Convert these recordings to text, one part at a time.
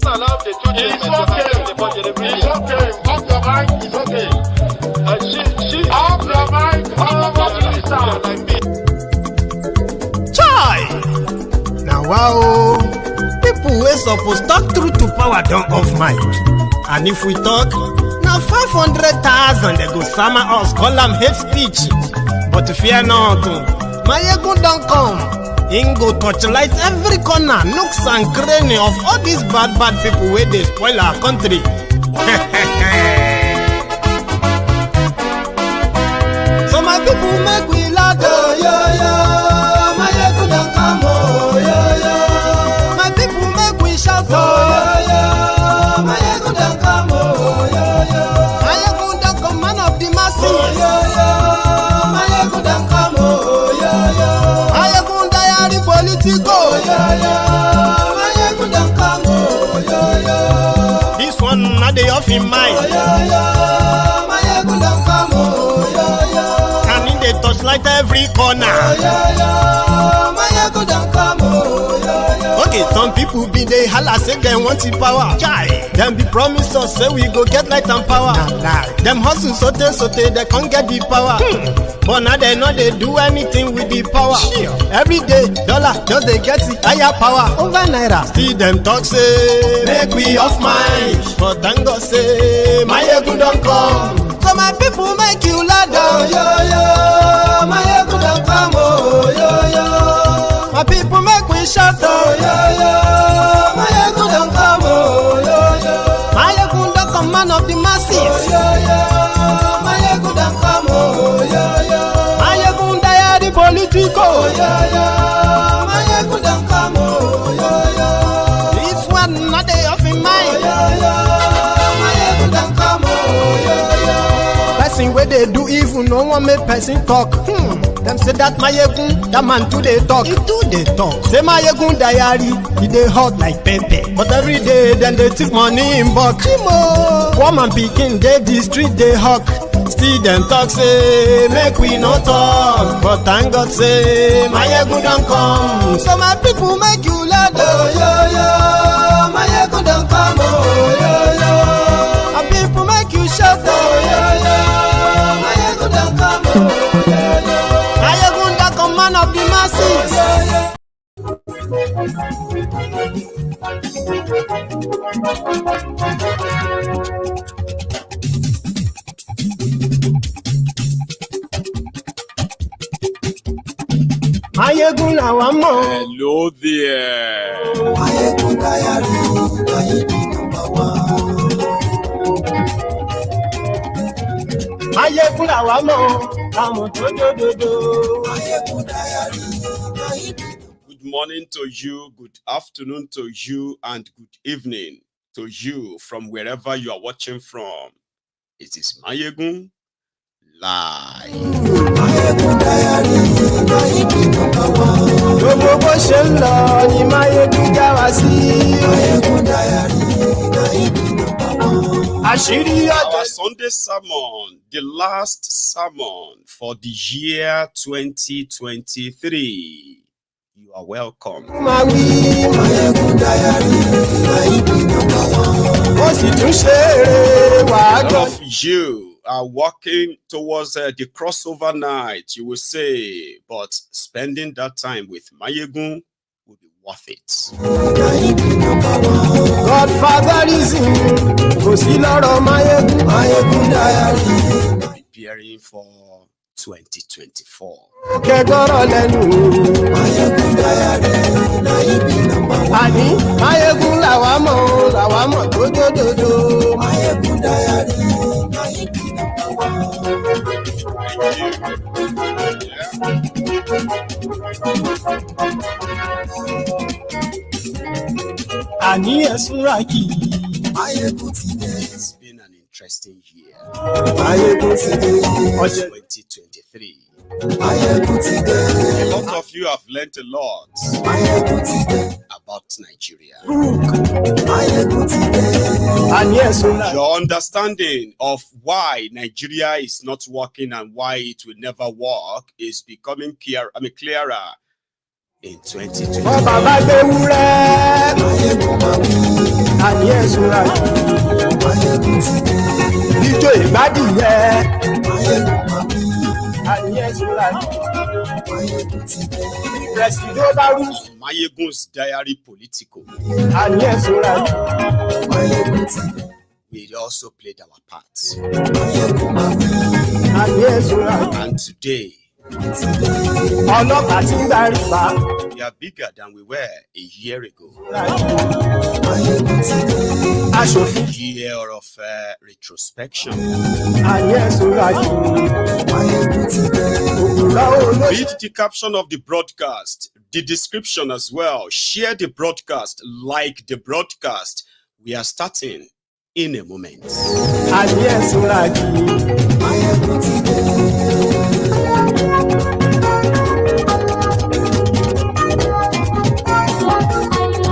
allow the children. It's okay. It's okay. Off your mind. It's okay. She off your mind. Chai! Now wow, people wey suppose talk truth to power don't off mic. And if we talk, now 500,000 they go summer us, call them hate speech. But fear not, my ego don't come. Ingo torchlight every corner, nooks and cranny of all these bad people where they spoil our country. So my people make we laugh, my ego don't come, my people make we shout, my ego don't come, my ego don't come, man of the masses, my ego don't come, my ego diary political, my ego don't come, this one not the off in mind, my ego don't come, and in the touchlight every corner, my ego don't come. Okay, some people be they holla say they want the power. Chai, them be promise us say we go get light and power. Them hustle sote they can't get the power. But now they know they do anything with the power. Every day, dollar just they get the higher power over naira. See them talk say make we off mind, but thank God say my ego don't come. So my people make you ladder, my ego don't come, my people make we shout, my ego don't come, my ego don't come, man of the masses, my ego don't come, my ego diary political, my ego don't come, this one not they off in mind, my ego don't come, person where they do evil, no one make person talk. Them say that my yegun, that man too they talk. He too they talk. Say my yegun diary, he they hot like pepper. But every day then they take money in bulk. Woman picking, they the street they hawk. Still them talk say make we no talk. But thank God say my yegun don't come. So my people make you laugh, my yegun don't come, my people make you shout, my yegun don't come. Man of the masses. Hello there. Good morning to you, good afternoon to you, and good evening to you from wherever you are watching from. It is Mayegun Live. Our Sunday sermon, the last sermon for the year 2023. You are welcome. All of you are walking towards the crossover night, you will say, but spending that time with Mayegun will be worth it. Preparing for 2024. It's been an interesting year. 2023. A lot of you have learned a lot about Nigeria. Your understanding of why Nigeria is not working and why it will never work is becoming clearer in 2020. àní ẹ̀sùn ra jíjó ìgbádìyẹ àní ẹ̀sùn ra presido bá rú Mayegun's diary political. àní ẹ̀sùn ra We also played our parts. àní ẹ̀sùn ra And today, ọlọ́pàá tí ń darí bá we are bigger than we were a year ago. aṣòfin Year of retrospection. àní ẹ̀sùn ra òkúra olóṣèlú. Read the caption of the broadcast, the description as well. Share the broadcast, like the broadcast. We are starting in a moment. àní ẹ̀sùn ra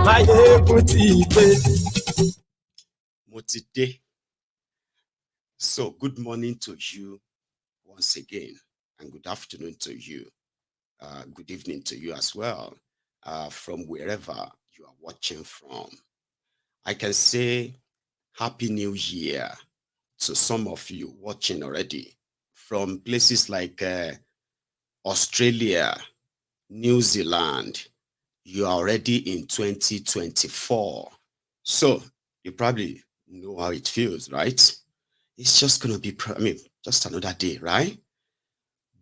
Mayegun ti dé. Mo ti dé. So, good morning to you once again, and good afternoon to you. Good evening to you as well, from wherever you are watching from. I can say Happy New Year to some of you watching already from places like Australia, New Zealand. You are already in 2024. So you probably know how it feels, right? It's just going to be, just another day, right?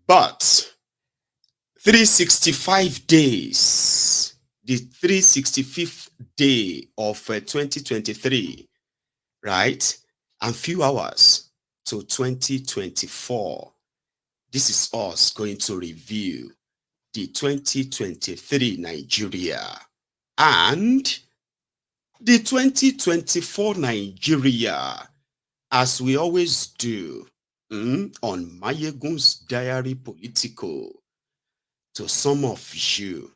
But 365 days, the 365th day of 2023, right? And few hours to 2024. This is us going to review the 2023 Nigeria and the 2024 Nigeria, as we always do on Mayegun's diary political. To some of you,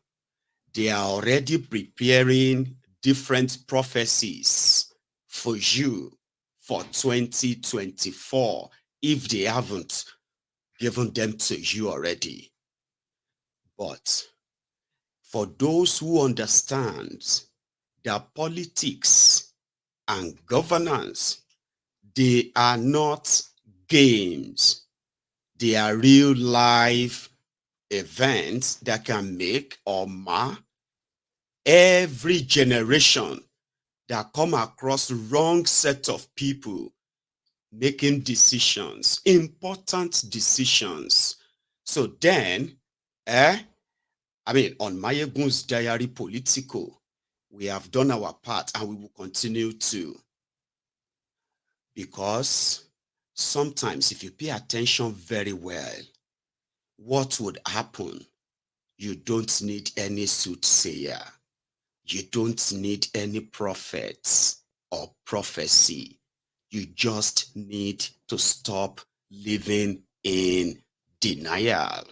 they are already preparing different prophecies for you for 2024 if they haven't given them to you already. But for those who understand that politics and governance, they are not games. They are real life events that can make or mar every generation that come across wrong set of people making decisions, important decisions. So then, on Mayegun's diary political, we have done our part and we will continue to. Because sometimes if you pay attention very well, what would happen? You don't need any soothsayer. You don't need any prophets or prophecy. You just need to stop living in denial.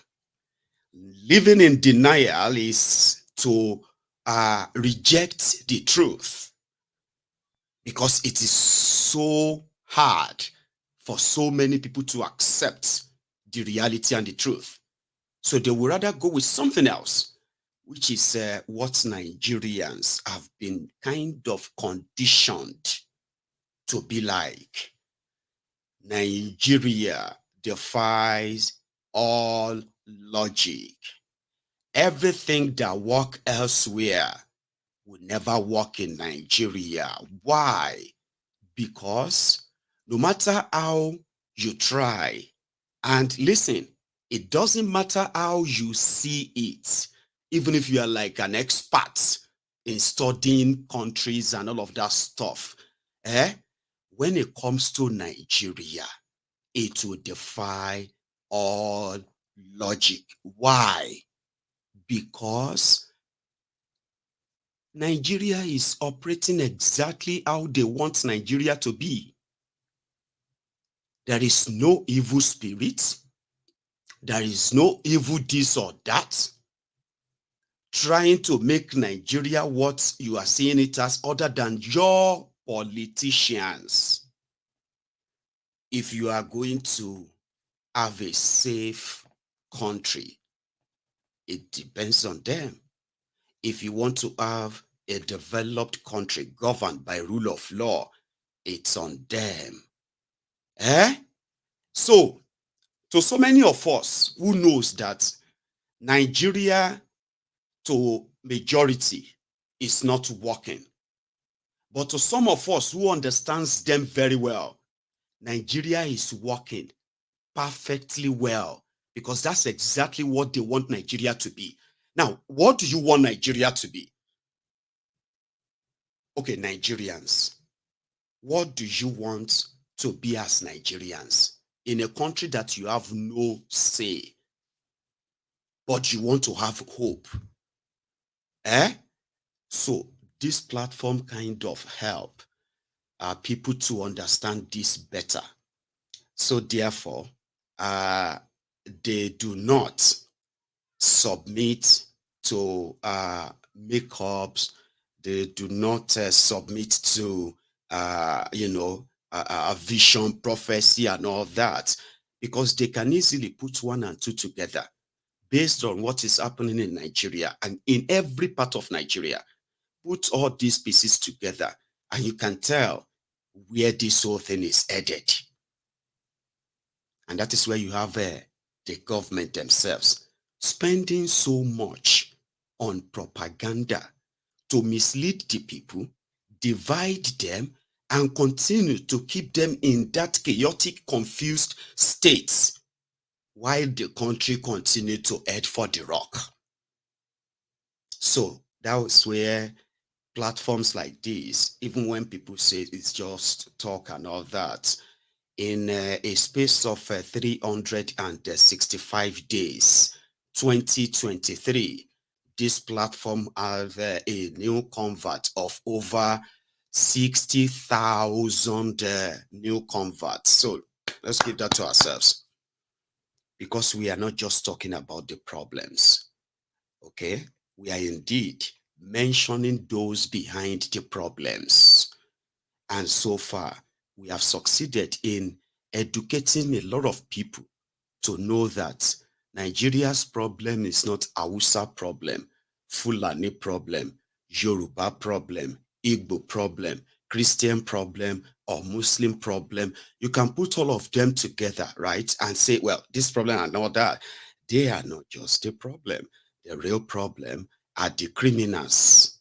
Living in denial is to reject the truth, because it is so hard for so many people to accept the reality and the truth. So they would rather go with something else, which is what Nigerians have been kind of conditioned to be like. Nigeria defies all logic. Everything that works elsewhere will never work in Nigeria. Why? Because no matter how you try, and listen, it doesn't matter how you see it, even if you are like an expert in studying countries and all of that stuff, when it comes to Nigeria, it will defy all logic. Why? Because Nigeria is operating exactly how they want Nigeria to be. There is no evil spirit. There is no evil this or that trying to make Nigeria what you are seeing it as, other than your politicians. If you are going to have a safe country, it depends on them. If you want to have a developed country governed by rule of law, it's on them. So, to so many of us who knows that Nigeria to majority is not working, but to some of us who understands them very well, Nigeria is working perfectly well, because that's exactly what they want Nigeria to be. Now, what do you want Nigeria to be? Okay, Nigerians, what do you want to be as Nigerians in a country that you have no say, but you want to have hope? So this platform kind of help people to understand this better. So therefore, they do not submit to makeups. They do not submit to a vision, prophecy, and all that, because they can easily put one and two together based on what is happening in Nigeria and in every part of Nigeria. Put all these pieces together and you can tell where this whole thing is headed. And that is where you have the government themselves spending so much on propaganda to mislead the people, divide them, and continue to keep them in that chaotic, confused state while the country continue to head for the rock. So that was where platforms like this, even when people say it's just talk and all that, in a space of 365 days, 2023, this platform has a new convert of over 60,000 new converts. So let's keep that to ourselves, because we are not just talking about the problems, okay? We are indeed mentioning those behind the problems. And so far, we have succeeded in educating a lot of people to know that Nigeria's problem is not Hausa problem, Fulani problem, Yoruba problem, Igbo problem, Christian problem, or Muslim problem. You can put all of them together, right? And say, well, this problem and all that. They are not just a problem. The real problem are the criminals,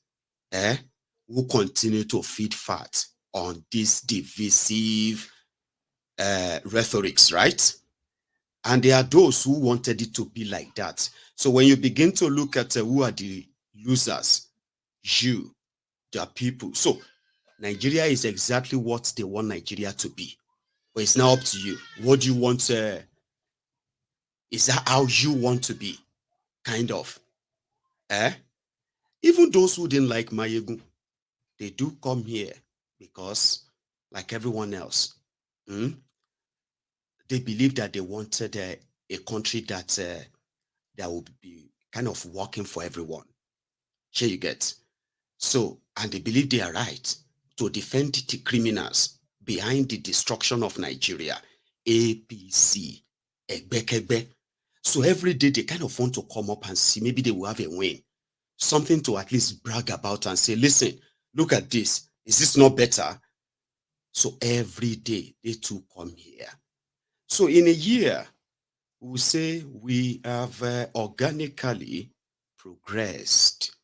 who continue to feed fat on these divisive rhetorics, right? And there are those who wanted it to be like that. So when you begin to look at who are the losers, you, the people. So Nigeria is exactly what they want Nigeria to be. But it's now up to you. What do you want? Is that how you want to be? Kind of. Even those who didn't like Mayegun, they do come here because, like everyone else, they believe that they wanted a country that would be kind of working for everyone. Here you get. So, and they believe they are right to defend the criminals behind the destruction of Nigeria. APC, Egbekegbe. So every day they kind of want to come up and see maybe they will have a win. Something to at least brag about and say, listen, look at this. Is this not better? So every day they too come here. So in a year, we say we have organically progressed.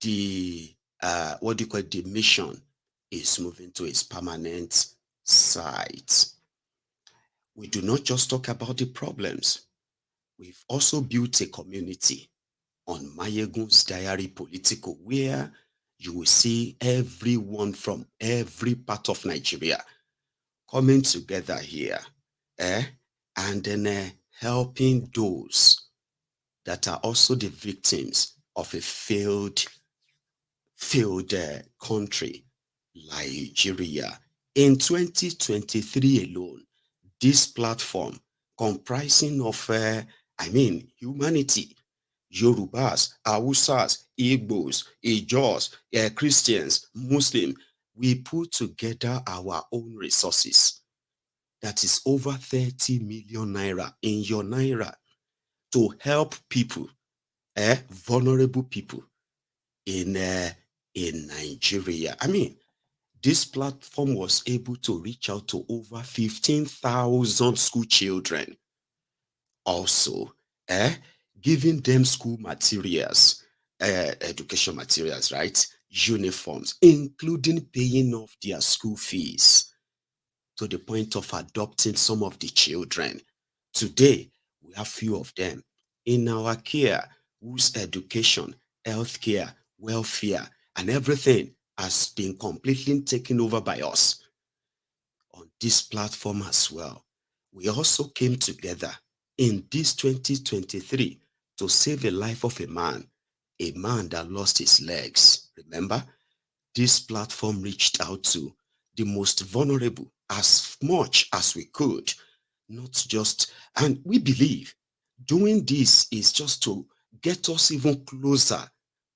The the mission is moving to its permanent site. We do not just talk about the problems. We've also built a community on Mayegun's Diary Political, where you will see everyone from every part of Nigeria coming together here, and then helping those that are also the victims of a failed country, Nigeria. In 2023 alone, this platform comprising of, humanity, Yorubas, Hausas, Igbos, Ijos, Christians, Muslim, we put together our own resources. That is over 30 million naira in your naira to help people, vulnerable people in in Nigeria. I mean, this platform was able to reach out to over 15,000 school children. Also, giving them school materials, education materials, right? Uniforms, including paying off their school fees, to the point of adopting some of the children. Today, we have few of them in our care, whose education, healthcare, welfare, and everything has been completely taken over by us on this platform as well. We also came together in this 2023 to save the life of a man that lost his legs. Remember, this platform reached out to the most vulnerable as much as we could, not just, and we believe doing this is just to get us even closer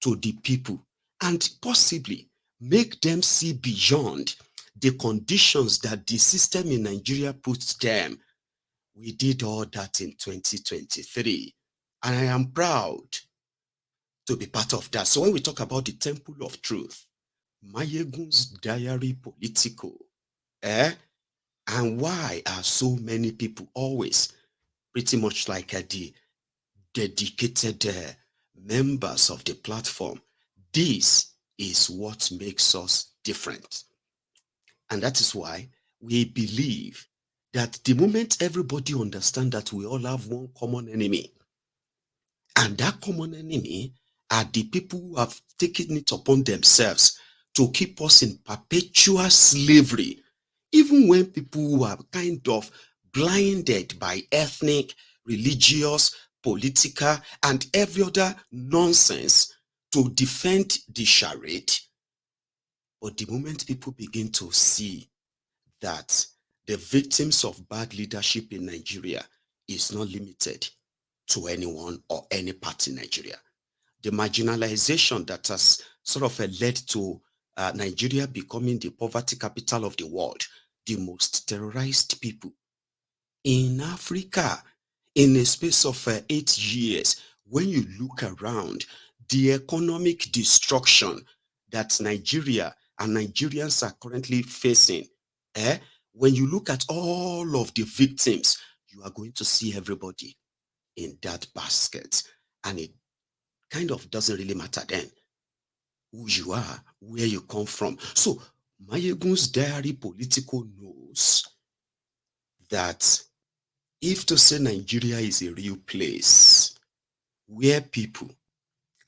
to the people and possibly make them see beyond the conditions that the system in Nigeria puts them. We did all that in 2023, and I am proud to be part of that. So when we talk about the temple of truth, Mayegun's diary political, and why are so many people always pretty much like the dedicated members of the platform? This is what makes us different. And that is why we believe that the moment everybody understands that we all have one common enemy, and that common enemy are the people who have taken it upon themselves to keep us in perpetual slavery, even when people who are kind of blinded by ethnic, religious, political, and every other nonsense to defend the charade. But the moment people begin to see that the victims of bad leadership in Nigeria is not limited to anyone or any part in Nigeria, the marginalization that has sort of led to Nigeria becoming the poverty capital of the world, the most terrorized people in Africa in a space of 8 years. When you look around, the economic destruction that Nigeria and Nigerians are currently facing, when you look at all of the victims, you are going to see everybody in that basket. And it kind of doesn't really matter then who you are, where you come from. So Mayegun's diary political knows that if to say Nigeria is a real place where people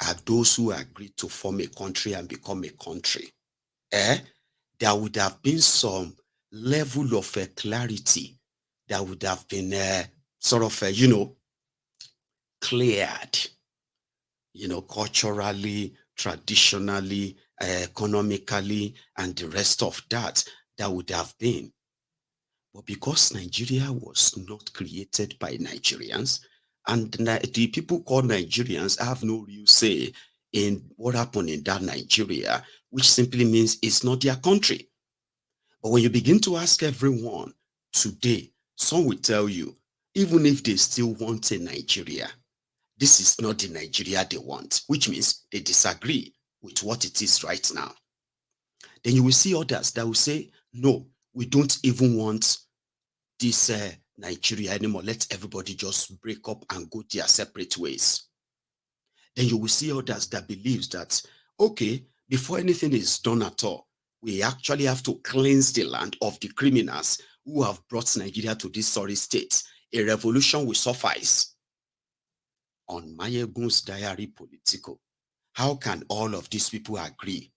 are those who agree to form a country and become a country, there would have been some level of clarity that would have been sort of, cleared, culturally, traditionally, economically, and the rest of that would have been. But because Nigeria was not created by Nigerians, and the people called Nigerians have no real say in what happened in that Nigeria, which simply means it's not their country. But when you begin to ask everyone today, some will tell you, even if they still want a Nigeria, this is not the Nigeria they want, which means they disagree with what it is right now. Then you will see others that will say, no, we don't even want this Nigeria anymore. Let everybody just break up and go their separate ways. Then you will see others that believes that, okay, before anything is done at all, we actually have to cleanse the land of the criminals who have brought Nigeria to this sorry state. A revolution will suffice. On Mayegun's diary political, how can all of these people agree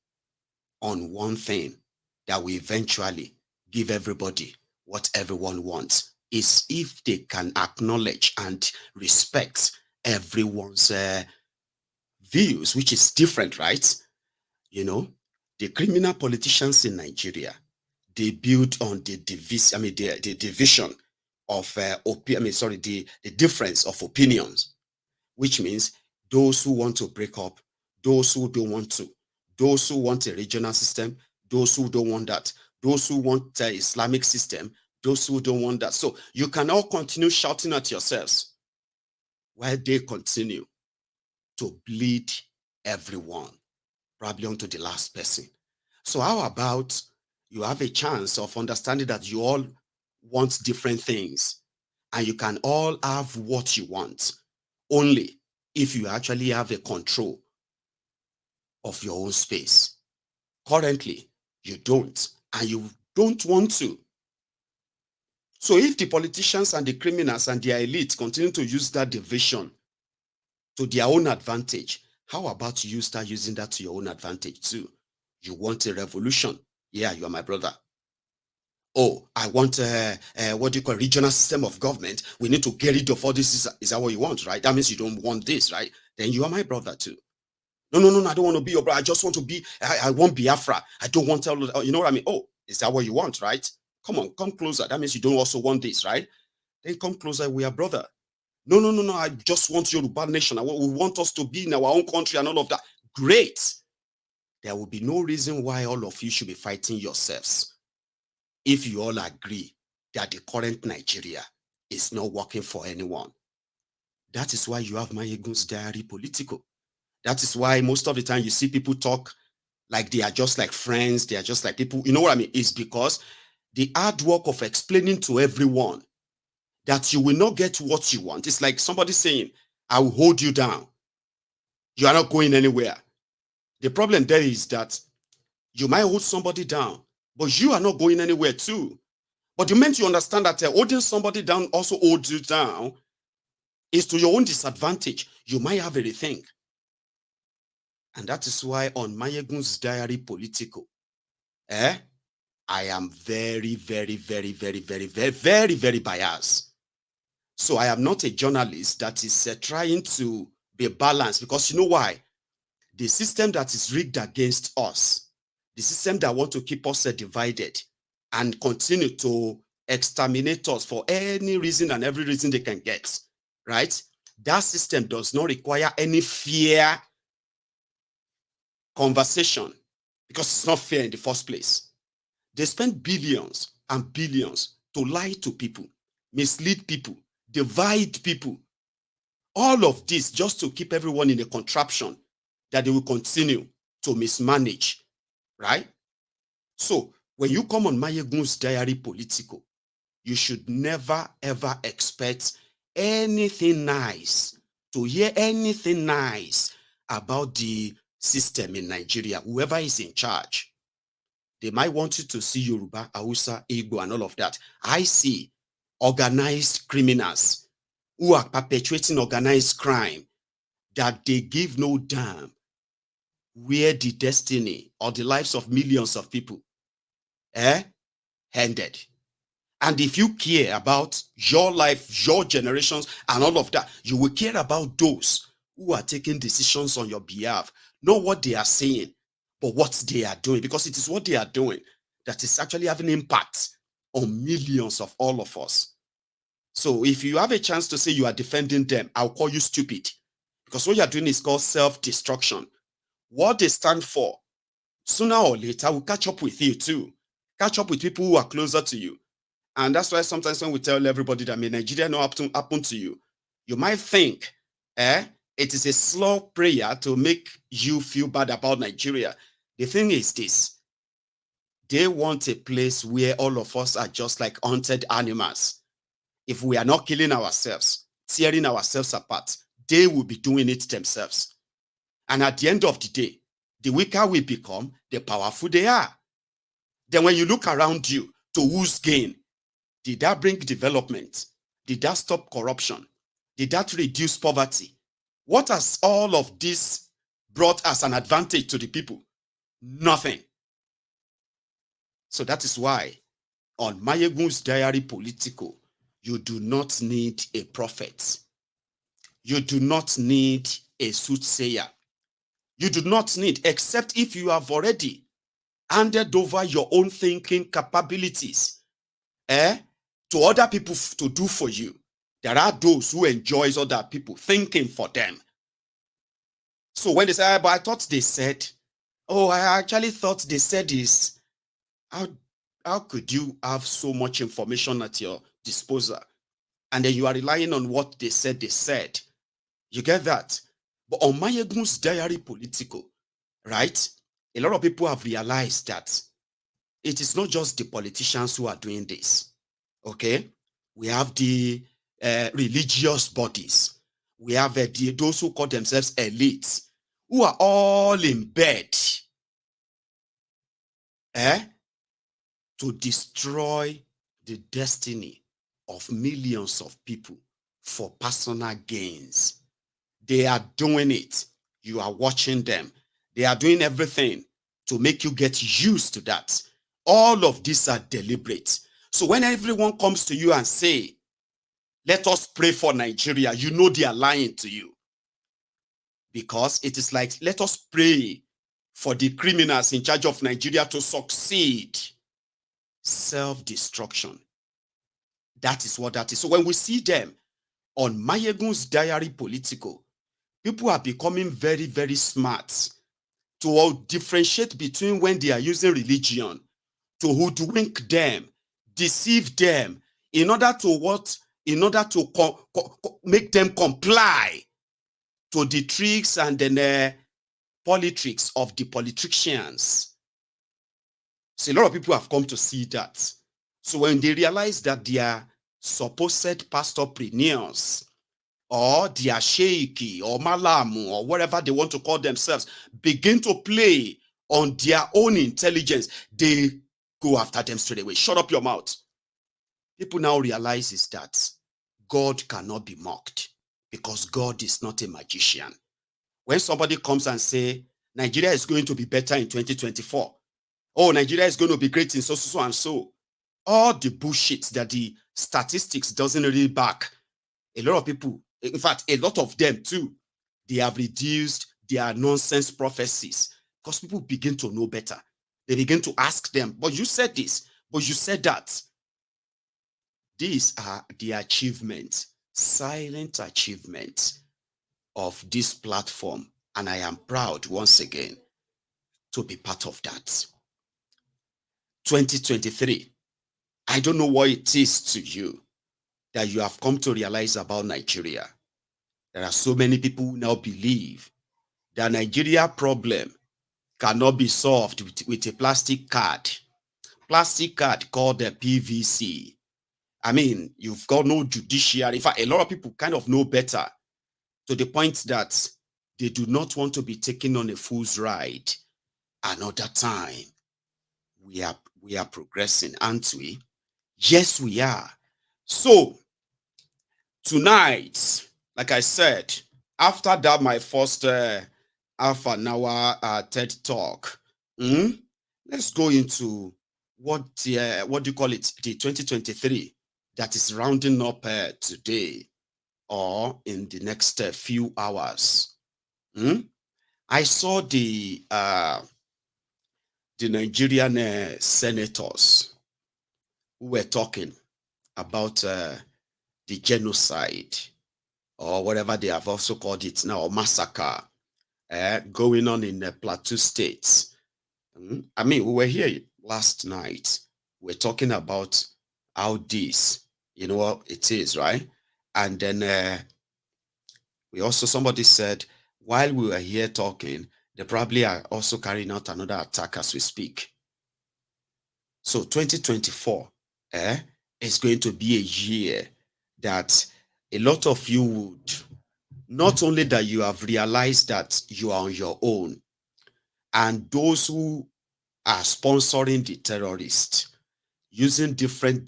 on one thing that will eventually give everybody what everyone wants? Is if they can acknowledge and respect everyone's views, which is different, right? The criminal politicians in Nigeria, they build on the division, the division of the difference of opinions, which means those who want to break up, those who don't want to, those who want a regional system, those who don't want that, those who want the Islamic system, those who don't want that. So you can all continue shouting at yourselves while they continue to bleed everyone. probably onto the last person. So how about you have a chance of understanding that you all want different things and you can all have what you want only if you actually have a control of your own space. Currently, you don't, and you don't want to. So if the politicians and the criminals and their elite continue to use that division to their own advantage, how about you start using that to your own advantage too? You want a revolution? Yeah, you are my brother. Oh, I want what do you call regional system of government. We need to get rid of all this. Is that what you want, right? That means you don't want this, right? Then you are my brother too. No, I don't want to be your brother. I just want to be, I want Biafra. I don't want to, you know what I mean? Oh, is that what you want, right? Come on, come closer. That means you don't also want this, right? Then come closer, we are brother. No, I just want Yoruba nation. We want us to be in our own country and all of that. Great. There will be no reason why all of you should be fighting yourselves if you all agree that the current Nigeria is not working for anyone. That is why you have Mayegun's diary political. That is why most of the time you see people talk like they are just like friends. They are just like people. You know what I mean? It's because the hard work of explaining to everyone that you will not get what you want. It's like somebody saying, I will hold you down. You are not going anywhere. The problem there is that you might hold somebody down, but you are not going anywhere too. But the moment you understand that holding somebody down also holds you down is to your own disadvantage, you might have a rethink. And that is why on Mayegun's diary political, I am very biased. So I am not a journalist that is trying to be balanced, because you know why? The system that is rigged against us, the system that want to keep us divided and continue to exterminate us for any reason and every reason they can get, right? That system does not require any fair conversation, because it's not fair in the first place. They spend billions and billions to lie to people, mislead people, divide people. All of this just to keep everyone in a contraption that they will continue to mismanage, right? So when you come on Mayegun's diary political, you should never ever expect anything nice, to hear anything nice about the system in Nigeria, whoever is in charge. They might want you to see Yoruba, Hausa, Igbo, and all of that. I see organized criminals who are perpetuating organized crime that they give no damn where the destiny or the lives of millions of people ended. And if you care about your life, your generations, and all of that, you will care about those who are taking decisions on your behalf, not what they are saying, but what they are doing, because it is what they are doing that is actually having impact on millions of all of us. So if you have a chance to say you are defending them, I'll call you stupid, because what you're doing is called self-destruction. What they stand for, sooner or later, will catch up with you too. Catch up with people who are closer to you. And that's why sometimes when we tell everybody that may Nigeria not happen to you, you might think it is a slow prayer to make you feel bad about Nigeria. The thing is this: they want a place where all of us are just like hunted animals. If we are not killing ourselves, tearing ourselves apart, they will be doing it themselves. And at the end of the day, the weaker we become, the powerful they are. Then when you look around you, to whose gain? Did that bring development? Did that stop corruption? Did that reduce poverty? What has all of this brought as an advantage to the people? Nothing. So that is why on Mayegun's diary political, you do not need a prophet. You do not need a soothsayer. You do not need, except if you have already handed over your own thinking capabilities to other people to do for you. There are those who enjoy other people thinking for them. So when they say, but I thought they said, oh, I actually thought they said this. How could you have so much information at your disposal? And then you are relying on what they said they said. You get that? But on Mayegun's diary political, right? a lot of people have realized that it is not just the politicians who are doing this. Okay, we have the religious bodies. We have those who call themselves elites, who are all in bed to destroy the destiny of millions of people for personal gains. They are doing it. You are watching them. They are doing everything to make you get used to that. All of these are deliberate. So when everyone comes to you and say, let us pray for Nigeria, you know they are lying to you. Because it is like, let us pray for the criminals in charge of Nigeria to succeed. Self-destruction. That is what that is. So when we see them on Mayegun's Diary Political, people are becoming very, very smart to differentiate between when they are using religion to hoodwink them, deceive them, in order to what? In order to make them comply to the tricks and the politics of the politicians. So a lot of people have come to see that. So when they realize that they are supposed pastorpreneurs, or their sheikh or malamu or whatever they want to call themselves, begin to play on their own intelligence, they go after them straight away. Shut up your mouth. People now realize is that God cannot be mocked, because God is not a magician. When somebody comes and say, Nigeria is going to be better in 2024. Oh, Nigeria is going to be great in so and so. All the bullshit that the statistics doesn't really back. A lot of people, in fact, a lot of them too, they have reduced their nonsense prophecies, because people begin to know better. They begin to ask them, but you said this, but you said that. These are the achievements, silent achievements of this platform. And I am proud once again to be part of that. 2023. I don't know what it is to you that you have come to realize about Nigeria. There are so many people who now believe that Nigeria problem cannot be solved with a plastic card called the PVC. I mean, you've got no judiciary. In fact, a lot of people kind of know better, to the point that they do not want to be taken on a fool's ride. Another time, we are progressing, aren't we? Yes, we are. So tonight, like I said, after that, my first half an hour TED talk, let's go into what do you call it? The 2023 that is rounding up today, or in the next few hours. I saw the Nigerian senators who were talking about the genocide, or whatever they have also called it now, massacre, going on in the Plateau states. I mean, we were here last night. We're talking about how this, you know what it is, right? And then somebody said, while we were here talking, they probably are also carrying out another attack as we speak. So 2024 is going to be a year that a lot of you would, not only that you have realized that you are on your own, and those who are sponsoring the terrorists, using different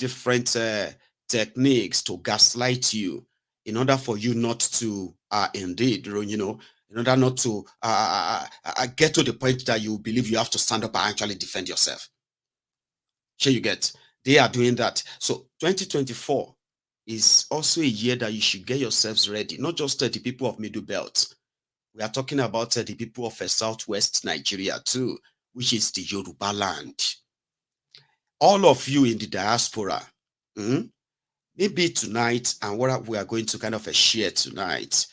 techniques to gaslight you, in order for you not to indeed, in order not to get to the point that you believe you have to stand up and actually defend yourself. Sure, you get. They are doing that. So 2024 is also a year that you should get yourselves ready. Not just the people of Middle Belt. We are talking about the people of Southwest Nigeria too, which is the Yoruba land. All of you in the diaspora, maybe tonight, and what we are going to kind of share tonight,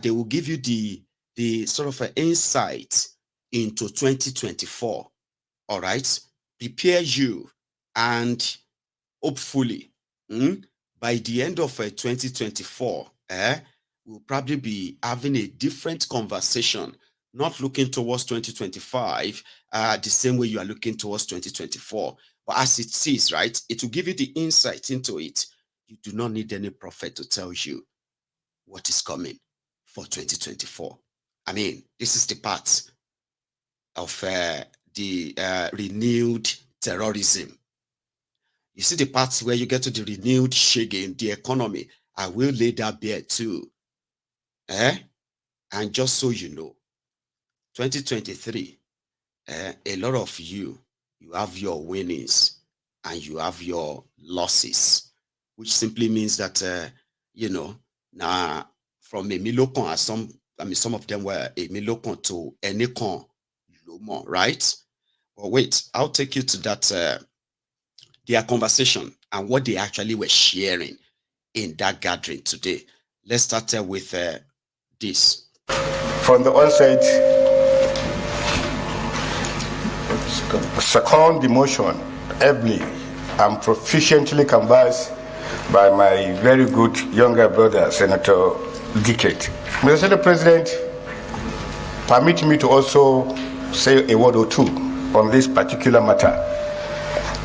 they will give you the sort of insight into 2024. All right, prepare you, and hopefully, by the end of 2024, we'll probably be having a different conversation, not looking towards 2025 the same way you are looking towards 2024. But as it is, right, it will give you the insight into it. You do not need any prophet to tell you what is coming for 2024. I mean, this is the part of the renewed terrorism. You see the parts where you get to the renewed shaking, the economy. I will lay that bare too. And just so you know, 2023, a lot of you have your winnings and you have your losses, which simply means that, now from a milokon, some of them were a milokon to enikon, right? But wait, I'll take you to that, their conversation and what they actually were sharing in that gathering today. Let's start with this. From the onset, second the motion ably and proficiently canvassed by my very good younger brother, Senator Dickett. Mr. Senate President, permit me to also say a word or two on this particular matter.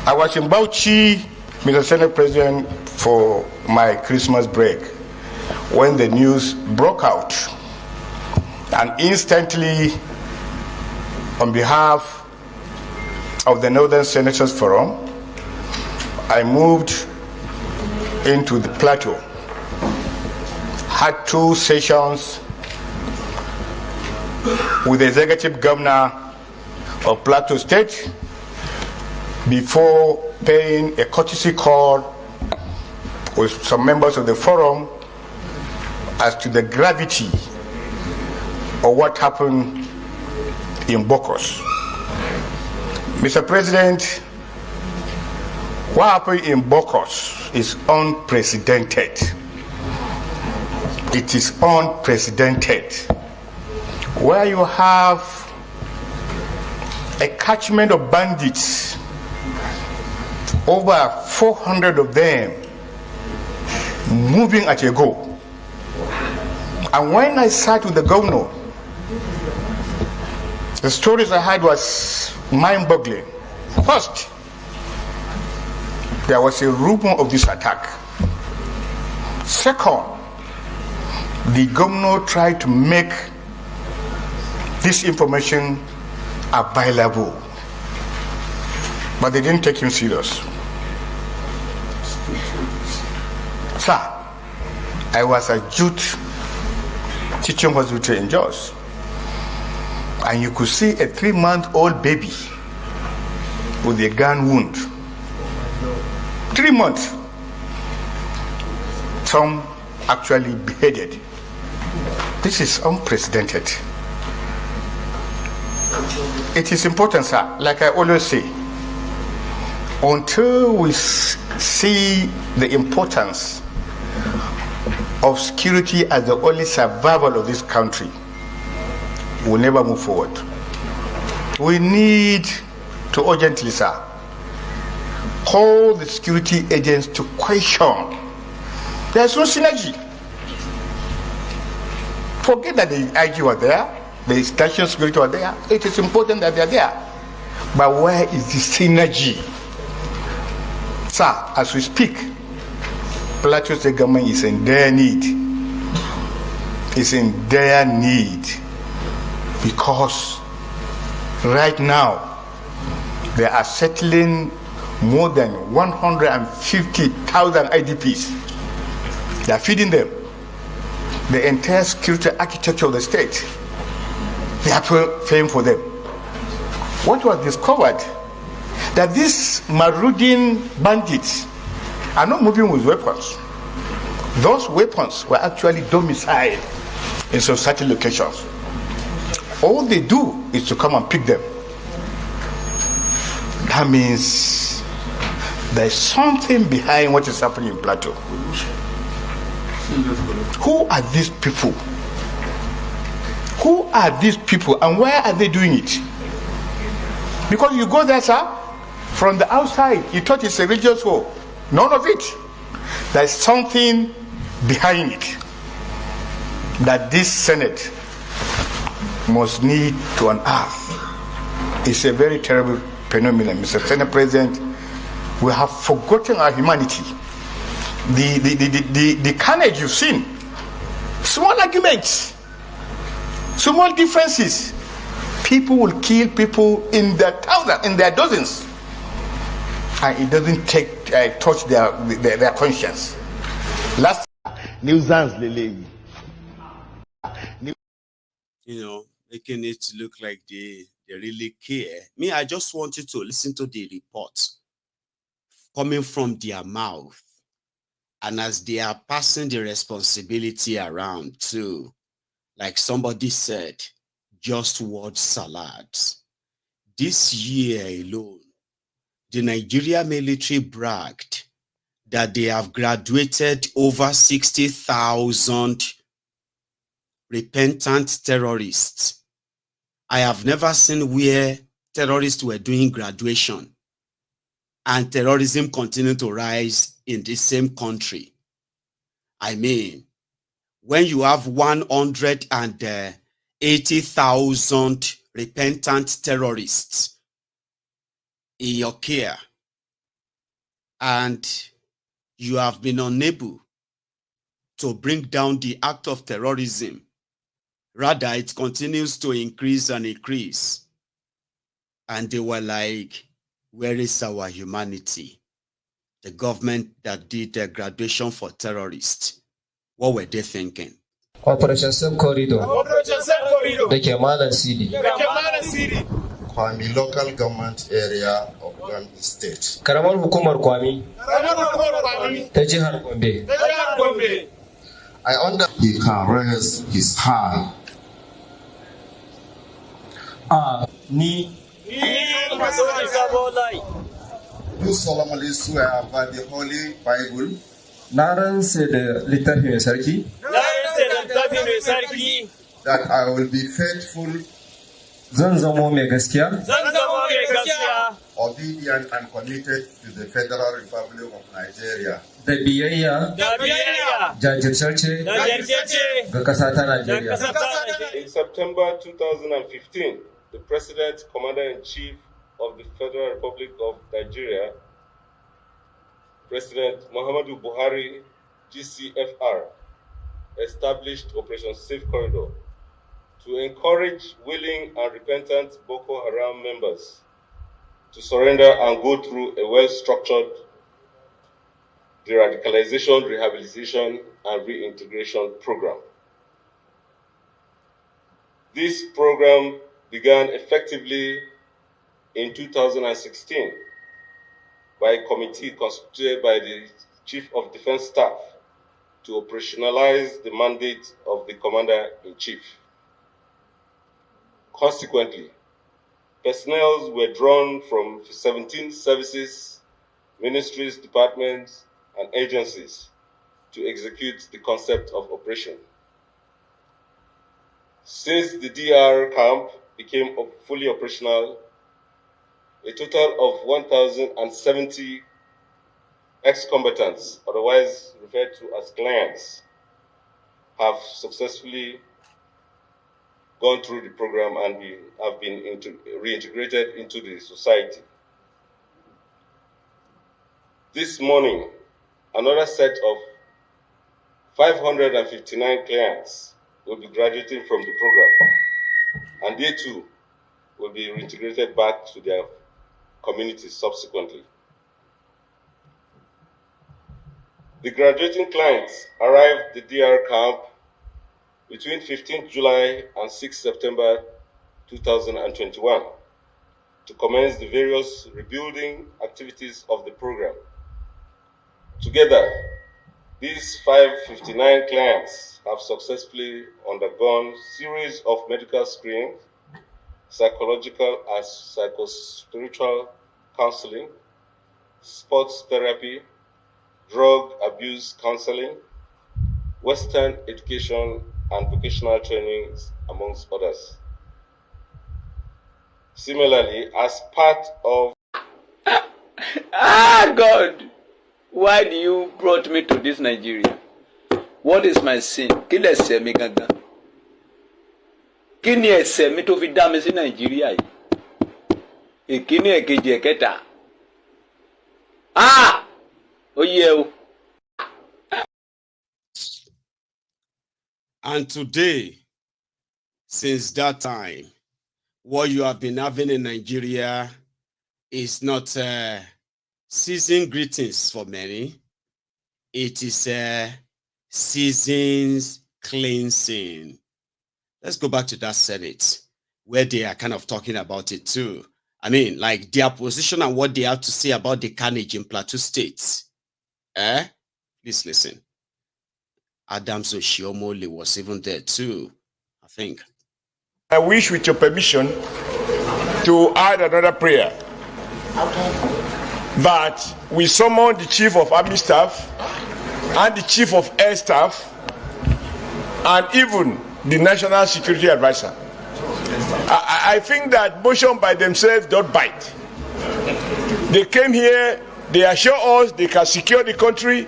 I was in Bauchi, Mr. Senate President, for my Christmas break when the news broke out. And instantly, on behalf of the Northern Senators Forum, I moved into the Plateau, had 2 sessions with the executive governor of Plateau State before paying a courtesy call with some members of the forum as to the gravity of what happened in Bokos. Mr. President, what happened in Bokos is unprecedented. It is unprecedented. Where you have a catchment of bandits, over 400 of them moving at a go. And when I sat with the governor, the stories I had was mind-boggling. First, there was a rumor of this attack. Second, the governor tried to make this information available, but they didn't take him serious. Sir, I was at Youth Teaching Hospital in Jos, and you could see a 3-month-old baby with a gun wound. 3 months. Some actually beheaded. This is unprecedented. It is important, sir, like I always say, until we see the importance of security as the only survival of this country, we'll never move forward. We need to urgently, sir, call the security agents to question. There's no synergy. Forget that the IG were there, the national security were there. It is important that they're there. But where is the synergy? Sir, as we speak, Plateau State government is in dire need. It's in dire need because right now they are settling more than 150,000 IDPs. They are feeding them. The entire security architecture of the state, they are paying for them. What was discovered? That these marauding bandits are not moving with weapons. Those weapons were actually domiciled in some certain locations. All they do is to come and pick them. That means there's something behind what is happening in Plateau. Who are these people? Who are these people and why are they doing it? Because you go there, sir, from the outside, you thought it's a religious war. None of it. There's something behind it that this Senate must need to unearth. It's a very terrible phenomenon, Mr. Senate President. We have forgotten our humanity. The carnage you've seen, small arguments, small differences, people will kill people in their thousands, in their dozens, and it doesn't touch their conscience. Last nuisance, making it look like they really care. Me, I just want you to listen to the report coming from their mouth, and as they are passing the responsibility around too, like somebody said, just word salads. This year alone, the Nigerian military bragged that they have graduated over 60,000 repentant terrorists. I have never seen where terrorists were doing graduation and terrorism continued to rise in the same country. I mean, when you have 180,000 repentant terrorists in your care, and you have been unable to bring down the act of terrorism, rather it continues to increase and increase. And they were like, where is our humanity? The government that did the graduation for terrorists, what were they thinking? Operation Safe Corridor. The Kemalan CD. Kwami local government area of Gombe State. Karamar hukumar Kwami. Ta jihar Gombe. I understand he can raise his hand. Ni. You solemnly swear by the Holy Bible. Na rantse da littafi mai sarki. That I will be faithful. Zan zamo mai gaskiya. Obedient and committed to the Federal Republic of Nigeria. Da biyayya. Jajirce ga ƙasa ta Najeriya. In September 2015, the President, Commander-in-Chief of the Federal Republic of Nigeria, President Muhammadu Buhari, GCFR, established Operation Safe Corridor to encourage willing and repentant Boko Haram members to surrender and go through a well-structured de-radicalization, rehabilitation, and reintegration program. This program began effectively in 2016 by a committee constituted by the Chief of Defense Staff to operationalize the mandate of the Commander-in-Chief. Consequently, personnel were drawn from 17 services, ministries, departments, and agencies to execute the concept of operation. Since the DR camp became fully operational, a total of 1,070 ex-combatants, otherwise referred to as clients, have successfully gone through the program and have been reintegrated into the society. This morning, another set of 559 clients will be graduating from the program, and they too will be reintegrated back to their communities subsequently. The graduating clients arrived at the DR camp between 15th July and 6th September 2021 to commence the various rebuilding activities of the program. Together, these 559 clients have successfully undergone series of medical screenings, psychological and psychospiritual counseling, sports therapy, drug abuse counseling, Western education and vocational trainings, amongst others. Similarly, as part of God, why do you brought me to this Nigeria? What is my sin? Kí ni ẹ̀ṣẹ̀ mi tó fi dá mi sí Nàìjíríà yìí? Ìkíní, èkejì, ẹ̀kẹta. Ó yẹ o. And today, since that time, what you have been having in Nigeria is not season greetings for many. It is seasons cleansing. Let's go back to that Senate, where they are kind of talking about it too. I mean, like their position and what they have to say about the carnage in Plateau State. Please listen. Adams Oshiomole was even there too, I think. I wish, with your permission, to add another prayer. That we summon the Chief of Army Staff and the Chief of Air Staff and even the National Security Advisor. I think that motion by themselves don't bite. They came here, they assure us they can secure the country,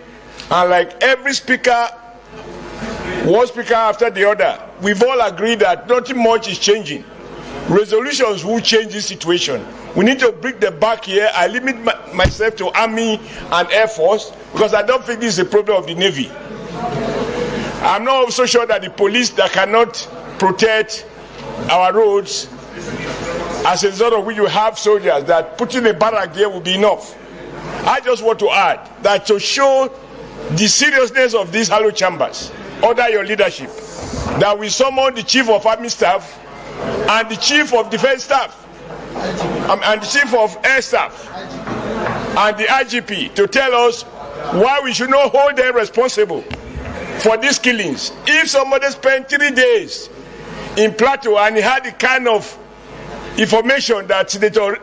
and like every speaker, one speaker after the other, we've all agreed that nothing much is changing. Resolutions will change this situation. We need to bring them back here. I limit myself to Army and Air Force because I don't think this is a problem of the Navy. I'm not also sure that the police that cannot protect our roads, as a result of which you have soldiers, that putting a barrack there will be enough. I just want to add that to show the seriousness of these hollow chambers, under your leadership, that we summon the Chief of Army Staff and the Chief of Defense Staff and the Chief of Air Staff and the IGP to tell us why we should not hold them responsible for these killings. If somebody spent 3 days in Plateau and he had the kind of information that Senator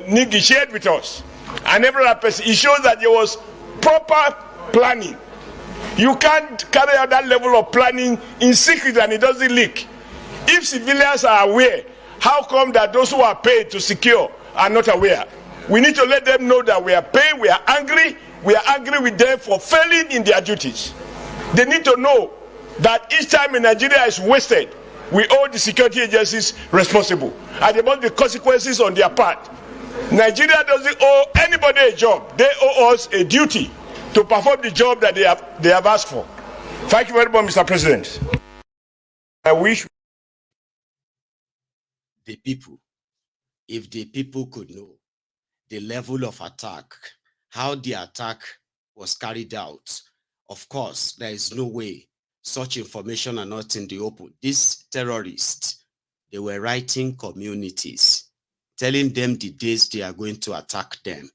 Nigi shared with us, and every other person, it shows that there was proper planning. You can't carry out that level of planning in secret and it doesn't leak. If civilians are aware, how come that those who are paid to secure are not aware? We need to let them know that we are paid, we are angry with them for failing in their duties. They need to know that each time in Nigeria is wasted, we hold the security agencies responsible, and there must be consequences on their part. Nigeria doesn't owe anybody a job. They owe us a duty to perform the job that they have asked for. Thank you very much, Mr. President. I wish the people, if the people could know the level of attack, how the attack was carried out, of course, there is no way such information are not in the open. These terrorists, they were writing communities, telling them the days they are going to attack them.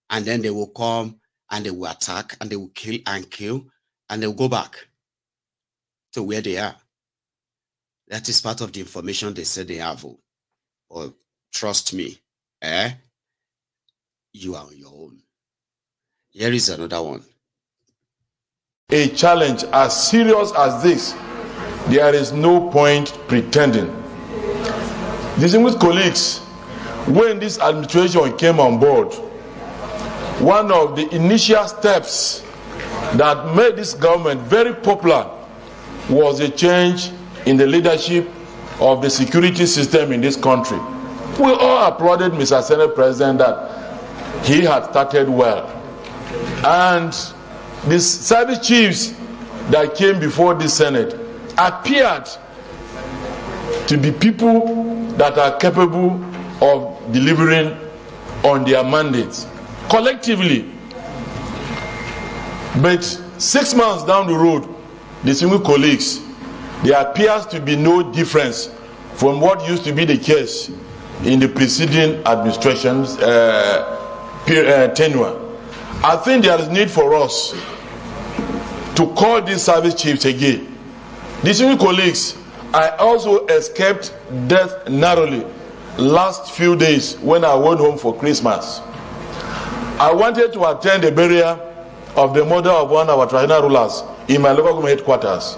And then they will come and they will attack and they will kill, and they will go back to where they are. That is part of the information they said they have. Or trust me, you are on your own. Here is another one. A challenge as serious as this, there is no point pretending. Distinguished colleagues, when this administration came on board, one of the initial steps that made this government very popular was a change in the leadership of the security system in this country. We all applauded Mr. Senate President that he had started well. And the service chiefs that came before the Senate appeared to be people that are capable of delivering on their mandates collectively. But 6 months down the road, distinguished colleagues, there appears to be no difference from what used to be the case in the preceding administration's tenure. I think there is need for us to call these service chiefs again. Distinguished colleagues, I also escaped death narrowly last few days when I went home for Christmas. I wanted to attend the burial of the mother of one of our traditional rulers in my local government headquarters.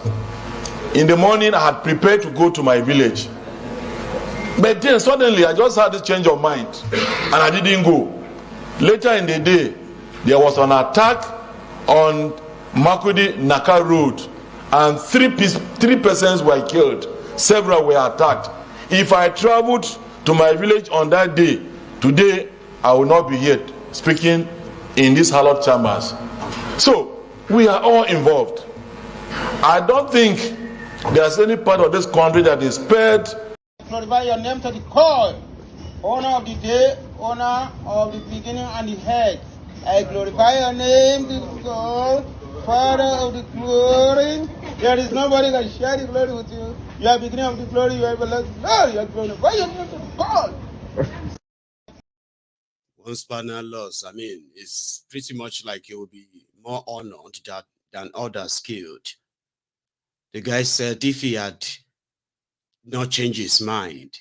In the morning, I had prepared to go to my village. But then suddenly, I just had a change of mind and I didn't go. Later in the day, there was an attack on Makudi Naka Road and three persons were killed. several were attacked. If I traveled to my village on that day, today I will not be here speaking in these hallowed chambers. So we are all involved. I don't think there's any part of this country that is spared. Glorify your name to the core, owner of the day, owner of the beginning and the head. I glorify your name to the core, Father of the glory. There is nobody that can share the glory with you. You are beginning of the glory, you are everlasting glory. You are glorify your name to the core. Once partner loss, I mean, it's pretty much like he will be more honored than others killed. The guy said if he had not changed his mind,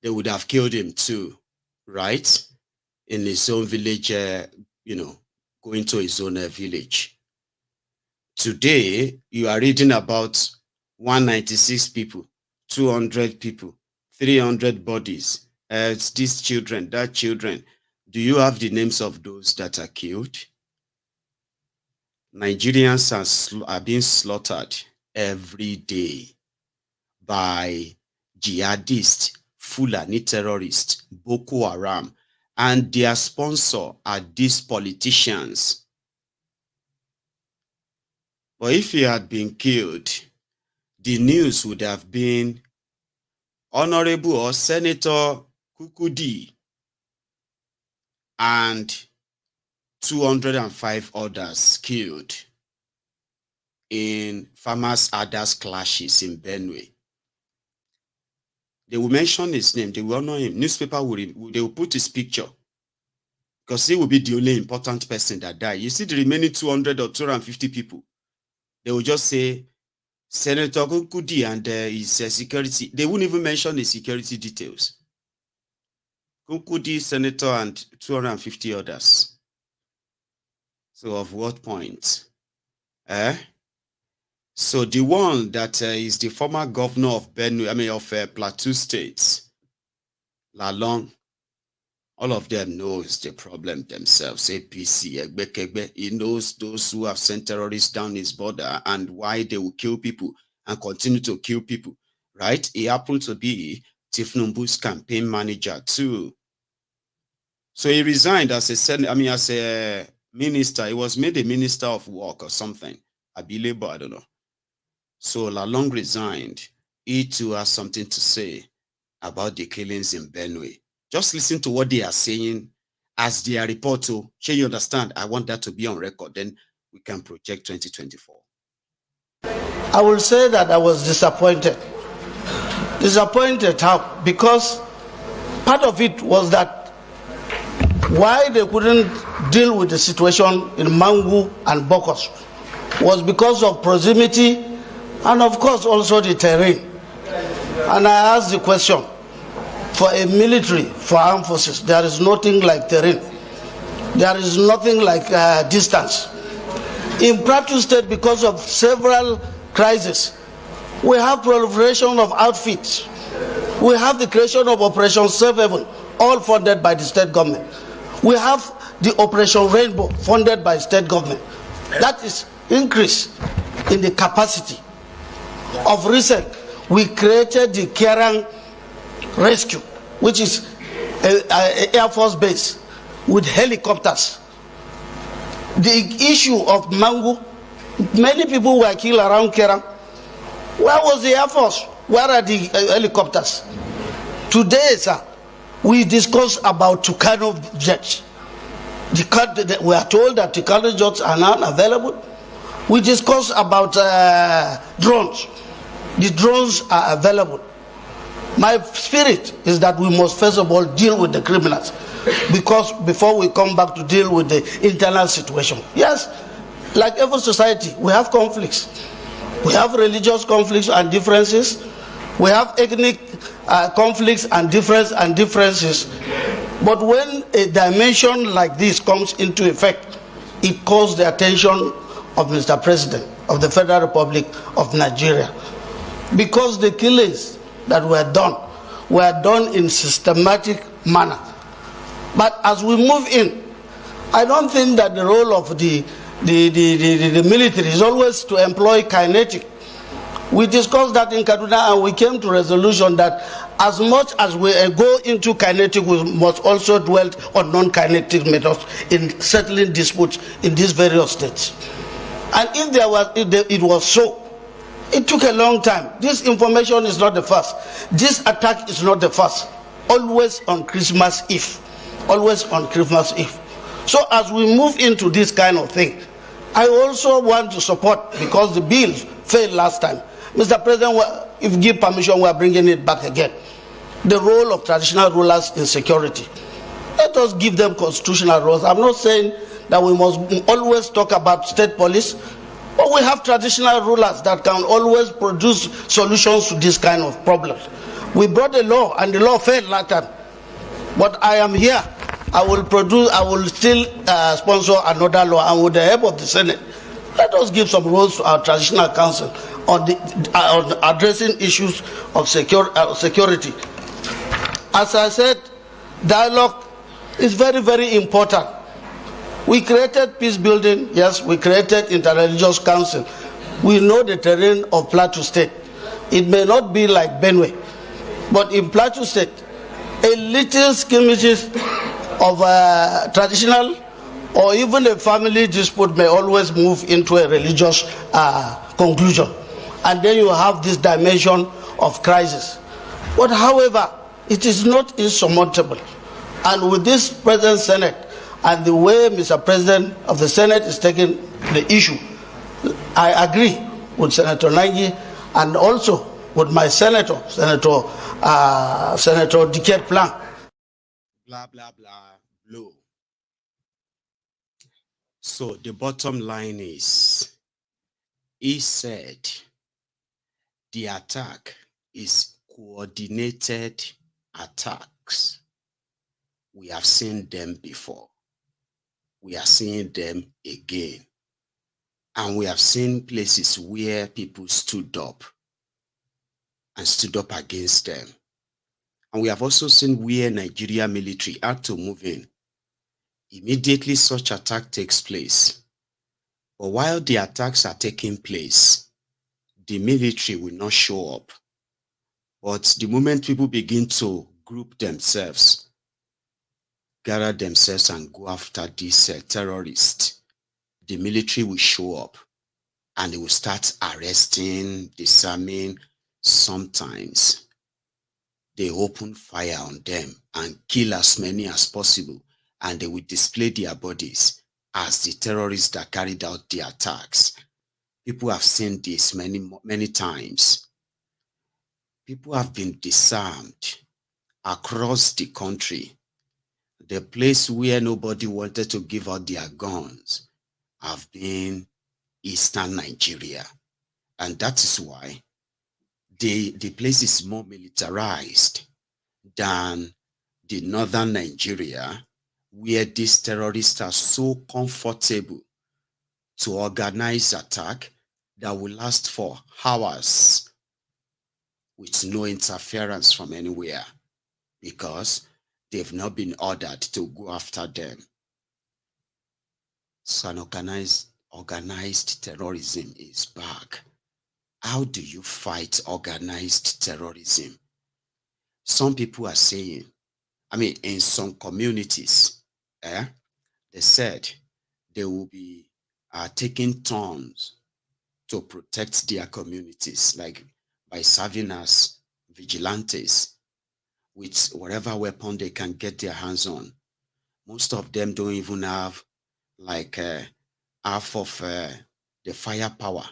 they would have killed him too, right? In his own village, going to his own village. Today, you are reading about 196 people, 200 people, 300 bodies. It's these children, that children. Do you have the names of those that are killed? Nigerians are being slaughtered every day by jihadists, Fulani terrorists, Boko Haram, and their sponsor are these politicians. But if he had been killed, the news would have been Honorable or Senator Kukudi and 205 others killed in farmers' others clashes in Benue. They will mention his name, they will honor him. Newspaper they will put his picture because he will be the only important person that died. You see the remaining 200 or 250 people, they will just say Senator Kukudi and his security. They won't even mention his security details. Kukudi, Senator, and 250 others. So of what point? So the one that is the former governor of Benue, of Plateau State, Lalong, all of them knows the problem themselves. APC, Egbekegbe, he knows those who have sent terrorists down his border and why they will kill people and continue to kill people, right? He happened to be Tifnumbu's campaign manager too. So he resigned as a minister. He was made a minister of work or something. I believe, but I don't know. So Lalong resigned. He too has something to say about the killings in Benue. Just listen to what they are saying as their report. So, you understand? I want that to be on record. Then we can project 2024. I will say that I was disappointed. Disappointed how? Because part of it was that why they couldn't deal with the situation in Mangu and Bokos was because of proximity and of course also the terrain. And I asked the question, for a military, for armed forces, there is nothing like terrain. There is nothing like distance. In Plateau State, because of several crises, we have proliferation of outfits. We have the creation of Operation Safe Haven, all funded by the state government. We have the Operation Rainbow, funded by state government. That is increase in the capacity. Of recent, we created the Kerang Rescue, which is an Air Force base with helicopters. The issue of Mangu, many people were killed around Kerang. Where was the Air Force? Where are the helicopters? Today, sir, we discussed about Tucano jets. We are told that Tucano jets are not available. We discussed about drones. The drones are available. My spirit is that we must first of all deal with the criminals, because before we come back to deal with the internal situation. Yes, like every society, we have conflicts. We have religious conflicts and differences. We have ethnic conflicts and differences. But when a dimension like this comes into effect, it calls the attention of Mr. President of the Federal Republic of Nigeria. Because the killings that were done in systematic manner. But as we move in, I don't think that the role of the military is always to employ kinetic We discussed that in Kaduna, and we came to resolution that as much as we go into kinetic, we must also dwell on non-kinetic methods in settling disputes in these various states. And if it was so, it took a long time. This information is not the first. This attack is not the first. Always on Christmas Eve. Always on Christmas Eve. So as we move into this kind of thing, I also want to support, because the bill failed last time. Mr. President, if you give permission, we are bringing it back again. The role of traditional rulers in security. Let us give them constitutional roles. I'm not saying that we must always talk about state police, but we have traditional rulers that can always produce solutions to this kind of problems. We brought a law, and the law failed last time. But I am here. I will still sponsor another law, and with the help of the Senate, let us give some roles to our traditional council on addressing issues of security. As I said, dialogue is very, very important. We created peace building, yes, we created interreligious council. We know the terrain of Plateau State. It may not be like Benue, but in Plateau State, a little skirmishes of traditional or even a family dispute may always move into a religious conclusion. And then you have this dimension of crisis. But however, it is not insurmountable. And with this present Senate, and the way Mr. President of the Senate is taking the issue, I agree with Senator Nangi and also with my Senator Diket Plan. Blah, blah, blah, blow. So the bottom line is, he said the attack is coordinated attacks. We have seen them before. We are seeing them again. And we have seen places where people stood up against them. And we have also seen where Nigeria military had to move in. Immediately such attack takes place. But while the attacks are taking place, the military will not show up. But the moment people begin to group themselves, gather themselves and go after these terrorists, the military will show up and they will start arresting, disarming. Sometimes they open fire on them and kill as many as possible, and they will display their bodies as the terrorists that carried out the attacks. People have seen this many times. People have been disarmed across the country. The place where nobody wanted to give out their guns have been Eastern Nigeria. And that is why the place is more militarized than the Northern Nigeria, where these terrorists are so comfortable to organize attack that will last for hours with no interference from anywhere, because they've not been ordered to go after them. So an organized terrorism is back. How do you fight organized terrorism? Some people are saying, in some communities, they said they will be taking turns to protect their communities, like by serving as vigilantes with whatever weapon they can get their hands on. Most of them don't even have half of the firepower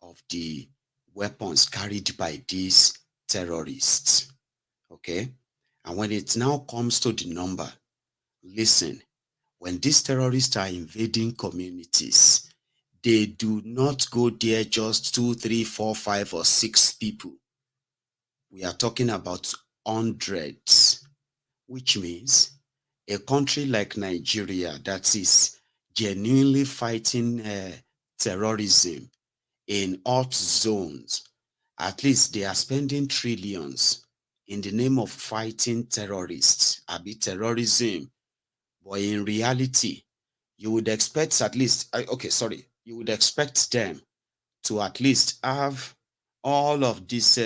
of the weapons carried by these terrorists. Okay? And when it now comes to the number, listen, when these terrorists are invading communities, they do not go there just 2, 3, 4, 5, or 6 people. We are talking about hundreds, which means a country like Nigeria that is genuinely fighting terrorism in hot zones, at least they are spending trillions in the name of fighting terrorists, terrorism. But in reality, you would expect at least, you would expect them to at least have all of this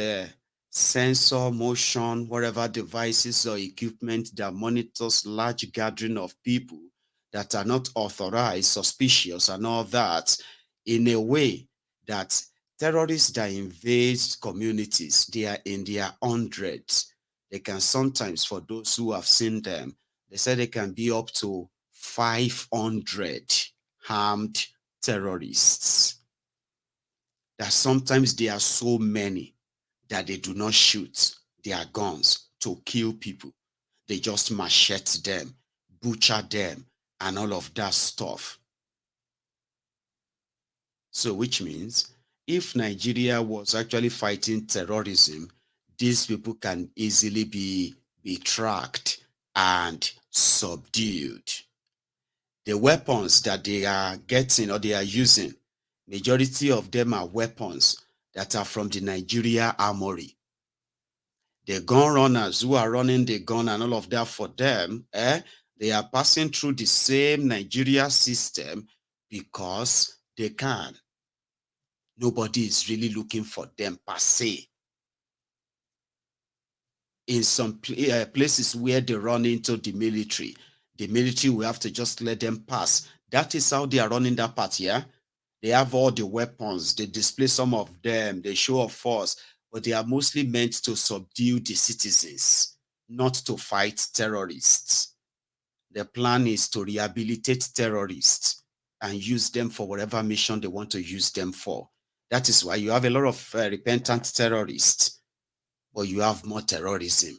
sensor motion, whatever devices or equipment that monitors large gathering of people that are not authorized, suspicious, and all that, in a way that terrorists that invade communities, they are in their hundreds. They can sometimes, for those who have seen them, they say they can be up to 500 armed terrorists. That sometimes there are so many that they do not shoot their guns to kill people. They just machete them, butcher them, and all of that stuff. So which means if Nigeria was actually fighting terrorism, these people can easily be tracked and subdued. The weapons that they are getting or they are using, majority of them are weapons that are from the Nigeria armory. The gun runners who are running the gun and all of that for them, they are passing through the same Nigeria system because they can. Nobody is really looking for them per se. In some places where they run into the military will have to just let them pass. That is how they are running that part, yeah? They have all the weapons. They display some of them. They show off force. But they are mostly meant to subdue the citizens, not to fight terrorists. The plan is to rehabilitate terrorists and use them for whatever mission they want to use them for. That is why you have a lot of repentant terrorists, but you have more terrorism.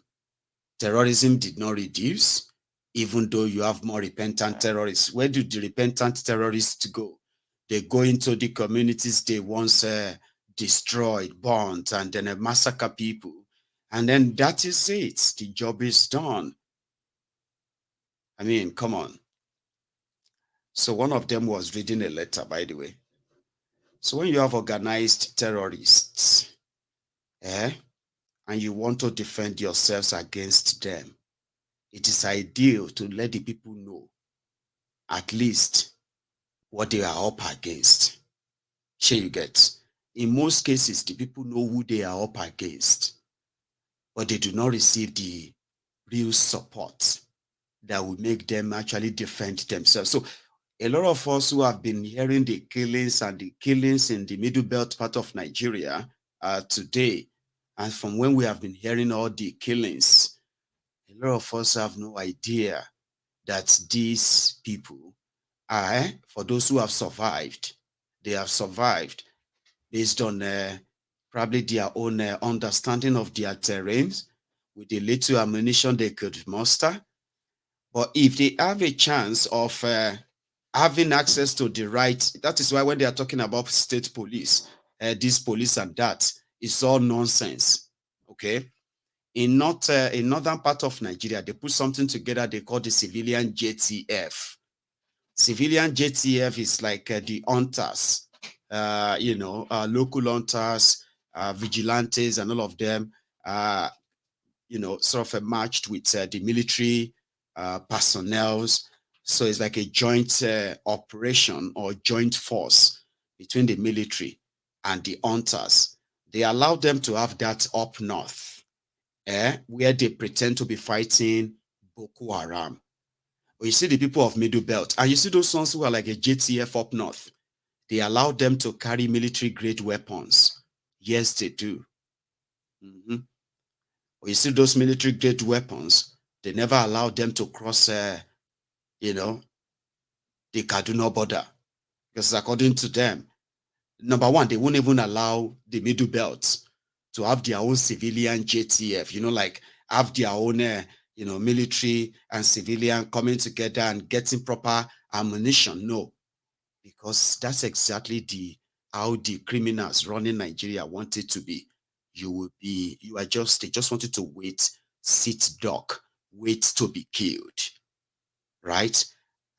Terrorism did not reduce, even though you have more repentant terrorists. Where do the repentant terrorists go? They go into the communities they once destroyed, burnt, and then massacre people. And then that is it. The job is done. I mean, come on. So one of them was reading a letter, by the way. So when you have organized terrorists, and you want to defend yourselves against them, it is ideal to let the people know at least what they are up against. Sure, you get. In most cases, the people know who they are up against, but they do not receive the real support that will make them actually defend themselves. So a lot of us who have been hearing the killings in the middle belt part of Nigeria today, and from when we have been hearing all the killings, a lot of us have no idea that these people are, for those who have survived, they have survived based on probably their own understanding of their terrains with the little ammunition they could muster. But if they have a chance of having access to the right, that is why when they are talking about state police, this police and that, it's all nonsense, okay? In northern part of Nigeria, they put something together they call the civilian JTF. Civilian JTF is like the hunters, local hunters, vigilantes, and all of them, sort of matched with the military personnel. So it's like a joint operation or joint force between the military and the hunters. They allow them to have that up north, where they pretend to be fighting Boko Haram. But you see the people of Middle Belt, and you see those ones who are like a JTF up north, they allow them to carry military-grade weapons. Yes, they do. But you see those military-grade weapons, they never allow them to cross, the Kaduna border. Because according to them, number one, they won't even allow the Middle Belt to have their own civilian JTF, like have their own, military and civilian coming together and getting proper ammunition. No, because that's exactly how the criminals running Nigeria want it to be. They just want you to wait, sit duck, wait to be killed. Right?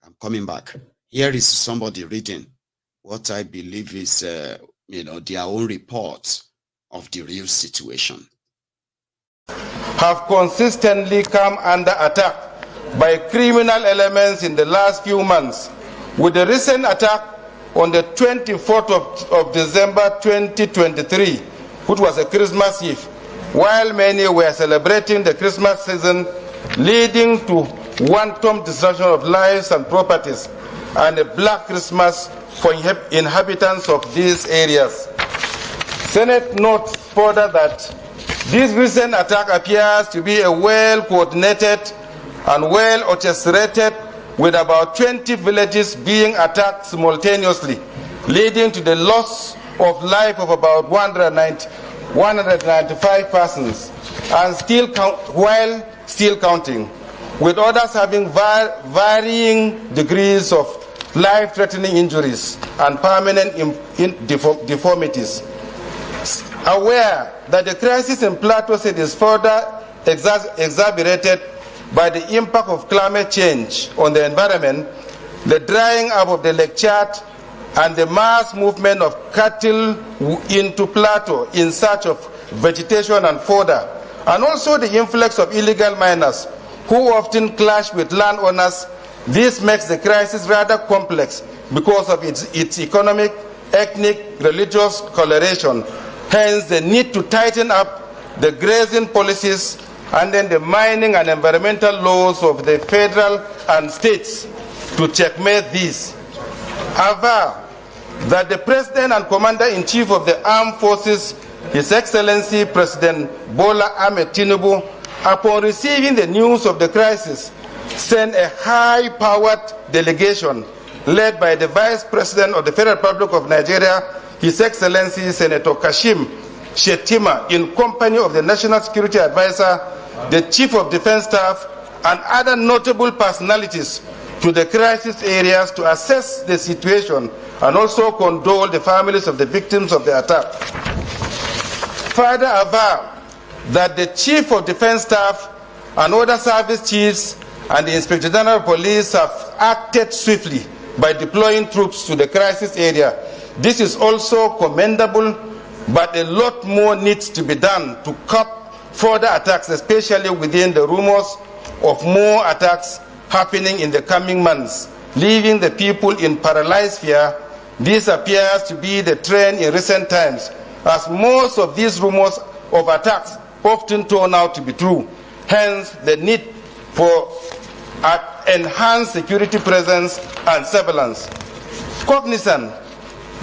I'm coming back. Here is somebody reading what I believe is, their own report of the real situation. Have consistently come under attack by criminal elements in the last few months, with the recent attack on the 24th of December 2023 which was a Christmas Eve, while many were celebrating the Christmas season, leading to wanton destruction of lives and properties, and a black Christmas for inhabitants of these areas. Senate notes further that this recent attack appears to be a well-coordinated and well-orchestrated, with about 20 villages being attacked simultaneously, leading to the loss of life of about 195 persons, and while still counting, with others having varying degrees of life-threatening injuries and permanent deformities. Aware that the crisis in Plateau State is further exacerbated by the impact of climate change on the environment, the drying up of the Lake Chad, and the mass movement of cattle into Plateau in search of vegetation and fodder, and also the influx of illegal miners who often clash with landowners, this makes the crisis rather complex because of its economic, ethnic, religious coloration. Hence, the need to tighten up the grazing policies and then the mining and environmental laws of the federal and states to checkmate this. However, that the President and Commander-in-Chief of the Armed Forces, His Excellency President Bola Ahmed Tinubu, upon receiving the news of the crisis, sent a high-powered delegation led by the Vice President of the Federal Republic of Nigeria, His Excellency Senator Kashim Shettima, in company of the National Security Advisor, the Chief of Defense Staff, and other notable personalities to the crisis areas to assess the situation and also condole the families of the victims of the attack. Further, aver that the Chief of Defense Staff and other service chiefs and the Inspector General of Police have acted swiftly by deploying troops to the crisis area. This is also commendable, but a lot more needs to be done to curb further attacks, especially within the rumors of more attacks happening in the coming months, leaving the people in paralyzed fear. This appears to be the trend in recent times, as most of these rumors of attacks often turn out to be true. Hence, the need for enhanced security presence and surveillance. Cognizant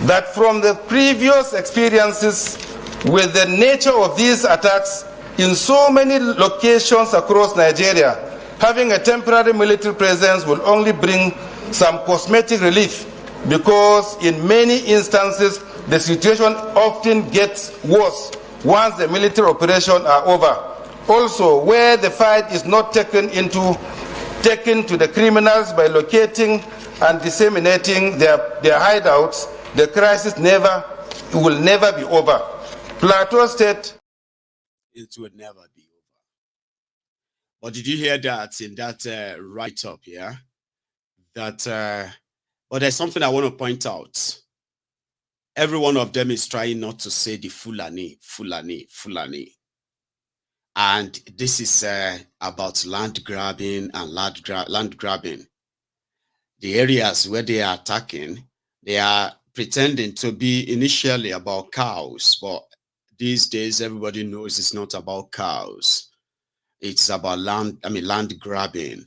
that from the previous experiences with the nature of these attacks in so many locations across Nigeria, having a temporary military presence will only bring some cosmetic relief, because in many instances the situation often gets worse once the military operations are over. Also, where the fight is not taken to the criminals by locating and disseminating their hideouts, the crisis will never be over. Plateau State, it will never be over. But did you hear that in that write-up here? But there's something I want to point out. Every one of them is trying not to say the Fulani. And this is about land grabbing and land grabbing. The areas where they are attacking, they are pretending to be initially about cows, but these days everybody knows it's not about cows. It's about land grabbing.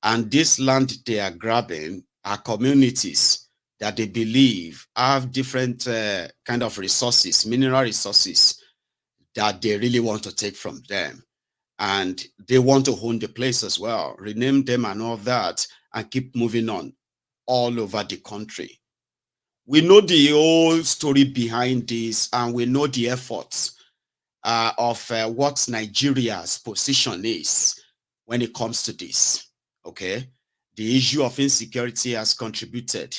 And this land they are grabbing are communities that they believe have different kind of resources, mineral resources, that they really want to take from them. And they want to own the place as well, rename them and all that, and keep moving on all over the country. We know the whole story behind this, and we know the efforts of what Nigeria's position is when it comes to this, okay? The issue of insecurity has contributed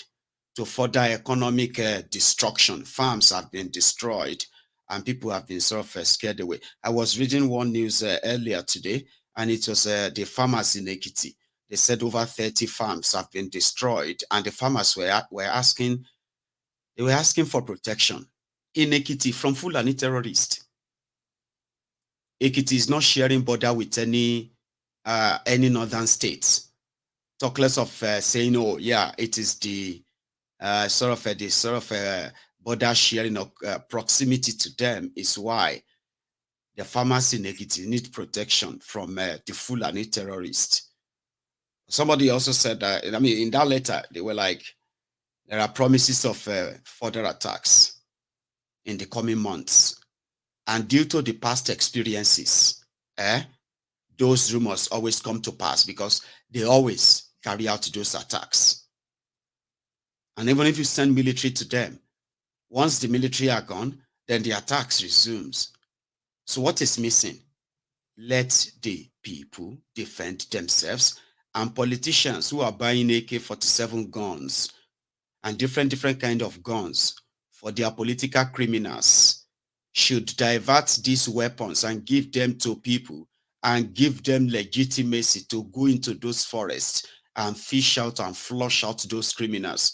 to further economic destruction. Farms have been destroyed, and people have been sort of scared away. I was reading one news earlier today, and it was the farmers in Ekiti. They said over 30 farms have been destroyed, and the farmers were asking for protection in Ekiti from Fulani terrorists. Ekiti is not sharing border with any northern states. Talk less of saying, oh yeah, it is the border sharing or proximity to them is why the farmers in Ekiti need protection from the Fulani terrorists. Somebody also said that, I mean, in that letter, they were like, there are promises of further attacks in the coming months. And due to the past experiences, those rumors always come to pass because they always carry out those attacks. And even if you send military to them, once the military are gone, then the attacks resumes. So what is missing? Let the people defend themselves, and politicians who are buying AK-47 guns and different kind of guns for their political criminals should divert these weapons and give them to people and give them legitimacy to go into those forests and fish out and flush out those criminals.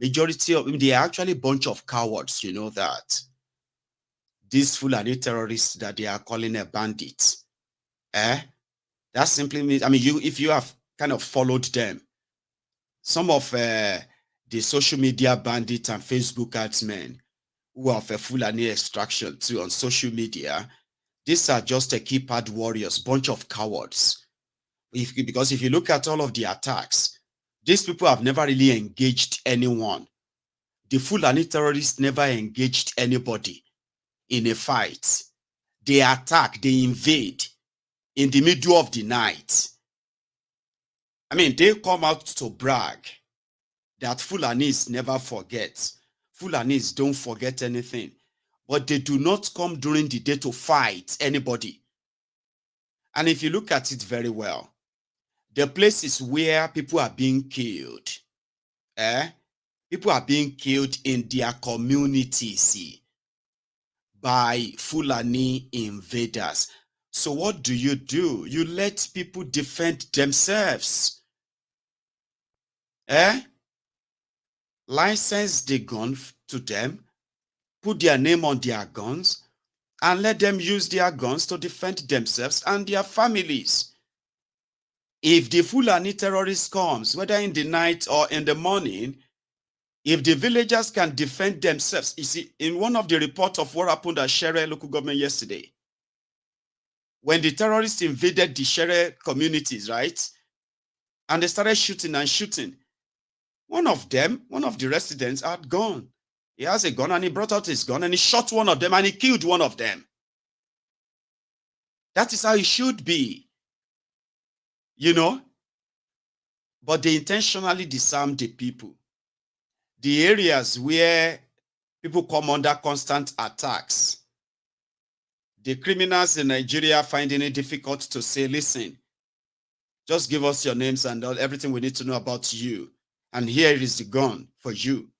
Majority of them, they are actually a bunch of cowards, you know that. These Fulani terrorists that they are calling a bandit. That simply means, I mean, if you have kind of followed them, some of the social media bandits and Facebook adsmen who have a Fulani extraction too on social media, these are just a keypad warriors, bunch of cowards. Because if you look at all of the attacks, these people have never really engaged anyone. The Fulani terrorists never engaged anybody in a fight. They attack, they invade in the middle of the night. I mean, they come out to brag that Fulanis never forget. Fulanis don't forget anything. But they do not come during the day to fight anybody. And if you look at it very well, the places where people are being killed, people are being killed in their communities by Fulani invaders. So what do? You let people defend themselves. License the gun to them, put their name on their guns, and let them use their guns to defend themselves and their families. If the Fulani terrorist comes, whether in the night or in the morning, if the villagers can defend themselves, you see, in one of the reports of what happened at Shere local government yesterday, when the terrorists invaded the Shere communities, right, and they started shooting and shooting, one of the residents had gone. He has a gun and he brought out his gun and he shot one of them and he killed one of them. That is how it should be. You know? But they intentionally disarm the people. The areas where people come under constant attacks, the criminals in Nigeria finding it difficult to say, listen, just give us your names and everything we need to know about you. And here is the gun for you.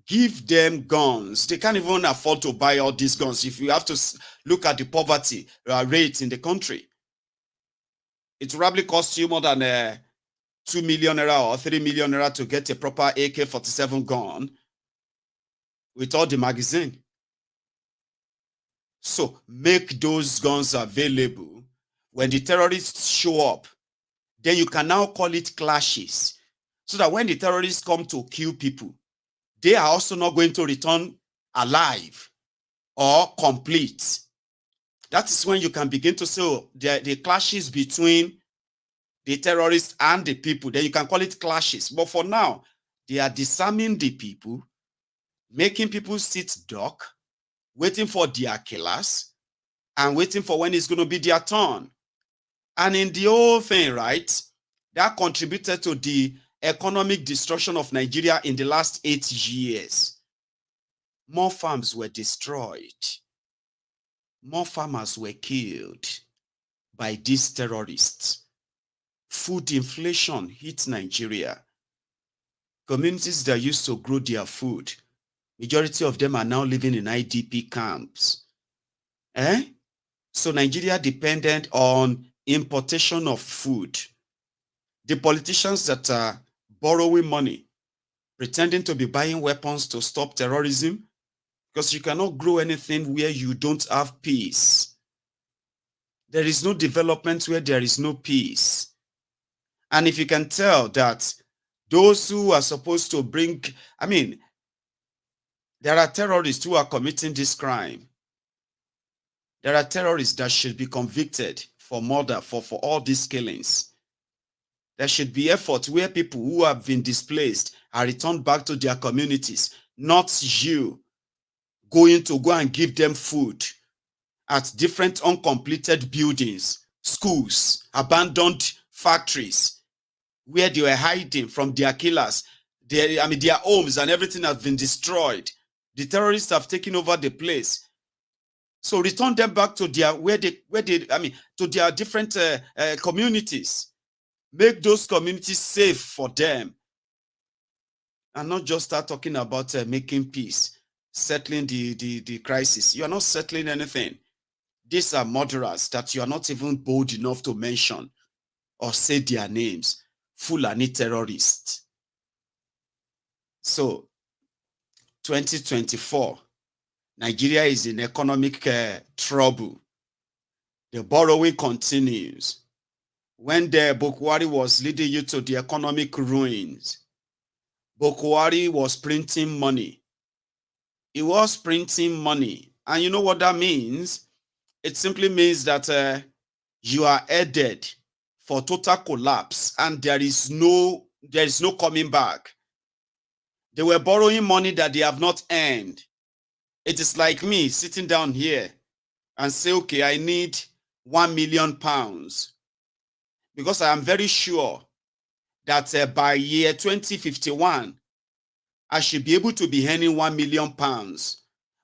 Give them guns. They can't even afford to buy all these guns. If you have to look at the poverty rate in the country, it will probably cost you more than 2 million naira or 3 million naira to get a proper AK-47 gun with all the magazine. So make those guns available. When the terrorists show up, then you can now call it clashes. So that when the terrorists come to kill people, they are also not going to return alive or complete. That is when you can begin to say the clashes between the terrorists and the people. Then you can call it clashes. But for now, they are disarming the people, making people sit duck, waiting for their killers, and waiting for when it's going to be their turn. And in the whole thing, right, that contributed to the economic destruction of Nigeria in the last 8 years. More farms were destroyed. More farmers were killed by these terrorists. Food inflation hit Nigeria. Communities that used to grow their food, majority of them are now living in IDP camps. So Nigeria depended on importation of food. The politicians that are borrowing money, pretending to be buying weapons to stop terrorism, because you cannot grow anything where you don't have peace. There is no development where there is no peace. And if you can tell that those who are supposed to bring, I mean, There are terrorists who are committing this crime. There are terrorists that should be convicted for murder, for all these killings. There should be effort where people who have been displaced are returned back to their communities, not you going to go and give them food at different uncompleted buildings, schools, abandoned factories, where they were hiding from their killers. Their homes and everything has been destroyed. The terrorists have taken over the place. So return them back to their to their different communities. Make those communities safe for them, and not just start talking about making peace, settling the crisis. You are not settling anything. These are murderers that you are not even bold enough to mention or say their names. Fulani terrorists. So, 2024, Nigeria is in economic trouble. The borrowing continues. When the Bokwari was leading you to the economic ruins, Bokwari was printing money. He was printing money. And you know what that means? It simply means that you are headed for total collapse and there is no coming back. They were borrowing money that they have not earned. It is like me sitting down here and say, okay, I need £1 million because I am very sure that by year 2051, I should be able to be earning £1 million.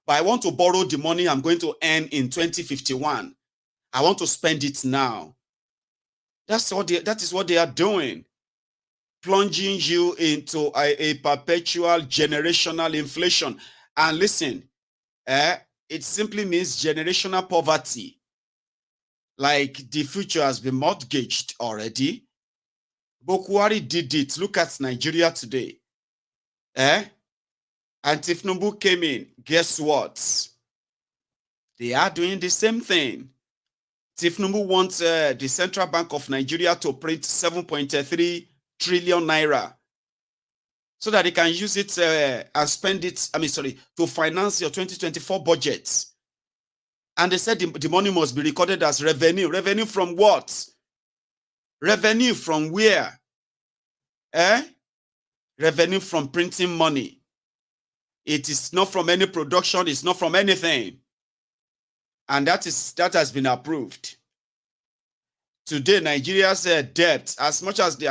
But I want to borrow the money I'm going to earn in 2051. I want to spend it now. That is what they are doing. Plunging you into a perpetual generational inflation. And listen, it simply means generational poverty. Like the future has been mortgaged already. Bokwari did it. Look at Nigeria today. And Tifnumbu came in. Guess what? They are doing the same thing. Tifnumbu wants the Central Bank of Nigeria to print 7.3 trillion naira so that they can use it and spend it, to finance your 2024 budget. And they said the money must be recorded as revenue. Revenue from what? Revenue from where? Revenue from printing money. It is not from any production. It's not from anything. And that has been approved. Today, Nigeria's debt, as much as they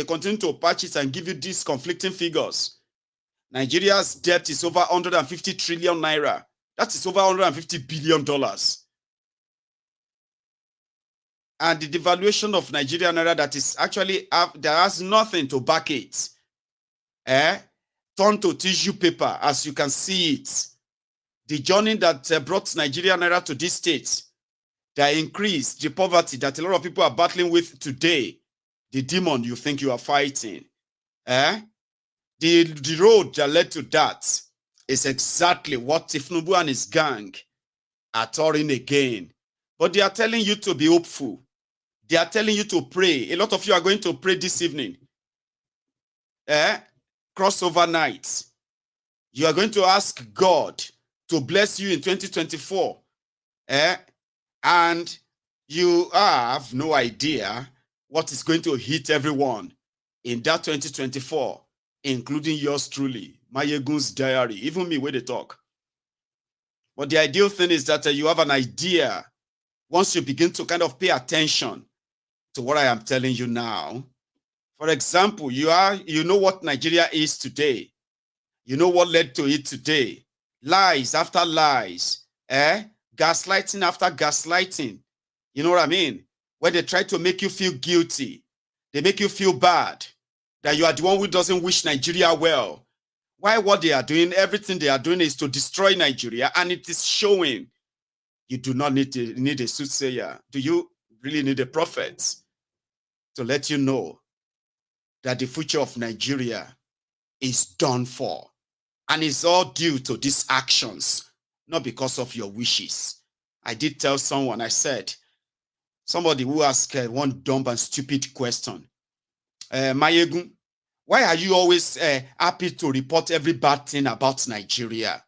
continue to patch it and give you these conflicting figures, Nigeria's debt is over 150 trillion naira. That is over $150 billion. And the devaluation of Nigerian naira that is actually, there has nothing to back it. Turned to tissue paper, as you can see it. The journey that brought Nigerian naira to this state, that increased the poverty that a lot of people are battling with today, the demon you think you are fighting. The road that led to that is exactly what Tifnubu and his gang are touring again. But they are telling you to be hopeful. They are telling you to pray. A lot of you are going to pray this evening. Crossover night. You are going to ask God to bless you in 2024. And you have no idea what is going to hit everyone in that 2024, including yours truly, Mayegun's diary, even me where they talk. But the ideal thing is that you have an idea once you begin to kind of pay attention to what I am telling you now. For example, you know what Nigeria is today. You know what led to it today. Lies after lies. Gaslighting after gaslighting. You know what I mean? Where they try to make you feel guilty. They make you feel bad. That you are the one who doesn't wish Nigeria well. Why what they are doing, everything they are doing is to destroy Nigeria, and it is showing. You do not need a soothsayer. Do you really need a prophet to let you know that the future of Nigeria is done for? And it's all due to these actions, not because of your wishes. I did tell someone, I said, somebody who asked one dumb and stupid question, Mayegun, why are you always happy to report every bad thing about Nigeria?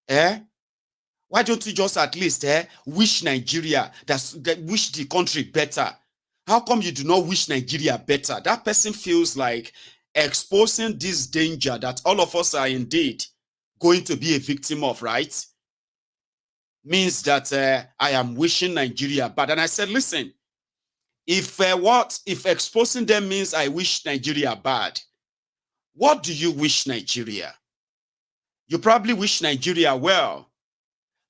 Why don't you just at least wish Nigeria, that wish the country better? How come you do not wish Nigeria better? That person feels like exposing this danger that all of us are indeed going to be a victim of, right? Means that I am wishing Nigeria bad. And I said, listen, if exposing them means I wish Nigeria bad, what do you wish Nigeria? You probably wish Nigeria well.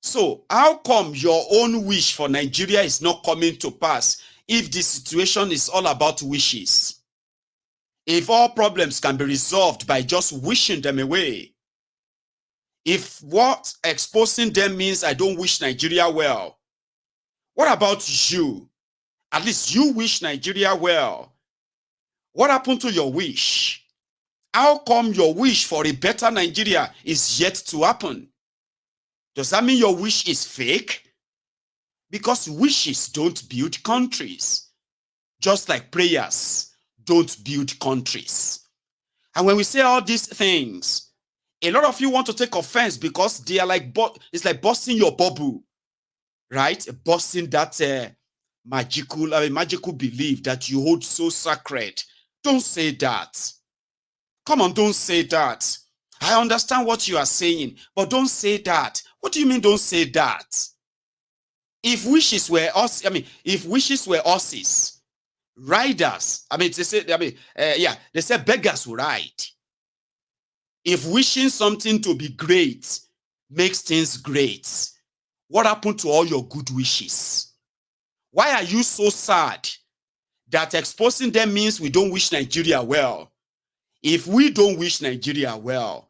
So how come your own wish for Nigeria is not coming to pass if the situation is all about wishes? If all problems can be resolved by just wishing them away? If what exposing them means I don't wish Nigeria well, what about you? At least you wish Nigeria well. What happened to your wish? How come your wish for a better Nigeria is yet to happen? Does that mean your wish is fake? Because wishes don't build countries. Just like prayers don't build countries. And when we say all these things, a lot of you want to take offense because they are like, it's like busting your bubble, right? Busting that magical belief that you hold so sacred. Don't say that. Come on, don't say that. I understand what you are saying, but don't say that. What do you mean don't say that? If wishes were us, if wishes were horses, riders, they say beggars will ride. If wishing something to be great makes things great, what happened to all your good wishes? Why are you so sad that exposing them means we don't wish Nigeria well? If we don't wish Nigeria well,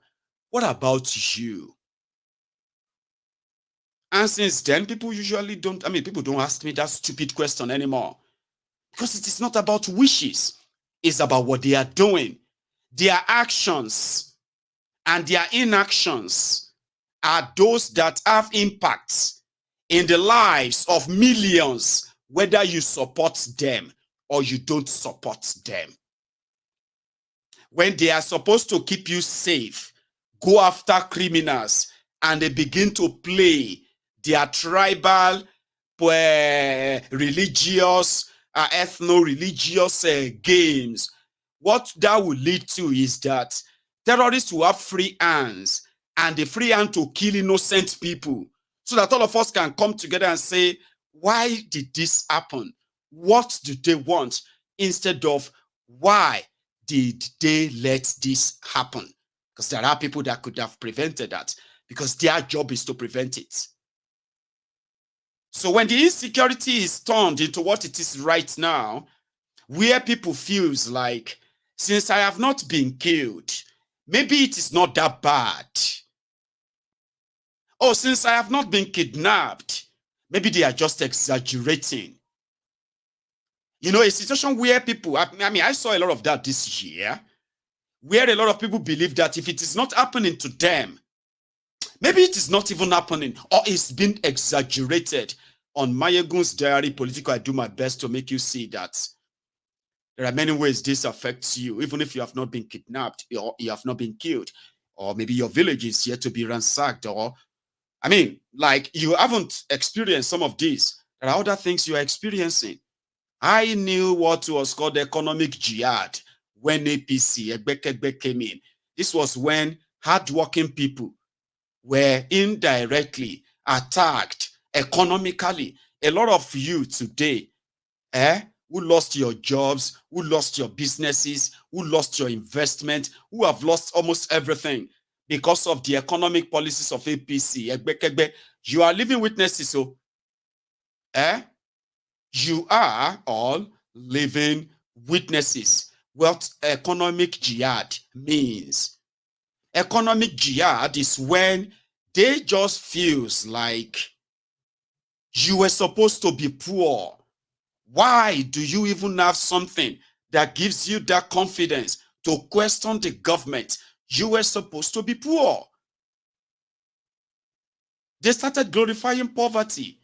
what about you? And since then, people usually don't, people don't ask me that stupid question anymore. Because it is not about wishes. It's about what they are doing. Their actions and their inactions are those that have impacts in the lives of millions, whether you support them or you don't support them. When they are supposed to keep you safe, go after criminals, and they begin to play their tribal, religious, ethno-religious games, what that will lead to is that terrorists will have free hands, and the free hand to kill innocent people, so that all of us can come together and say, why did this happen? What do they want? Instead of, why did they let this happen? Because there are people that could have prevented that, because their job is to prevent it. So when the insecurity is turned into what it is right now, where people feels like, since I have not been killed, maybe it is not that bad. Oh, since I have not been kidnapped, maybe they are just exaggerating. You know, a situation where people, I saw a lot of that this year, where a lot of people believe that if it is not happening to them, maybe it is not even happening, or it's been exaggerated. On Mayegun's diary, Political, I do my best to make you see that there are many ways this affects you, even if you have not been kidnapped or you have not been killed, or maybe your village is yet to be ransacked, or, like you haven't experienced some of these. There are other things you are experiencing. I knew what was called economic jihad when APC, Egbekegbe, came in. This was when hardworking people were indirectly attacked economically. A lot of you today, who lost your jobs, who lost your businesses, who lost your investment, who have lost almost everything because of the economic policies of APC, Egbekegbe, you are living witnesses. So, you are all living witnesses what economic jihad means. Economic jihad is when they just feels like you were supposed to be poor. Why do you even have something that gives you that confidence to question the government? You were supposed to be poor. They started glorifying poverty.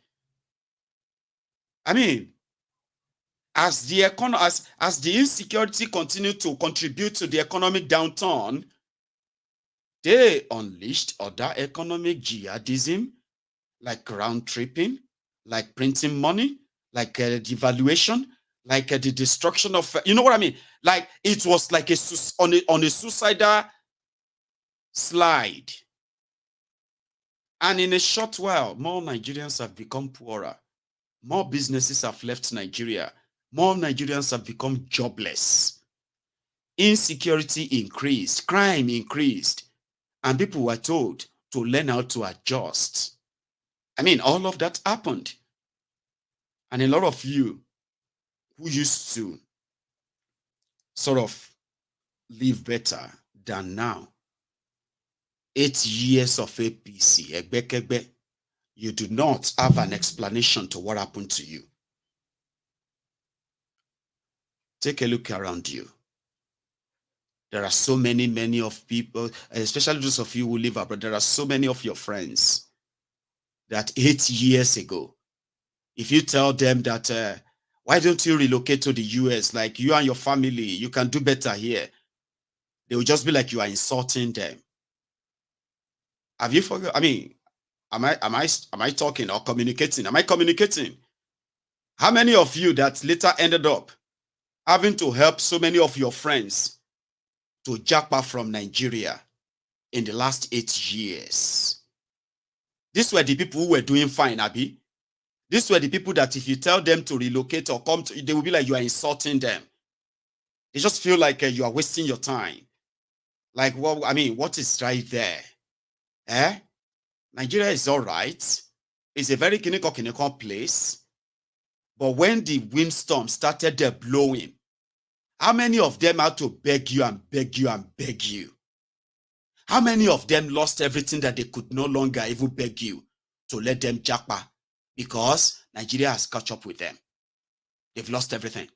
As the insecurity continued to contribute to the economic downturn, They unleashed other economic jihadism, like round tripping, like printing money, like devaluation, like the destruction of, you know what I mean? Like it was like on a suicidal slide. And in a short while, more Nigerians have become poorer. More businesses have left Nigeria. More Nigerians have become jobless. Insecurity increased, crime increased, and people were told to learn how to adjust. I mean, all of that happened. And a lot of you who used to sort of live better than now, 8 years of APC, you do not have an explanation to what happened to you. Take a look around you. There are so many of people, especially those of you who live abroad, there are so many of your friends that 8 years ago, if you tell them that, why don't you relocate to the US, like you and your family, you can do better here, they will just be like you are insulting them. Have you forgot? I mean, am I talking or communicating? Am I communicating? How many of you that later ended up having to help so many of your friends to japa from Nigeria in the last 8 years? These were the people who were doing fine, Abi. These were the people that if you tell them to relocate or come to, they will be like you are insulting them. They just feel like you are wasting your time. Like, well, I mean, what is right there? Nigeria is all right. It's a very kineko place. But when the windstorm started blowing, how many of them had to beg you and beg you and beg you? How many of them lost everything that they could no longer even beg you to let them japa? Because Nigeria has caught up with them. They've lost everything.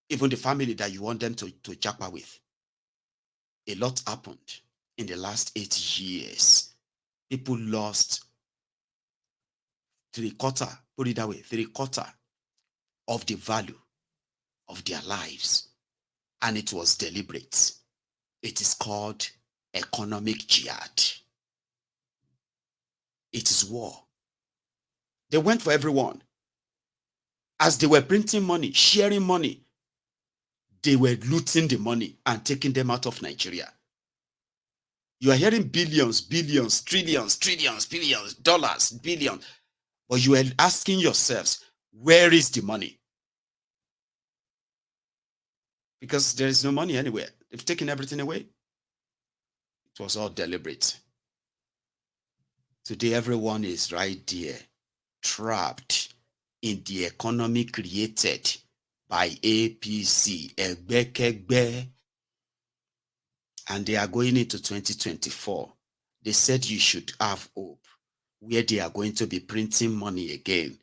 Even the family that you want them to japa with. A lot happened in the last 8 years. People lost 3/4, put it that way, 3/4 of the value of their lives. And it was deliberate. It is called economic jihad. It is war. They went for everyone. As they were printing money, sharing money, they were looting the money and taking them out of Nigeria. You are hearing billions, trillions, billions, dollars, billions. But you are asking yourselves, where is the money? Because there is no money anywhere. They've taken everything away. It was all deliberate. Today, everyone is right there, trapped in the economy created by APC, Egbekegbe. And they are going into 2024. They said you should have hope, where they are going to be printing money again.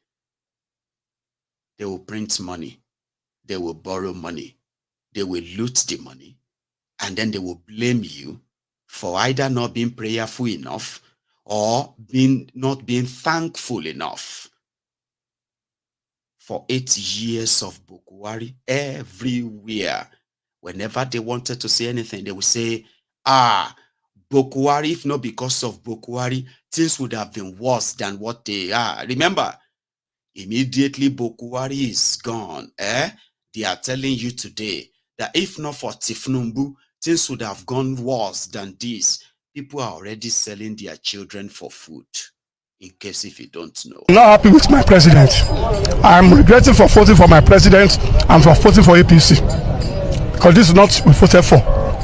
They will print money. They will borrow money. They will loot the money. And then they will blame you for either not being prayerful enough or not being thankful enough. For 8 years of Bokuwari, everywhere, whenever they wanted to say anything, they would say, Bokuwari, if not because of Bokuwari, things would have been worse than what they are. Remember, immediately Bokuwari is gone. They are telling you today that if not for Tifnumbu, things would have gone worse than this. People are already selling their children for food. In case if you don't know. I'm not happy with my president. I'm regretting for voting for my president and for voting for APC. Because this is not what we voted for.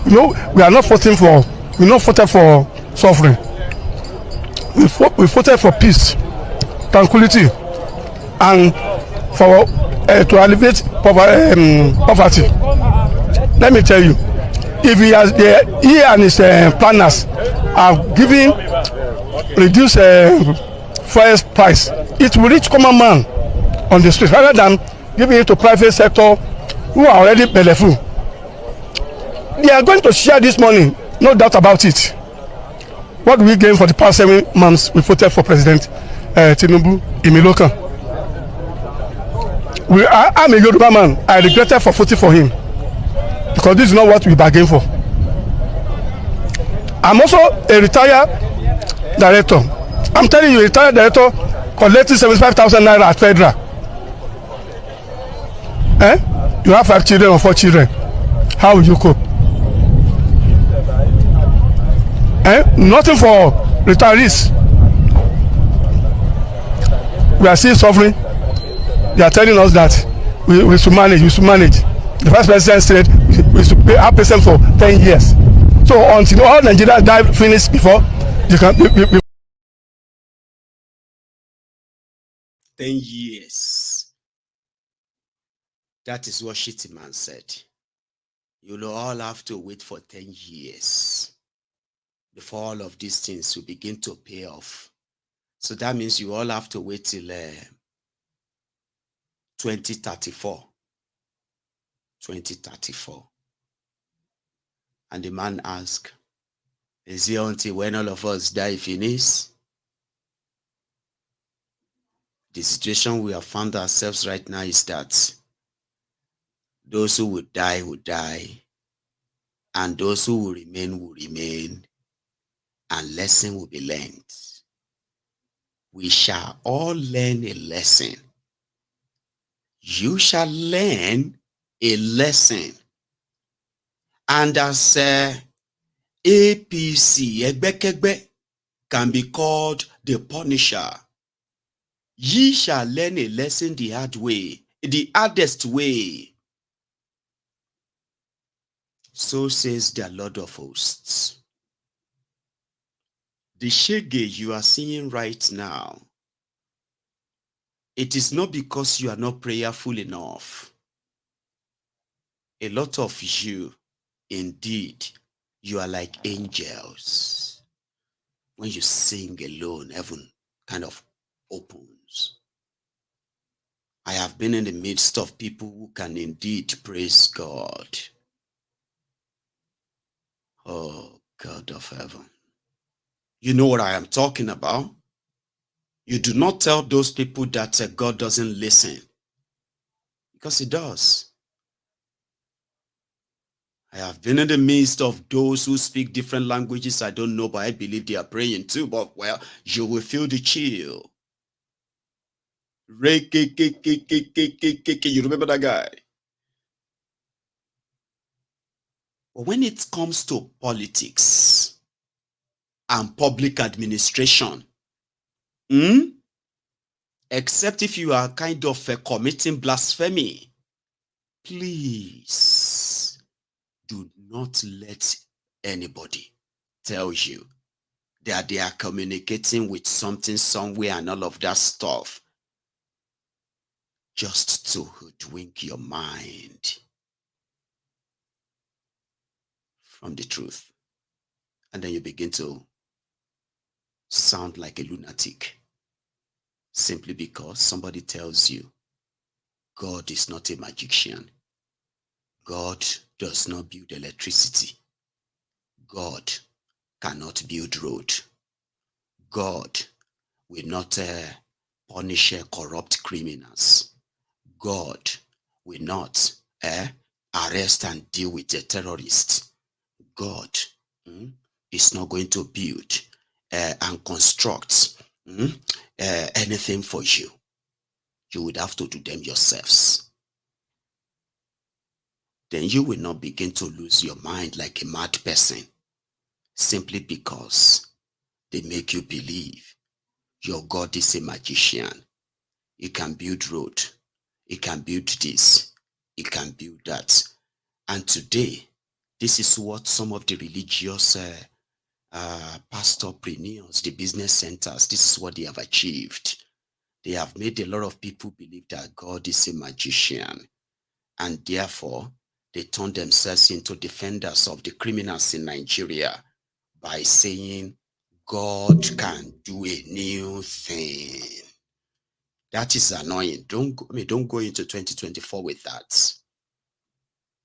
You know, we are not voting for, we not voted for suffering. We voted for peace, tranquility, and for to alleviate poverty. Let me tell you, if he and his planners are giving reduce fuel price, it will reach common man on the street rather than giving it to private sector who are already benefit. They are going to share this money, no doubt about it. What do we gain for the past 7 months we voted for President Tinubu Imilokan? I'm a Yoruba man. I regretted for voting for him because this is not what we bargained for. I'm also a retired director. I'm telling you, a retired director collecting 75,000 naira at federal. You have 5 children or 4 children. How will you cope? Nothing for retirees. We are still suffering. They are telling us that we should manage. The vice president said we should pay our person for 10 years. So until all Nigerians die finish before you can. 10 years. That is what Shitty Man said. You'll all have to wait for 10 years before all of these things will begin to pay off. So that means you all have to wait till 2034. 2034. And the man asked, is it until when all of us die finish? The situation we have found ourselves right now is that those who will die, and those who will remain, and lesson will be learned. We shall all learn a lesson. You shall learn a lesson. And as APC, Egbekegbe, can be called the punisher, ye shall learn a lesson the hard way, the hardest way. So says the Lord of hosts. The shege you are seeing right now, it is not because you are not prayerful enough. A lot of you, indeed, you are like angels. When you sing alone, heaven kind of opens. I have been in the midst of people who can indeed praise God. Oh, God of heaven. You know what I am talking about? You do not tell those people that God doesn't listen. Because he does. I have been in the midst of those who speak different languages I don't know, but I believe they are praying too. But, well, you will feel the chill. You remember that guy? But when it comes to politics and public administration, except if you are kind of committing blasphemy, please do not let anybody tell you that they are communicating with something somewhere and all of that stuff just to hoodwink your mind from the truth. And then you begin to sound like a lunatic simply because somebody tells you God is not a magician. God does not build electricity. God cannot build road. God will not punish corrupt criminals. God will not arrest and deal with the terrorists. God is not going to build and construct anything for you. You would have to do them yourselves. Then you will not begin to lose your mind like a mad person simply because they make you believe your God is a magician. He can build road. He can build this. He can build that. And today, this is what some of the religious pastorpreneurs, the business centers, this is what they have achieved. They have made a lot of people believe that God is a magician. And therefore, they turn themselves into defenders of the criminals in Nigeria by saying, God can do a new thing. That is annoying. Don't go into 2024 with that.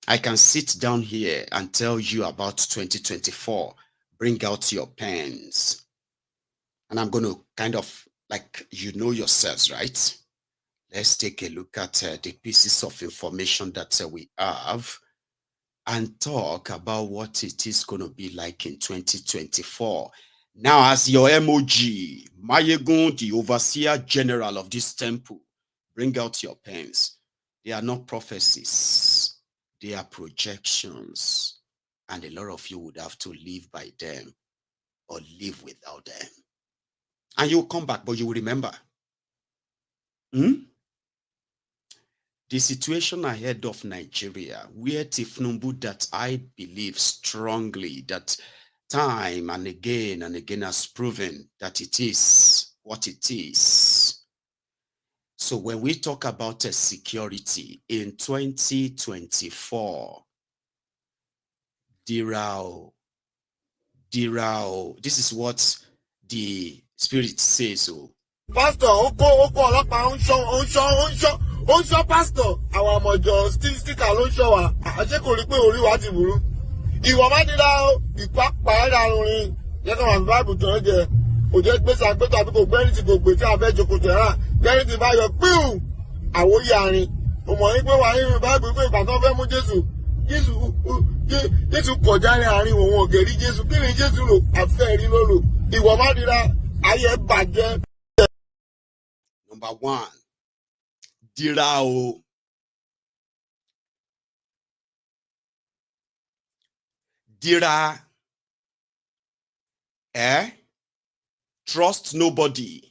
I can sit down here and tell you about 2024. Bring out your pens. And I'm going to kind of, like, you know yourselves, right? Let's take a look at the pieces of information that we have. and talk about what it is going to be like in 2024. Now, as your MOG, Mayegun, the overseer general of this temple, bring out your pens. They are not prophecies. They are projections. And a lot of you would have to live by them or live without them. And you will come back, but you will remember. The situation ahead of Nigeria, where Tifnumbu, that I believe strongly that time and again has proven that it is what it is. So when we talk about security in 2024, Dirao, this is what the Spirit says. Pastor, pastor, our mojo sticker ló show wa. Àṣé kò rí pé orí wa ti burú. Ìwọ má dira o, ìpápá ẹ̀dàrún jẹ́ kí wọ́n Bible tó ń jẹ. Kò jẹ́ pé sàgbétò àbí kò gbẹ́rì tí kò gbé tí a fẹ́ jókòó tẹ̀ rà. Gbẹ́rì tí bá yọ píù. Àwòyí àárín. Mo mọ̀ ní pé wà nínú Bible pé ìgbà tó fẹ́ mú Jésù kọjá ní àárín òun ògèrí Jésù. Kí ni Jésù lò? Àfẹ́ rí ló lò. Ìwọ má dira ayé bàjẹ́. Number one, Dirao. Dira. Trust nobody,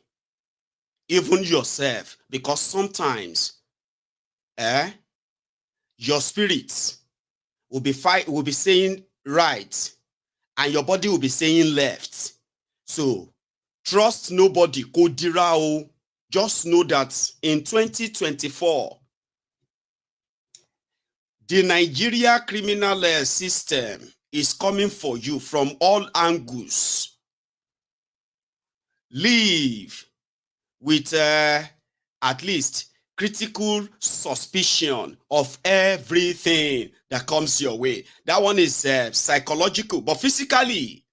even yourself, because sometimes your spirit will be saying right and your body will be saying left. So trust nobody. Ko Dirao. Just know that in 2024, the Nigeria criminal system is coming for you from all angles. Live with at least critical suspicion of everything that comes your way. That one is psychological, but physically,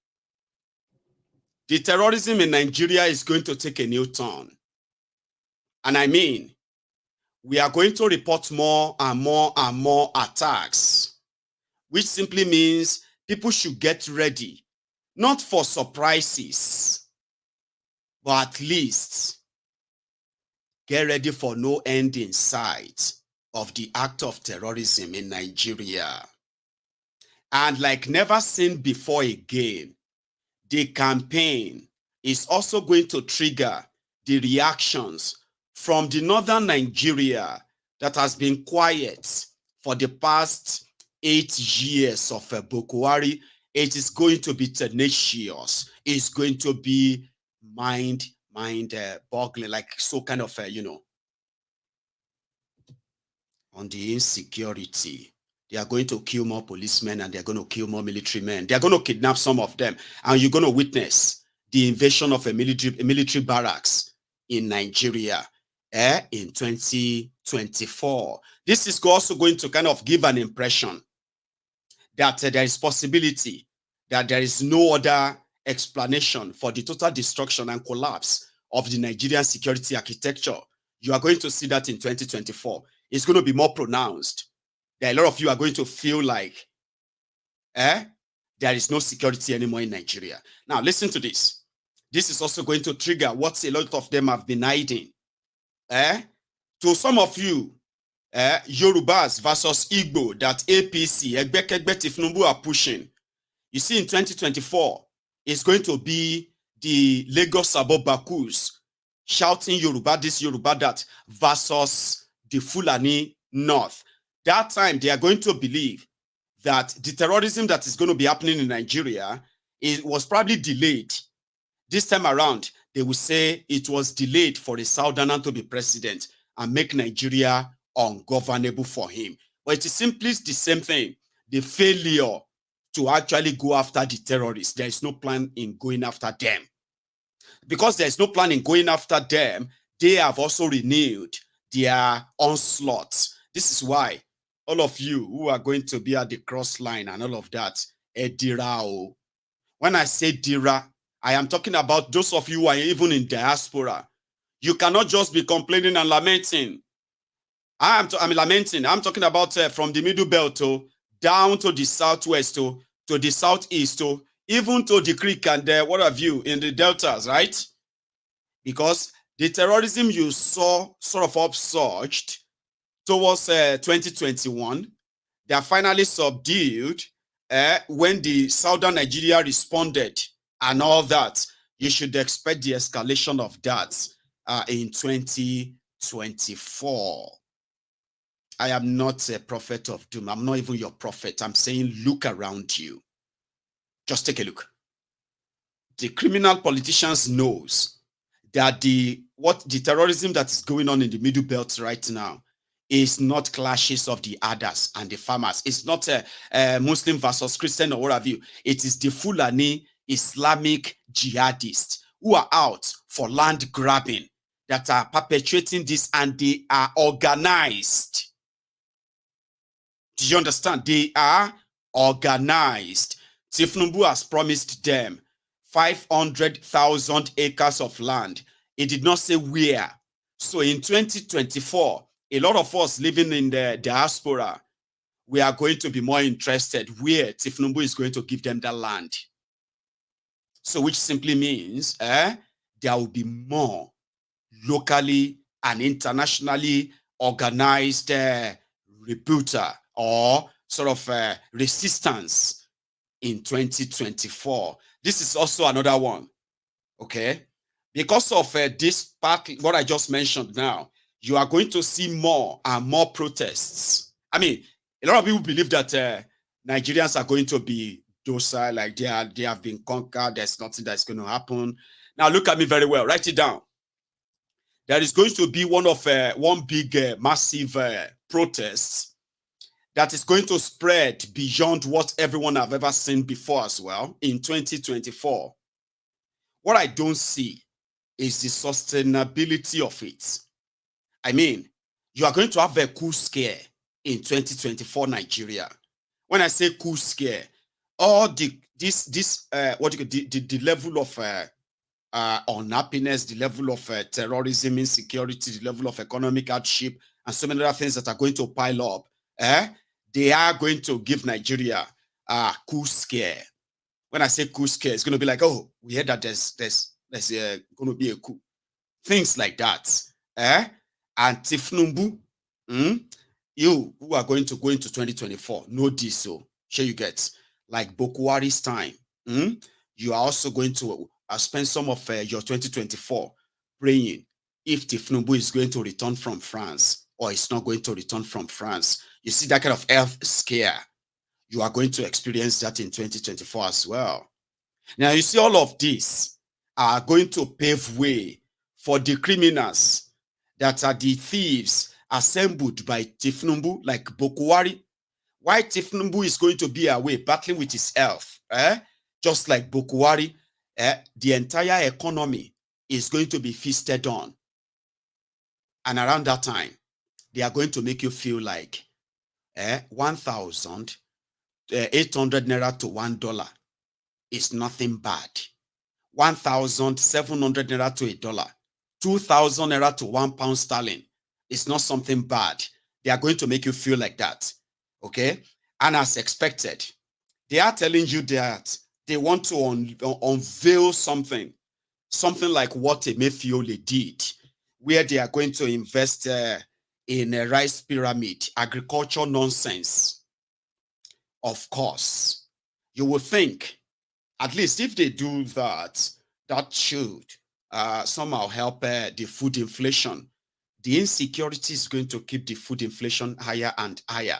the terrorism in Nigeria is going to take a new turn. And I mean, we are going to report more and more and more attacks, which simply means people should get ready, not for surprises, but at least get ready for no end in sight of the act of terrorism in Nigeria. And like never seen before again, the campaign is also going to trigger the reactions from the northern Nigeria that has been quiet for the past 8 years of Boko Haram. It is going to be tenacious. It's going to be mind-boggling, like so kind of, on the insecurity. They are going to kill more policemen and they're going to kill more military men. They're going to kidnap some of them. And you're going to witness the invasion of a military barracks in Nigeria. In 2024. This is also going to kind of give an impression that there is possibility that there is no other explanation for the total destruction and collapse of the Nigerian security architecture. You are going to see that in 2024. It's going to be more pronounced. There are a lot of you are going to feel like there is no security anymore in Nigeria. Now, listen to this. This is also going to trigger what a lot of them have been hiding. To some of you, Yorubas versus Igbo, that APC, Egbekegbe Tifnumbu are pushing. You see, in 2024, it's going to be the Lagos Abobakus shouting Yoruba this, Yoruba that, versus the Fulani North. That time, they are going to believe that the terrorism that is going to be happening in Nigeria was probably delayed. This time around, they will say it was delayed for a Southerner to be president and make Nigeria ungovernable for him. But it is simply the same thing. The failure to actually go after the terrorists. There is no plan in going after them. Because there is no plan in going after them, they have also renewed their onslaught. This is why all of you who are going to be at the cross line and all of that, Dirao. When I say Dira, I am talking about those of you who are even in diaspora. You cannot just be complaining and lamenting. I'm lamenting. I'm talking about from the middle belt to down to the southwest, to the southeast, even to the creek and what have you in the deltas, right? Because the terrorism you saw sort of upsurged towards 2021, they are finally subdued when the southern Nigeria responded and all that. You should expect the escalation of that in 2024. I am not a prophet of doom. I'm not even your prophet. I'm saying look around you. Just take a look. The criminal politicians knows that the terrorism that is going on in the Middle Belt right now is not clashes of the others and the farmers. It's not a Muslim versus Christian or what have you. It is the Fulani Islamic jihadists who are out for land grabbing that are perpetuating this, and they are organized. Do you understand? They are organized. Tifnumbu has promised them 500,000 acres of land. It did not say where. So in 2024, a lot of us living in the diaspora, we are going to be more interested where Tifnumbu is going to give them that land. So which simply means there will be more locally and internationally organized rebuttal or sort of resistance in 2024. This is also another one, okay? Because of this part, what I just mentioned now, you are going to see more and more protests. I mean, a lot of people believe that Nigerians are going to be docile, like they have been conquered. There's nothing that's going to happen. Now, look at me very well. Write it down. There is going to be one big massive protests that is going to spread beyond what everyone have ever seen before as well in 2024. What I don't see is the sustainability of it. I mean, you are going to have a coup scare in 2024 Nigeria. When I say coup scare, all the level of unhappiness, the level of terrorism, insecurity, the level of economic hardship, and so many other things that are going to pile up, they are going to give Nigeria a coup scare. When I say coup scare, it's going to be like, oh, we heard that there's going to be a coup. Things like that. And Tifnumbu, you who are going to go into 2024, know this, so sure you get, like Bokuwari's time, you are also going to spend some of your 2024 praying if Tifnumbu is going to return from France or is not going to return from France. You see that kind of health scare. You are going to experience that in 2024 as well. Now, you see all of this are going to pave way for the criminals that are the thieves assembled by Tifnumbu, like Bokuwari. Why Tifnumbu is going to be away battling with his health, just like Bokuwari, the entire economy is going to be feasted on. And around that time, they are going to make you feel like 1,800 naira to $1 is nothing bad. 1,700 naira to $1, 2,000 naira to £1 is not something bad. They are going to make you feel like that. Okay? And as expected, they are telling you that they want to unveil something like what Emefiole did, where they are going to invest in a rice pyramid, agriculture nonsense. Of course, you would think, at least if they do that, that should somehow help the food inflation. The insecurity is going to keep the food inflation higher and higher.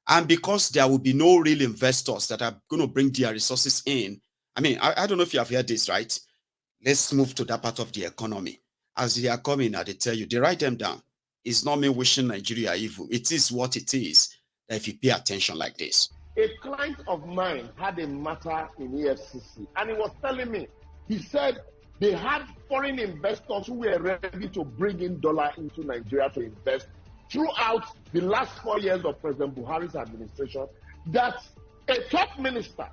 And because there will be no real investors that are going to bring their resources in, I mean, I don't know if you have heard this, right? Let's move to that part of the economy. As they are coming, they tell you, they write them down. It's not me wishing Nigeria evil. It is what it is, if you pay attention like this. A client of mine had a matter in EFCC, and he was telling me, he said they had foreign investors who were ready to bring in dollar into Nigeria to invest throughout the last 4 years of President Buhari's administration, that a top minister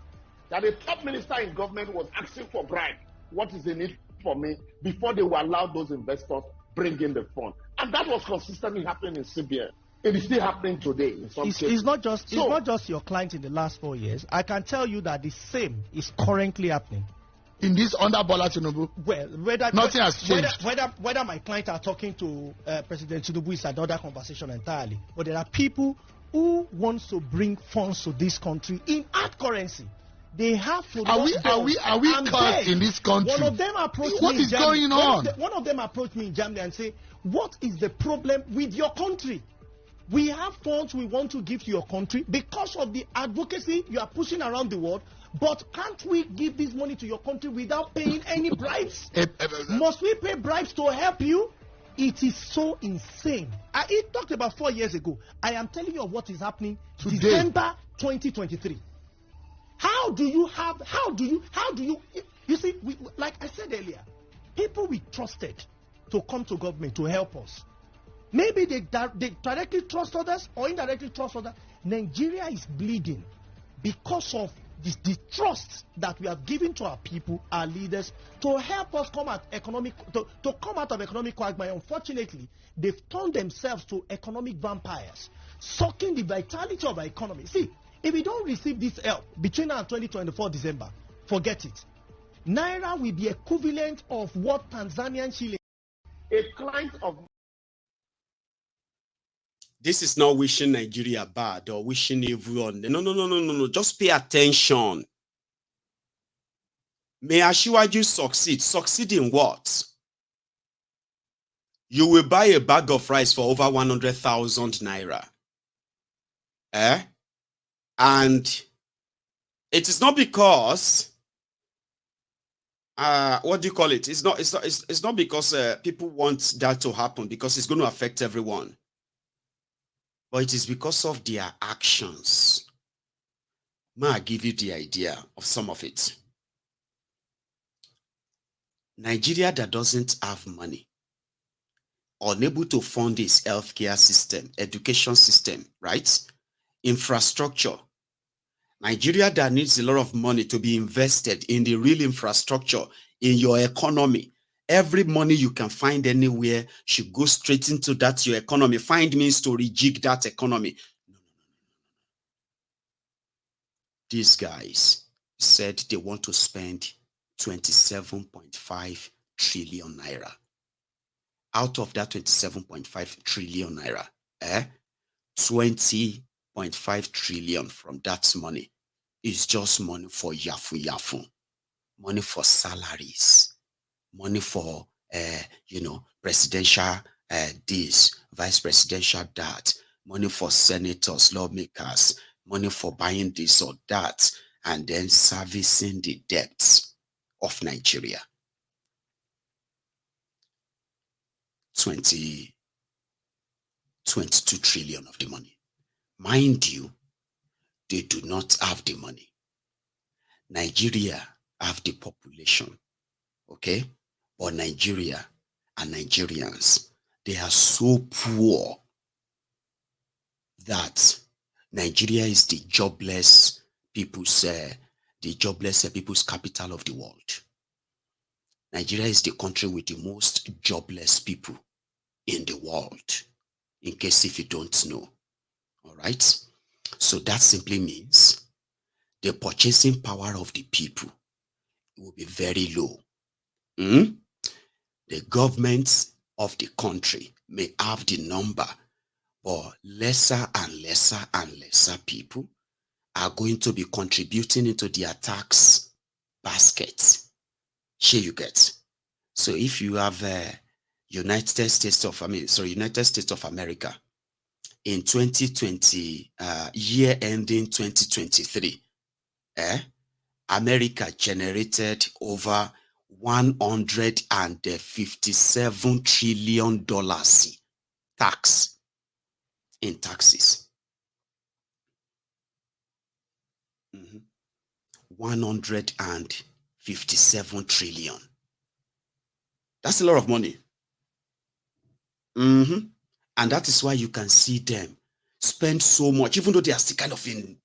in government was asking for bribe. What is in it for me? Before they will allow those investors bring in the fund. And that was consistently happening in CBN. It is still happening today in some cases. It's not just your client in the last 4 years. I can tell you that the same is currently happening. In this under Bola Tinubu? Well, nothing has changed. Whether my clients are talking to President Tinubu is another conversation entirely. But there are people who want to bring funds to this country in hard currency. They have to. Are we caught in this country? One of them approached what me. What is going on? One of them approached me in Germany and say, "What is the problem with your country? We have funds we want to give to your country because of the advocacy you are pushing around the world. But can't we give this money to your country without paying any bribes? Must we pay bribes to help you?" It is so insane. He talked about 4 years ago. I am telling you of what is happening today. December 2023. How do you, you see, like I said earlier, people we trusted to come to government to help us. Maybe they directly trust others or indirectly trust others. Nigeria is bleeding because of the trust that we have given to our people, our leaders, to help us come out to come out of economic quagmire. Unfortunately, they've turned themselves to economic vampires, sucking the vitality of our economy. See, if we don't receive this help between now and 2024 December, forget it. Naira will be equivalent of what Tanzanian shilling. A client of. This is not wishing Nigeria bad or wishing everyone. No. Just pay attention. May Asiwaju succeed. Succeed in what? You will buy a bag of rice for over 100,000 naira. And it is not because what do you call it? It's not because people want that to happen, because it's going to affect everyone. But it is because of their actions. May I give you the idea of some of it? Nigeria that doesn't have money, unable to fund its healthcare system, education system, right? Infrastructure. Nigeria that needs a lot of money to be invested in the real infrastructure in your economy. Every money you can find anywhere should go straight into that your economy. Find means to rejig that economy. No. These guys said they want to spend 27.5 trillion naira. Out of that 27.5 trillion naira, 20.5 trillion from that money is just money for yafu, money for salaries, money for, presidential this, vice presidential that, money for senators, lawmakers, money for buying this or that, and then servicing the debts of Nigeria. 22 trillion of the money. Mind you, they do not have the money. Nigeria have the population, okay? But Nigeria and Nigerians, they are so poor that Nigeria is the jobless people's capital of the world. Nigeria is the country with the most jobless people in the world, in case if you don't know. All right? So that simply means the purchasing power of the people will be very low. The governments of the country may have the number, but lesser and lesser and lesser people are going to be contributing into their tax baskets. Here you get. So if you have United States of America in 2020, year ending 2023, America generated over $157 trillion tax in taxes. 157 trillion. That's a lot of money. And that is why you can see them spend so much, even though they are still kind of in,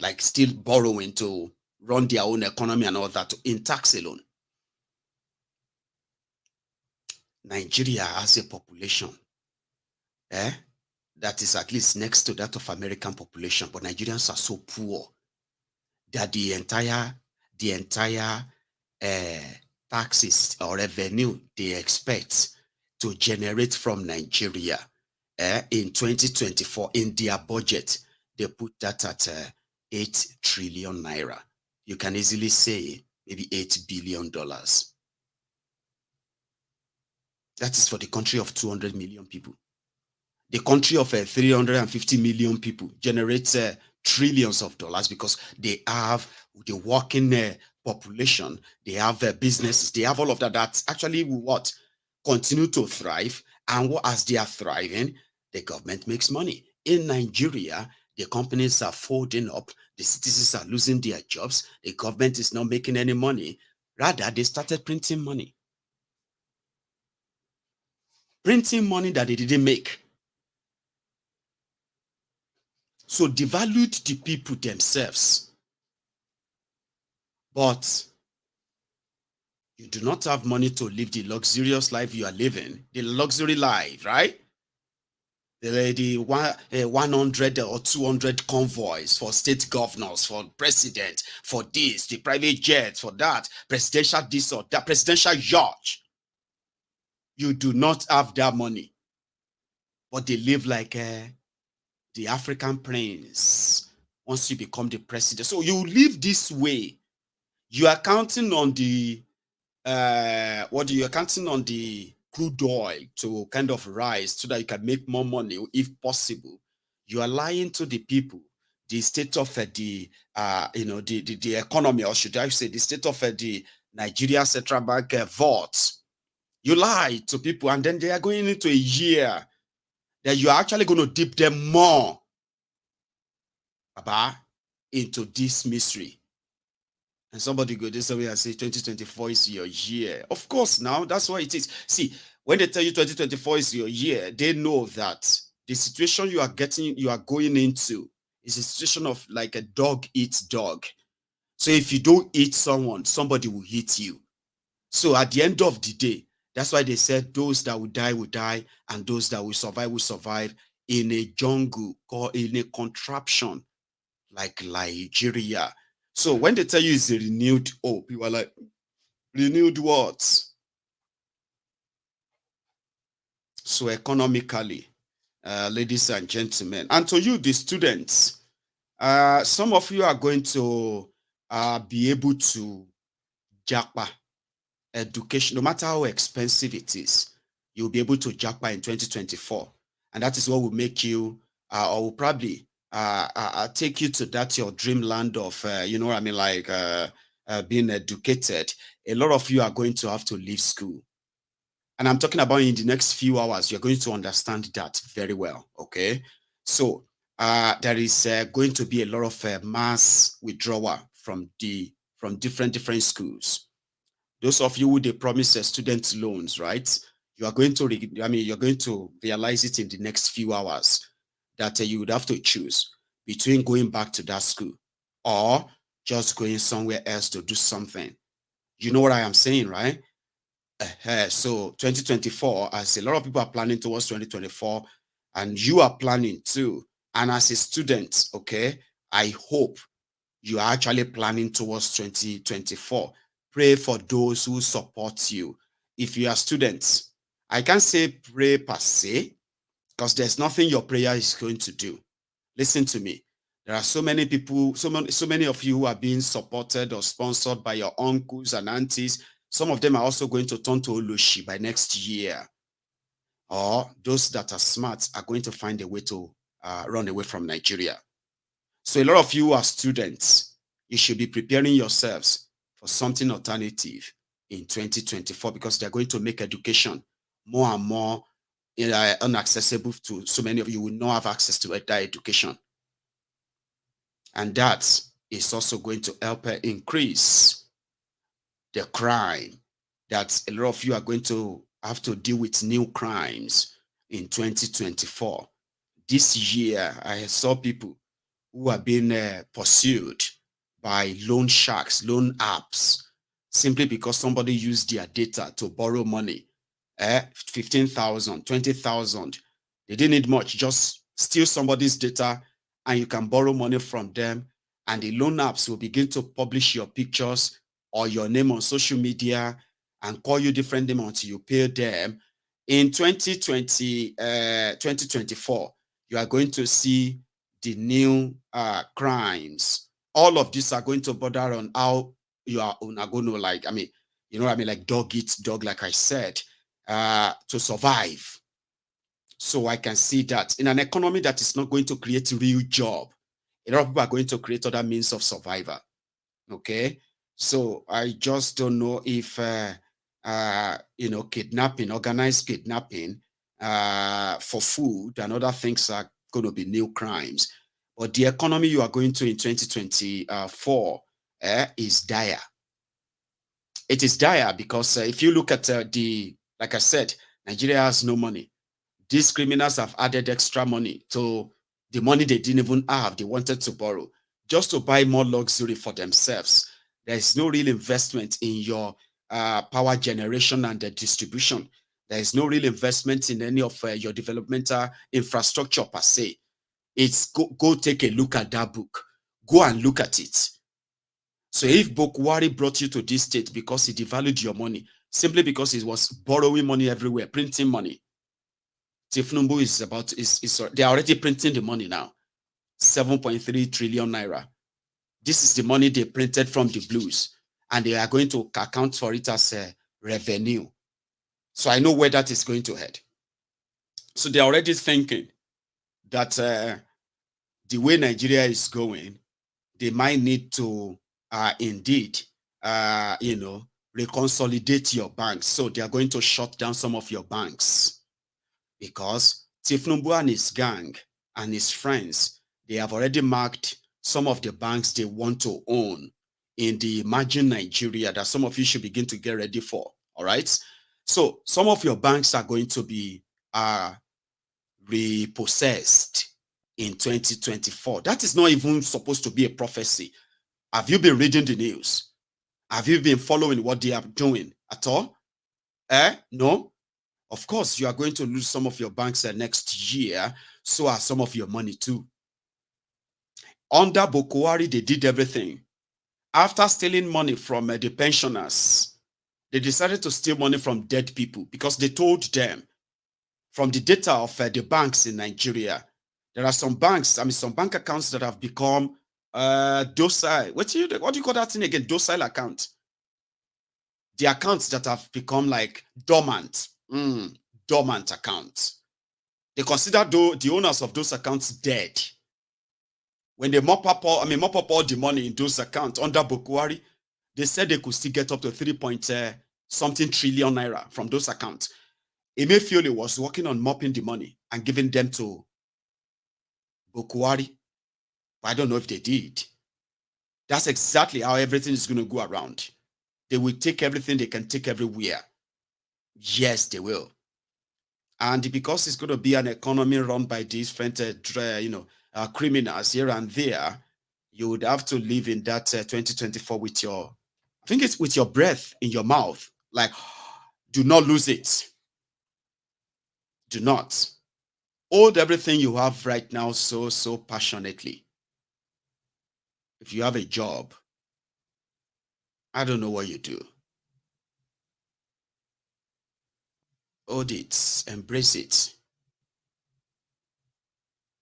like still borrowing to run their own economy and all that in tax alone. Nigeria has a population that is at least next to that of American population, but Nigerians are so poor that the entire taxes or revenue they expect to generate from Nigeria in 2024 in their budget, they put that at 8 trillion naira. You can easily say maybe $8 billion. That is for the country of 200 million people. The country of 350 million people generates trillions of dollars because they have the working population, they have businesses, they have all of that. That actually what continue to thrive, and as they are thriving, the government makes money. In Nigeria, the companies are folding up, the citizens are losing their jobs, the government is not making any money. Rather, they started printing money. Printing money that they didn't make. So devalued the people themselves. But you do not have money to live the luxurious life you are living, the luxury life, right? The 100 or 200 convoys for state governors, for president, for this, the private jets, for that, presidential this or that, presidential yacht. You do not have that money. But they live like the African prince once you become the president. So you live this way. You are counting on the you're counting on the crude oil to kind of rise so that you can make more money if possible. You are lying to the people. The state of the economy, or should I say the state of the Nigeria Central Bank vaults. You lie to people, and then they are going into a year that you are actually going to dip them more into this misery. And somebody go this way and say 2024 is your year. Of course, now that's why it is. See, when they tell you 2024 is your year, they know that the situation you are going into is a situation of like a dog eats dog. So if you don't eat someone, somebody will hit you. So at the end of the day, that's why they said those that will die, and those that will survive in a jungle or in a contraption like Nigeria. So when they tell you it's a renewed hope, you are like, renewed what? So economically, ladies and gentlemen, and to you, the students, some of you are going to be able to japa education, no matter how expensive it is, you'll be able to japa in 2024. And that is what will make you, or will probably take you to that your dreamland of, you know what I mean, like being educated. A lot of you are going to have to leave school. And I'm talking about in the next few hours, you're going to understand that very well, okay? So there is going to be a lot of mass withdrawal from different schools. Those of you who they promise student loans, right? You are going to, you're going to realize it in the next few hours that you would have to choose between going back to that school or just going somewhere else to do something. You know what I am saying, right? So 2024, as a lot of people are planning towards 2024, and you are planning too. And as a student, okay, I hope you are actually planning towards 2024. Pray for those who support you. If you are students, I can't say pray per se, because there's nothing your prayer is going to do. Listen to me. There are so many people, so many of you who are being supported or sponsored by your uncles and aunties. Some of them are also going to turn to Oloshi by next year. Or those that are smart are going to find a way to run away from Nigeria. So a lot of you are students. You should be preparing yourselves for something alternative in 2024, because they're going to make education more and more inaccessible to so many of you. Will not have access to that education. And that is also going to help increase the crime, that a lot of you are going to have to deal with new crimes in 2024. This year, I saw people who are being pursued by loan sharks, loan apps, simply because somebody used their data to borrow money. 15,000, 20,000. They didn't need much, just steal somebody's data, and you can borrow money from them, and the loan apps will begin to publish your pictures or your name on social media and call you different names until you pay them. In 2024, you are going to see the new crimes. All of these are going to border on how you are going to, like, like dog eat dog, like I said, to survive. So I can see that in an economy that is not going to create a real job, a lot of people are going to create other means of survival. Okay, so I just don't know if kidnapping, organized kidnapping for food and other things are going to be new crimes. But the economy you are going to in 2024 is dire. It is dire because if you look at like I said, Nigeria has no money. These criminals have added extra money to the money they didn't even have. They wanted to borrow just to buy more luxury for themselves. There is no real investment in your power generation and the distribution. There is no real investment in any of your developmental infrastructure per se. It's go take a look at that book. Go and look at it. So if Bokwari brought you to this state because he devalued your money, simply because he was borrowing money everywhere, printing money, Tifnumbu they are already printing the money now. 7.3 trillion naira. This is the money they printed from the blues, and they are going to account for it as a revenue. So I know where that is going to head. So they're already thinking that the way Nigeria is going, they might need to indeed, reconsolidate your banks. So they are going to shut down some of your banks because Tifnumbu and his gang and his friends, they have already marked some of the banks they want to own in the emerging Nigeria that some of you should begin to get ready for. All right. So some of your banks are going to be repossessed in 2024. That is not even supposed to be a prophecy. Have you been reading the news? Have you been following what they are doing at all? No? Of course, you are going to lose some of your banks next year. So are some of your money too. Under Bokwari, they did everything. After stealing money from the pensioners, they decided to steal money from dead people because they told them from the data of the banks in Nigeria, there are some banks, some bank accounts that have become docile. What do you call that thing again? Docile account. The accounts that have become like dormant, dormant accounts. They consider the owners of those accounts dead. When they mop up all the money in those accounts under Bokwari, they said they could still get up to 3-something trillion naira from those accounts. Emefiole was working on mopping the money and giving them to Bokwari. But I don't know if they did. That's exactly how everything is going to go around. They will take everything they can take everywhere. Yes, they will. And because it's going to be an economy run by these different, criminals here and there, you would have to live in that 2024 with with your breath in your mouth. Like, do not lose it. Do not. Hold everything you have right now so passionately. If you have a job, I don't know what you do. Hold it, embrace it.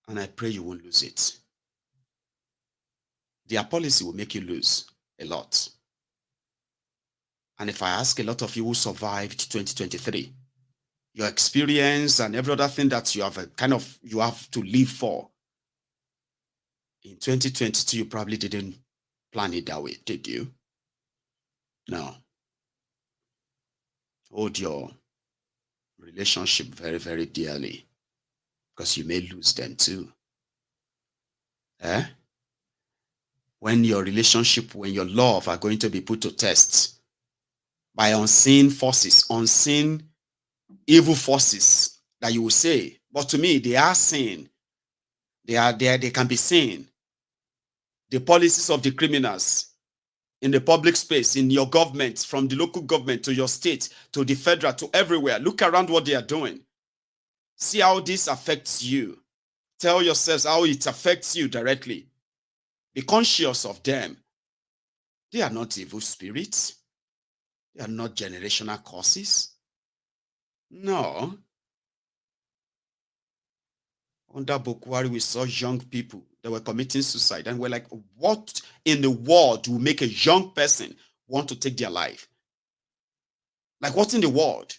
And I pray you won't lose it. Their policy will make you lose a lot. And if I ask a lot of you who survived 2023, your experience and every other thing that you have you have to live for, in 2022, you probably didn't plan it that way, did you? No. Hold your relationship very, very dearly, because you may lose them too. When your relationship, when your love are going to be put to test by unseen forces, unseen evil forces that you will say, but to me, they are seen. They can be seen. The policies of the criminals in the public space, in your government, from the local government to your state, to the federal, to everywhere. Look around what they are doing. See how this affects you. Tell yourselves how it affects you directly. Be conscious of them. They are not evil spirits. They are not generational causes. No. Under Bokwari, we saw young people that were committing suicide, and we're like, what in the world will make a young person want to take their life? Like, what in the world?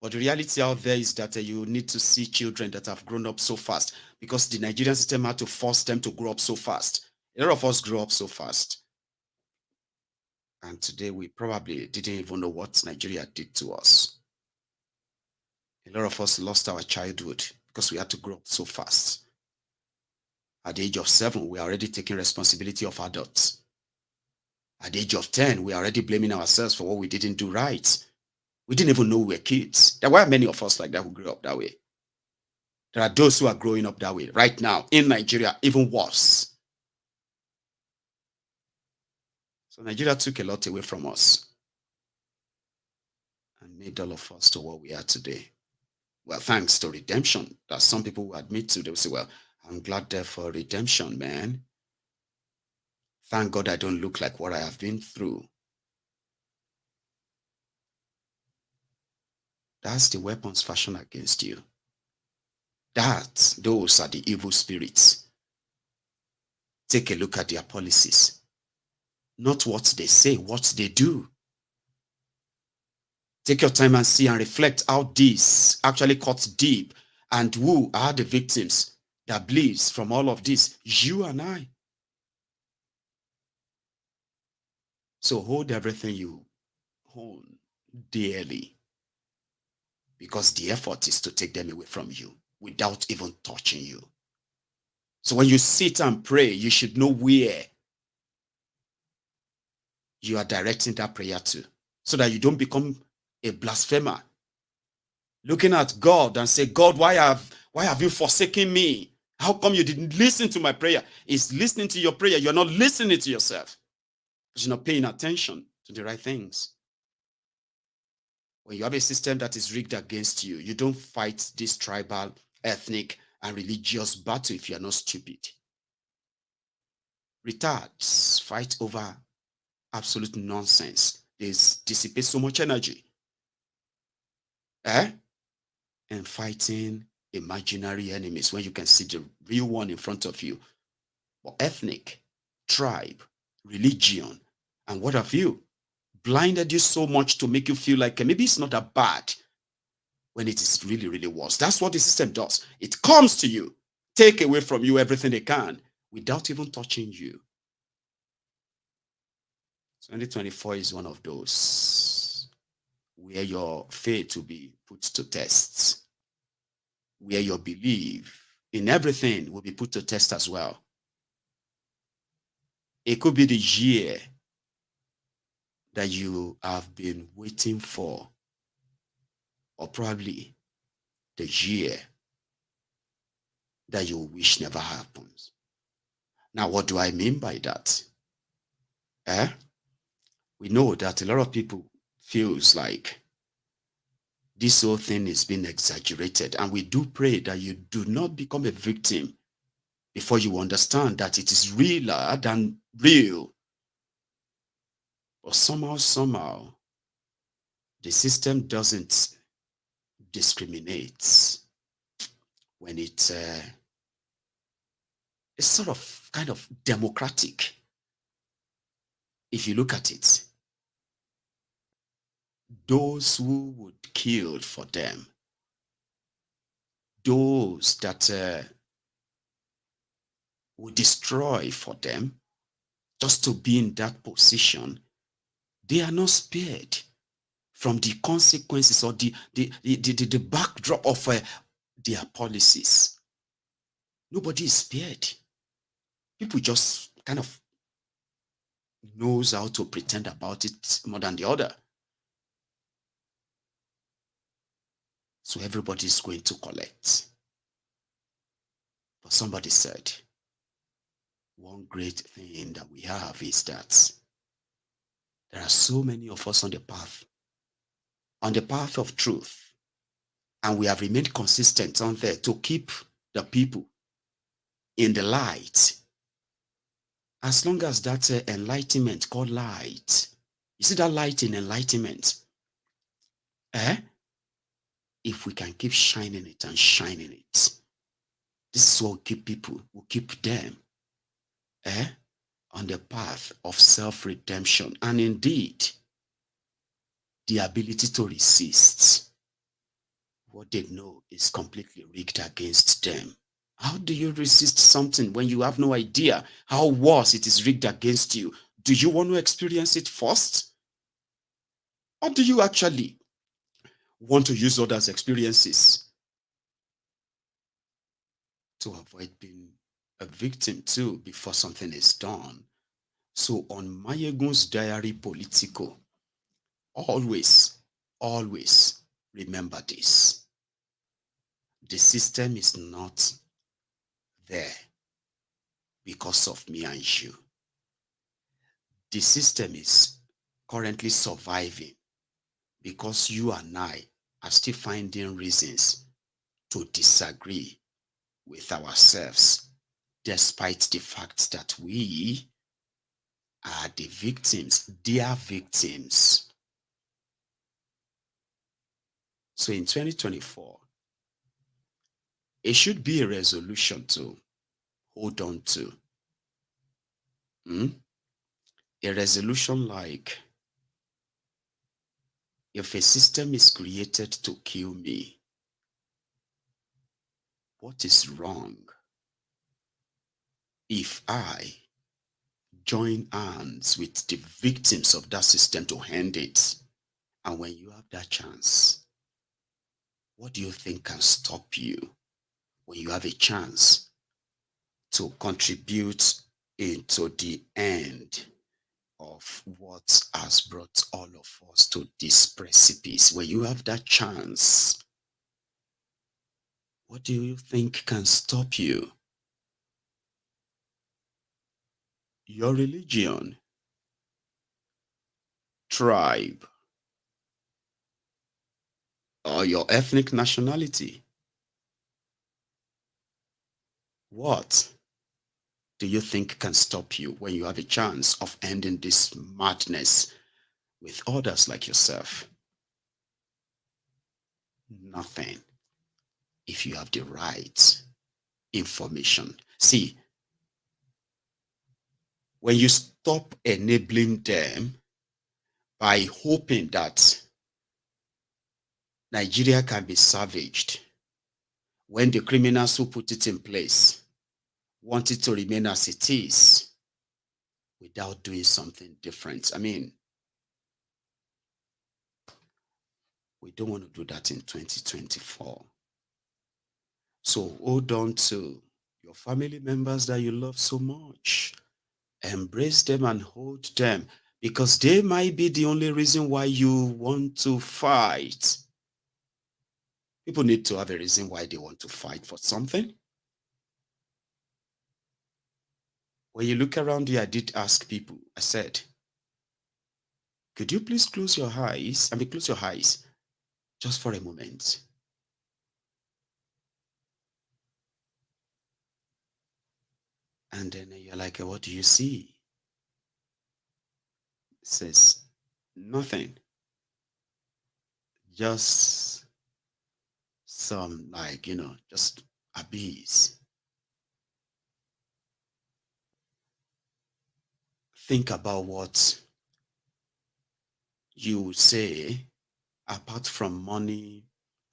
But the reality out there is that you need to see children that have grown up so fast, because the Nigerian system had to force them to grow up so fast. A lot of us grew up so fast. And today we probably didn't even know what Nigeria did to us. A lot of us lost our childhood because we had to grow up so fast. At the age of 7, we are already taking responsibility of adults. At the age of 10, we are already blaming ourselves for what we didn't do right. We didn't even know we were kids. There were many of us like that who grew up that way. There are those who are growing up that way right now in Nigeria, even worse. So Nigeria took a lot away from us and made all of us to what we are today. Well, thanks to redemption, that some people will admit to. They will say, well, I'm glad there for redemption, man. Thank God I don't look like what I have been through. That's the weapons fashioned against you. Those are the evil spirits. Take a look at their policies. Not what they say, what they do. Take your time and see and reflect how this actually cuts deep, and who are the victims that bleeds from all of this? You and I. So hold everything you own dearly, because the effort is to take them away from you without even touching you. So when you sit and pray, you should know where you are directing that prayer to, so that you don't become a blasphemer, looking at God and say, God, why have you forsaken me? How come you didn't listen to my prayer? It's listening to your prayer. You're not listening to yourself, because you're not paying attention to the right things. When you have a system that is rigged against you, you don't fight this tribal, ethnic, and religious battle if you're not stupid. Retards fight over absolute nonsense. They dissipate so much energy. And fighting imaginary enemies when you can see the real one in front of you. But ethnic, tribe, religion, and what have you blinded you so much to make you feel like maybe it's not that bad, when it is really, really worse. That's what the system does. It comes to you, take away from you everything they can without even touching you. 2024 is one of those where your faith will be put to tests, where your belief in everything will be put to test as well. It could be the year that you have been waiting for, or probably the year that you wish never happens. Now, what do I mean by that? We know that a lot of people feels like this whole thing is being exaggerated, and we do pray that you do not become a victim before you understand that it is realer than real. But somehow, the system doesn't discriminate when it's sort of kind of democratic. If you look at it, those who would kill for them, those that would destroy for them, just to be in that position, they are not spared from the consequences or the backdrop of their policies. Nobody is spared. People just kind of knows how to pretend about it more than the other. So everybody is going to collect. But somebody said, one great thing that we have is that there are so many of us on the path of truth, and we have remained consistent on there to keep the people in the light. As long as that enlightenment called light, you see that light in enlightenment, if we can keep shining it and shining it, this is what will keep people, will keep them on the path of self-redemption. And indeed, the ability to resist what they know is completely rigged against them. How do you resist something when you have no idea how worse it is rigged against you? Do you want to experience it first? Or do you actually want to use others' experiences to avoid being a victim too before something is done? So on Mayegun's Diary Politico, always remember this. The system is not there because of me and you. The system is currently surviving because you and I are still finding reasons to disagree with ourselves, despite the fact that we are the victims, their victims. So in 2024, it should be a resolution to hold on to. A resolution like, if a system is created to kill me, what is wrong if I join hands with the victims of that system to end it? And when you have that chance, what do you think can stop you when you have a chance to contribute into the end of what has brought all of us to this precipice? When you have that chance, what do you think can stop you? Your religion, tribe, or your ethnic nationality? What do you think can stop you when you have a chance of ending this madness with others like yourself? Nothing. If you have the right information. See, when you stop enabling them by hoping that Nigeria can be savaged, when the criminals who put it in place want it to remain as it is without doing something different. I mean, we don't want to do that in 2024. So hold on to your family members that you love so much. Embrace them and hold them, because they might be the only reason why you want to fight. People need to have a reason why they want to fight for something. When you look around here, I did ask people, I said, could you please close your eyes? Close your eyes just for a moment. And then you're like, what do you see? It says, nothing. Just some, just abyss. Think about what you would say, apart from money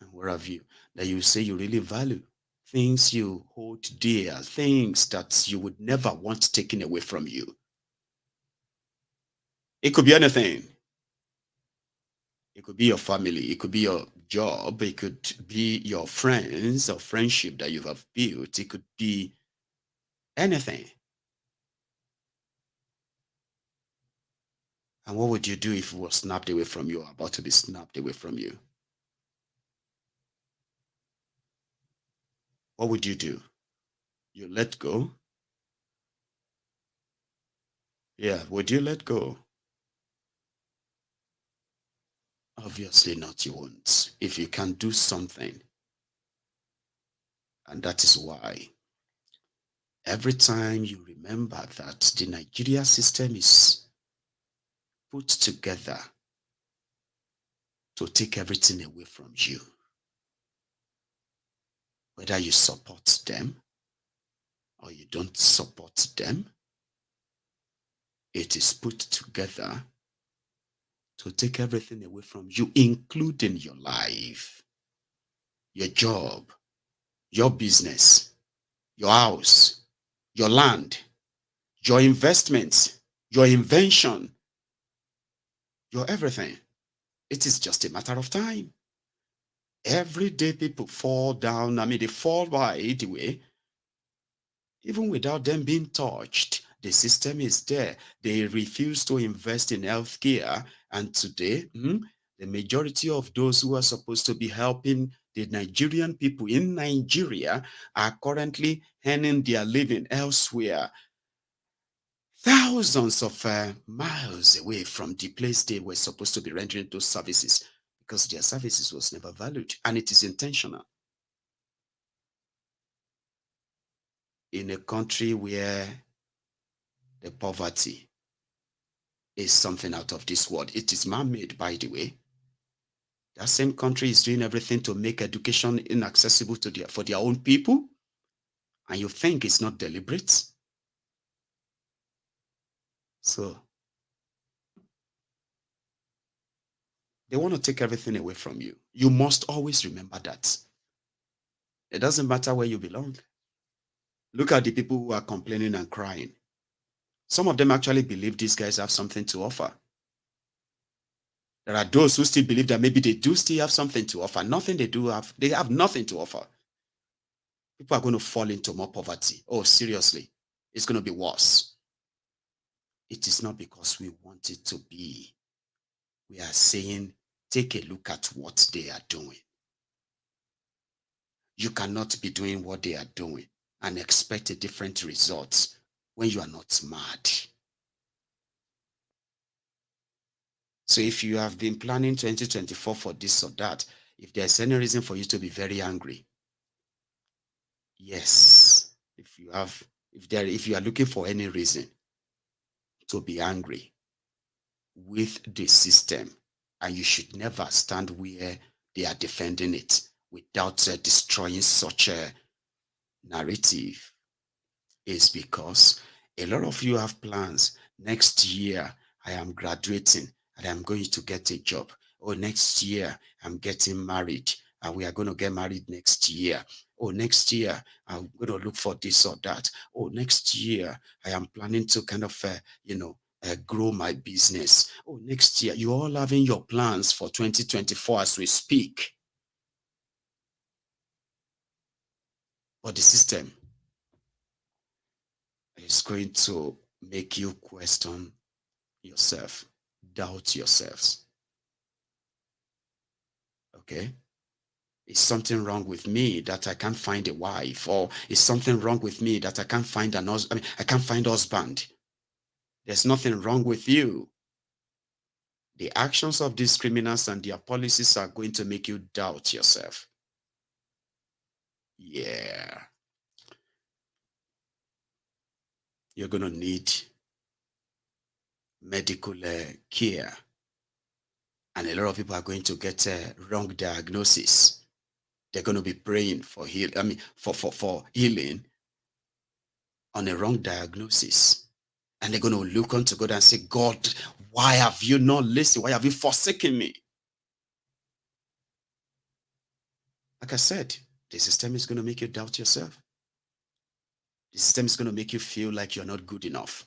and what have you, that you say you really value. Things you hold dear, things that you would never want taken away from you. It could be anything. It could be your family, it could be your job, it could be your friends or friendship that you have built, it could be anything. And what would you do if it was snapped away from you or about to be snapped away from you? What would you do? You let go? Yeah, would you let go? Obviously not, you won't. If you can do something And that is why every time you remember that the Nigeria system is put together to take everything away from you, whether you support them or you don't support them, it is put together to take everything away from you, including your life, your job, your business, your house, your land, your investments, your invention, your everything. It is just a matter of time. Every day people fall down. They fall by the way. Even without them being touched, the system is there. They refuse to invest in healthcare. And today, the majority of those who are supposed to be helping the Nigerian people in Nigeria are currently earning their living elsewhere, thousands of miles away from the place they were supposed to be rendering those services, because their services was never valued, and it is intentional. In a country where the poverty is something out of this world, it is man-made, by the way. That same country is doing everything to make education inaccessible to for their own people, and you think it's not deliberate? So they want to take everything away from you. You must always remember that. It doesn't matter where you belong. Look at the people who are complaining and crying. Some of them actually believe these guys have something to offer. There are those who still believe that maybe they do still have something to offer. Nothing they do have. They have nothing to offer. People are going to fall into more poverty. Oh, seriously. It's going to be worse. It is not because we want it to be. We are saying, take a look at what they are doing. You cannot be doing what they are doing and expect a different result when you are not mad. So if you have been planning 2024 for this or that, if there's any reason for you to be very angry, yes, if you are looking for any reason to be angry with the system, and you should never stand where they are defending it without destroying such a narrative, is because a lot of you have plans. Next year, I am graduating and I'm going to get a job. Oh, next year, I'm getting married and we are going to get married next year. Oh, next year, I'm going to look for this or that. Oh, next year, I am planning to kind of, grow my business. Oh, next year, you're all having your plans for 2024 as we speak. But the system is going to make you question yourself, doubt yourselves. Okay? Is something wrong with me that I can't find a wife? Or is something wrong with me that I can't find I can't find husband? There's nothing wrong with you. The actions of these criminals and their policies are going to make you doubt yourself. Yeah. You're going to need medical care. And a lot of people are going to get wrong diagnosis. They're going to be praying for healing on a wrong diagnosis. And they're going to look unto God and say, God, why have you not listened? Why have you forsaken me? Like I said, the system is going to make you doubt yourself. The system is going to make you feel like you're not good enough.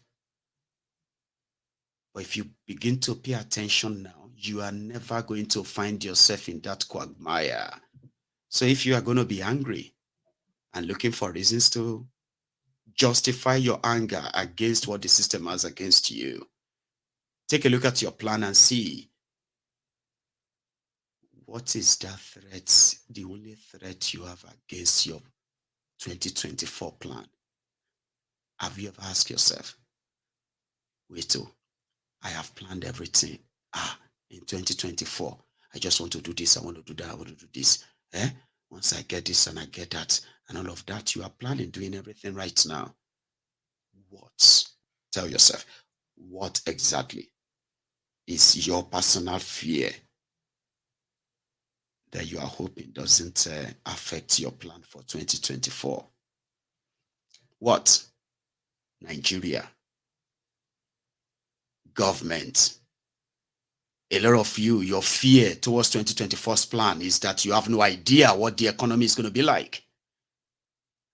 But if you begin to pay attention now, you are never going to find yourself in that quagmire. So if you are going to be angry and looking for reasons to justify your anger against what the system has against you, take a look at your plan and see, what is that threat, the only threat you have against your 2024 plan? Have you ever asked yourself, wait, I have planned everything. In 2024, I just want to do this, I want to do that, I want to do this. Once I get this and I get that, and all of that. You are planning, doing everything right now. What? Tell yourself, what exactly is your personal fear that you are hoping doesn't affect your plan for 2024? What? Nigeria, government. A lot of you, your fear towards 2024's plan is that you have no idea what the economy is going to be like.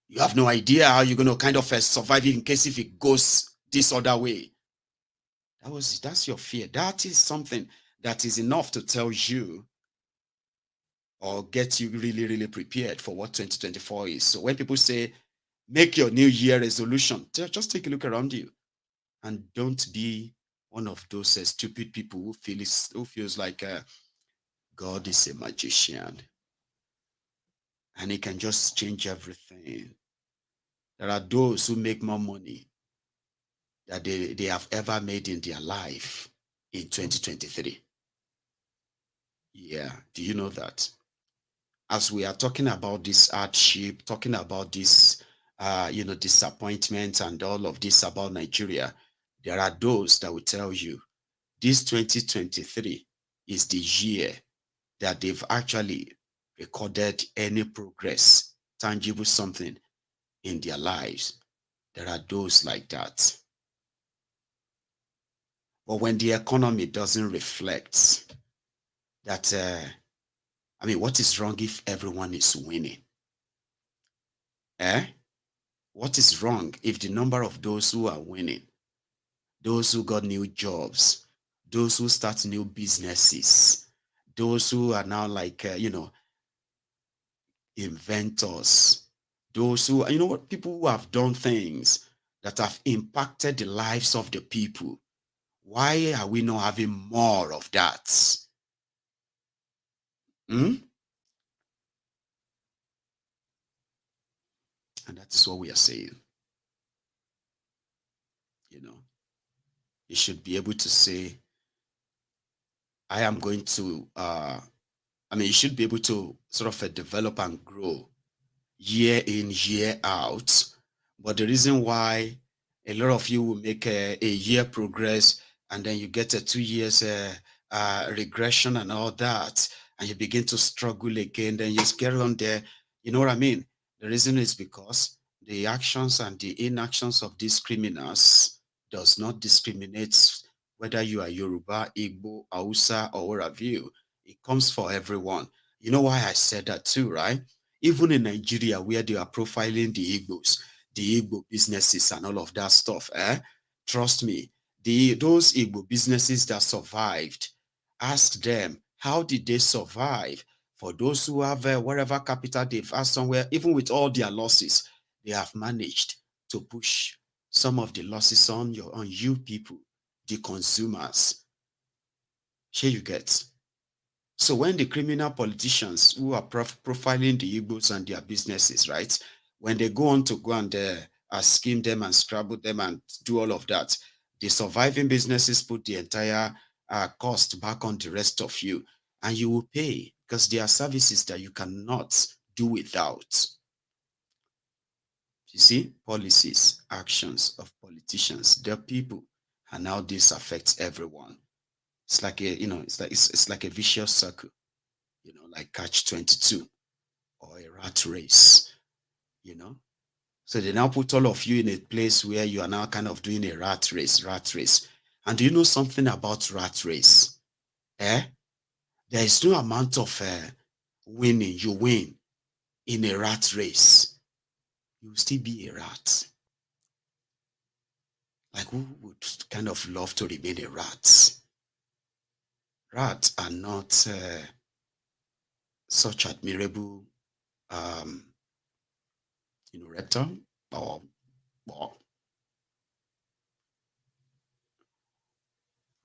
You have no idea how you're going to kind of survive in case if it goes this other way. That's your fear. That is something that is enough to tell you or get you really, really prepared for what 2024 is. So when people say, make your new year resolution, just take a look around you and don't be one of those stupid people who feels like God is a magician and he can just change everything. There are those who make more money that they have ever made in their life in 2023. Yeah, do you know that? As we are talking about this hardship, talking about this, disappointment and all of this about Nigeria, there are those that will tell you this 2023 is the year that they've actually recorded any progress, tangible something in their lives. There are those like that. But when the economy doesn't reflect that, what is wrong if everyone is winning? What is wrong if the number of those who are winning, those who got new jobs, those who start new businesses, those who are now like, inventors, those who, people who have done things that have impacted the lives of the people, why are we not having more of that? And that is what we are saying. You should be able to say, I am going to, you should be able to sort of develop and grow year in, year out. But the reason why a lot of you will make a year progress and then you get a 2 years regression and all that, and you begin to struggle again, then you get on there. You know what I mean? The reason is because the actions and the inactions of these criminals does not discriminate whether you are Yoruba, Igbo, Hausa, or what have you. It comes for everyone. You know why I said that too, right? Even in Nigeria, where they are profiling the Igbos, the Igbo businesses and all of that stuff, trust me, those Igbo businesses that survived, ask them, how did they survive? For those who have whatever capital they've had somewhere, even with all their losses, they have managed to push some of the losses on you people, the consumers. Here you get. So when the criminal politicians who are profiling the Igbos and their businesses, right, when they go on to go and scheme them and scrabble them and do all of that, the surviving businesses put the entire cost back on the rest of you, and you will pay because there are services that you cannot do without. You see, policies, actions of politicians, their people, and how this affects everyone. It's like it's like a vicious circle, like catch-22 or a rat race, So they now put all of you in a place where you are now kind of doing a rat race. And do you know something about rat race? There is no amount of winning. You win in a rat race, you will still be a rat. Like, who would kind of love to remain a rat? Rats are not such admirable, reptile or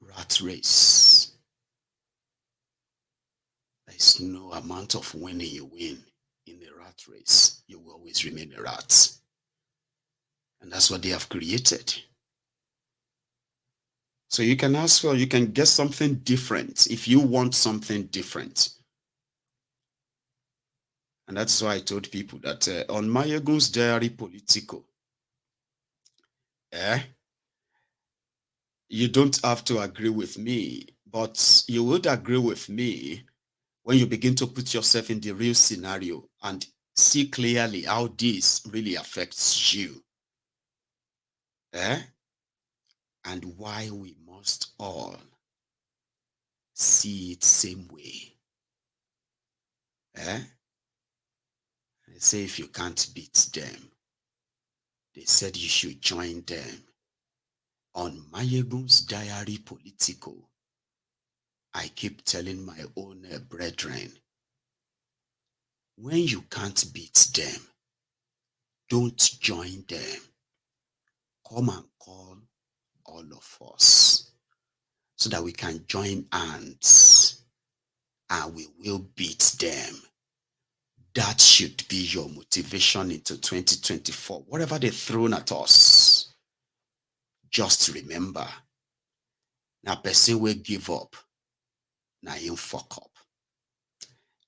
rat race. There is no amount of winning you win in a rat race. You will always remain a rat. And that's what they have created. So you can ask for, you can get something different if you want something different. And that's why I told people that on Mayegun's Diary Politico, you don't have to agree with me, but you would agree with me when you begin to put yourself in the real scenario and see clearly how this really affects you. And why we must all see it same way. They say if you can't beat them, they said you should join them. On Mayegun's Diary Politico, I keep telling my own brethren, when you can't beat them, don't join them. Come and call all of us so that we can join hands and we will beat them. That should be your motivation into 2024. Whatever they've thrown at us, just remember, now person will give up, now you fuck up.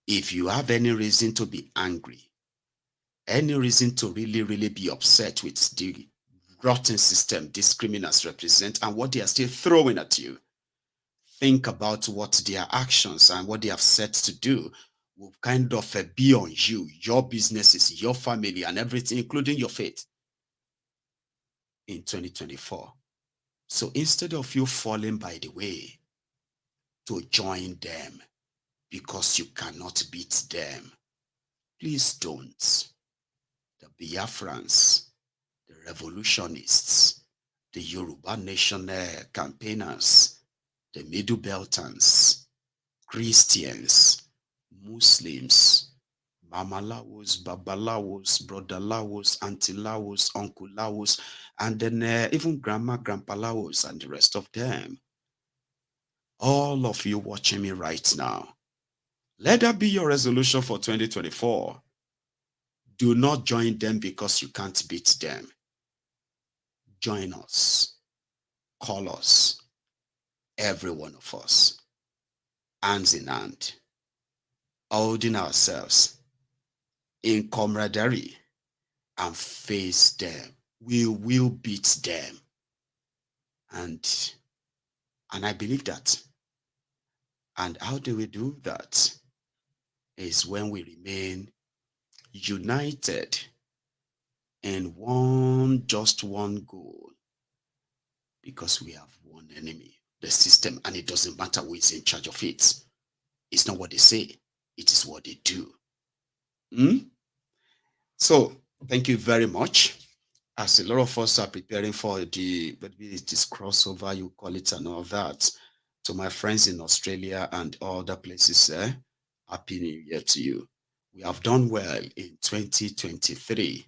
If you have any reason to be angry, any reason to really be upset with the rotten system these criminals represent and what they are still throwing at you, think about what their actions and what they have set to do will kind of be on you, your businesses, your family, and everything, including your faith in 2024. So instead of you falling by the way to join them because you cannot beat them, please don't. The Biafrans, the revolutionists, the Yoruba Nation campaigners, the Middle Beltans, Christians, Muslims, Mamalawos, Babalawos, Brotherlawos, Auntilawos, Unclelawos, and then even Grandma, Grandpalawos, and the rest of them. All of you watching me right now, let that be your resolution for 2024. Do not join them because you can't beat them. Join us. Call us. Every one of us. Hands in hand. Holding ourselves in camaraderie and face them. We will beat them. And I believe that. And how do we do that? Is when we remain united in just one goal, because we have one enemy, the system, and it doesn't matter who is in charge of it. It's not what they say, it is what they do. So thank you very much. As a lot of us are preparing for this crossover, you call it, and all that, to my friends in Australia and other places, Happy New Year to you. We have done well in 2023.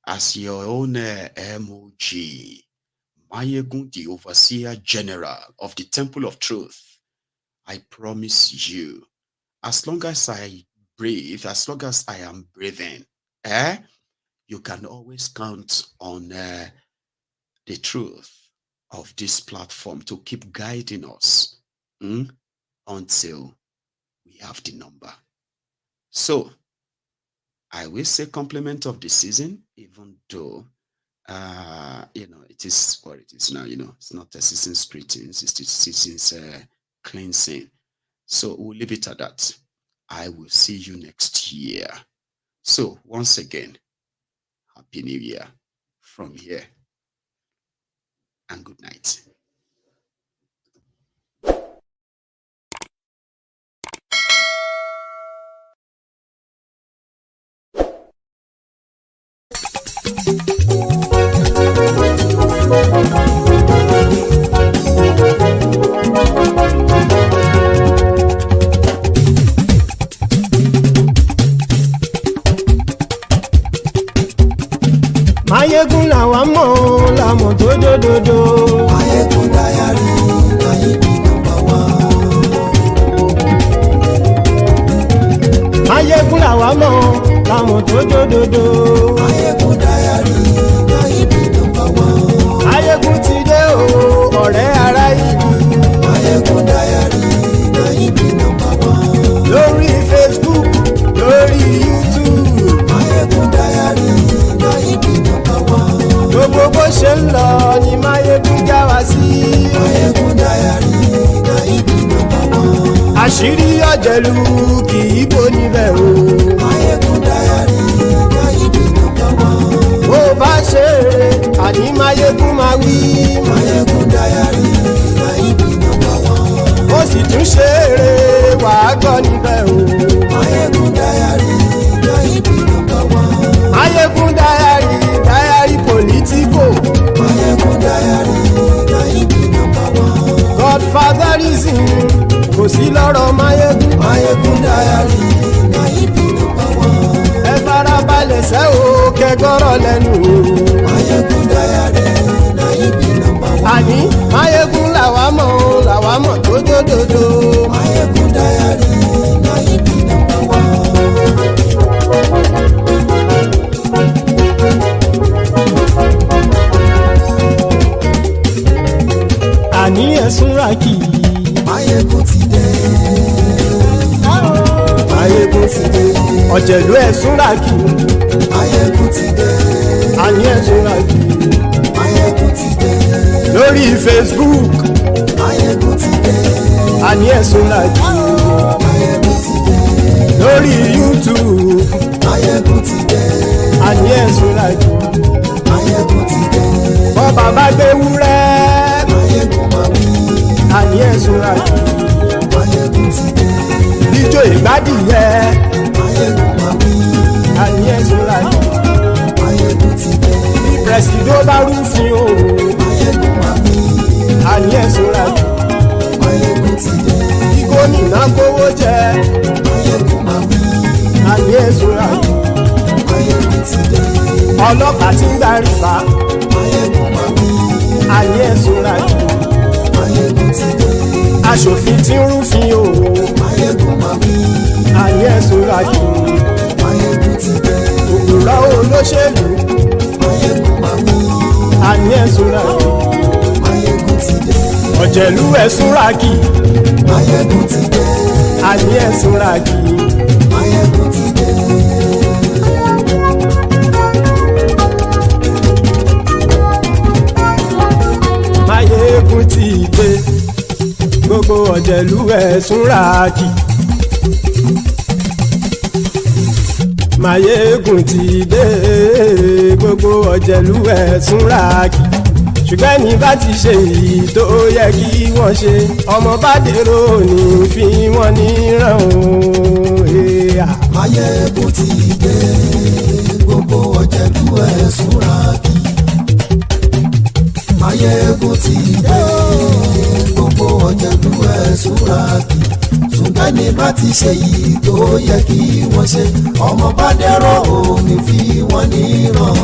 As your own MOG, Mayegun, the Overseer General of the Temple of Truth, I promise you, as long as I breathe, as long as I am breathing, you can always count on the truth of this platform to keep guiding us until we have the number. So, I will say compliment of the season, even though, it is what it is now, it's not a season's greetings, it's the season's cleansing. So, we'll leave it at that. I will see you next year. So, once again, Happy New Year from here, and good night. Mayegun làwa mọ̀ làmọ̀ tó dòdòdò. Mayegun Diary, Mayegun number one. Mayegun làwa mọ̀ làmọ̀ tó dòdòdò. Mayegun Diary, Mayegun number one. Mayegun ti dé o, ọ̀rẹ́ ará ìlú. Mayegun Diary, Mayegun number one. Lórí Facebook, lórí YouTube. ọ̀jẹ̀lú kì í bò níbẹ̀ o. Máyégún Diary Nayibi #1. bó bá ṣe eré àní Máyégún máa wí. Máyégún Diary Nayibi #1. ó sì tún ṣe eré wàá gbọ́ níbẹ̀ o. Máyégún Diary Nayibi #1. Máyégún Diary politico. Máyégún Diary Nayibi #1. Godfatherism kò sí lọ́rọ̀ Máyégún. Máyégún Diary Nayibi #1. ẹ farabalẹ̀ sẹ́ o kẹgọ́rọ̀ lẹ́nu o. Máyégún Diary Nayibi #1. àní Máyégún làwa mọ̀ tó dódòdó. Máyégún Diary Nayibi #1. àní ẹ̀sùn ràkì. Máyégún ti dé. Máyégún ti dé. ọ̀jẹ̀lú ẹ̀sùn ràkì. Máyégún ti dé. àní ẹ̀sùn ràkì. Máyégún ti dé. lórí Facebook. Máyégún ti dé. àní ẹ̀sùn ràkì. Máyégún ti dé. lórí YouTube. Máyégún ti dé. àní ẹ̀sùn ràkì. Máyégún ti dé. bọ́ bàbá gbé wúrẹ́. Máyégún máa wí. àní ẹ̀sùn ràkì. Máyégún ti dé. ijó ìgbádìyẹ. Máyégún máa wí. àní ẹ̀sùn ràkì. Máyégún ti dé. bí pẹ̀sìdó bá rúfin o. Máyégún máa wí. àní ẹ̀sùn ràkì. Máyégún ti dé. bí gómìnà kówó jẹ. Máyégún máa wí. àní ẹ̀sùn ràkì. Máyégún ti dé. ọlọ́pàá tí ń darí bá. Máyégún máa wí. àní ẹ̀sùn ràkì. Máyégún ti dé. aṣòfin tí ń rúfin o. Máyégún máa wí. àní ẹ̀sùn ràkì. Máyégún ti dé. òkúra olóṣèlú. Máyégún máa wí. àní ẹ̀sùn ràkì. Máyégún ti dé. ọ̀jẹ̀lú ẹ̀sùn ràkì. Máyégún ti dé. àní ẹ̀sùn ràkì. Máyégún ti dé. Máyégún ti dé. gbogbo ọ̀jẹ̀lú ẹ̀sùn ràkì. Máyégún ti dé. gbogbo ọ̀jẹ̀lú ẹ̀sùn ràkì. ṣùgbọ́n ní bá ti ṣe èyí tó yẹ kí wọ́n ṣe ọmọ bá dèrò ní fi wọ́n níran o. Máyégún ti dé. Gbogbo ọ̀jẹ̀lú ẹ̀sùn ràkì. Máyégún ti dé. Gbogbo ọ̀jẹ̀lú ẹ̀sùn ràkì. ṣùgbọ́n ní bá ti ṣe yìí tó yẹ kí wọ́n ṣe ọmọ bá dẹ́rọ̀ ò ní fi wọ́n níran.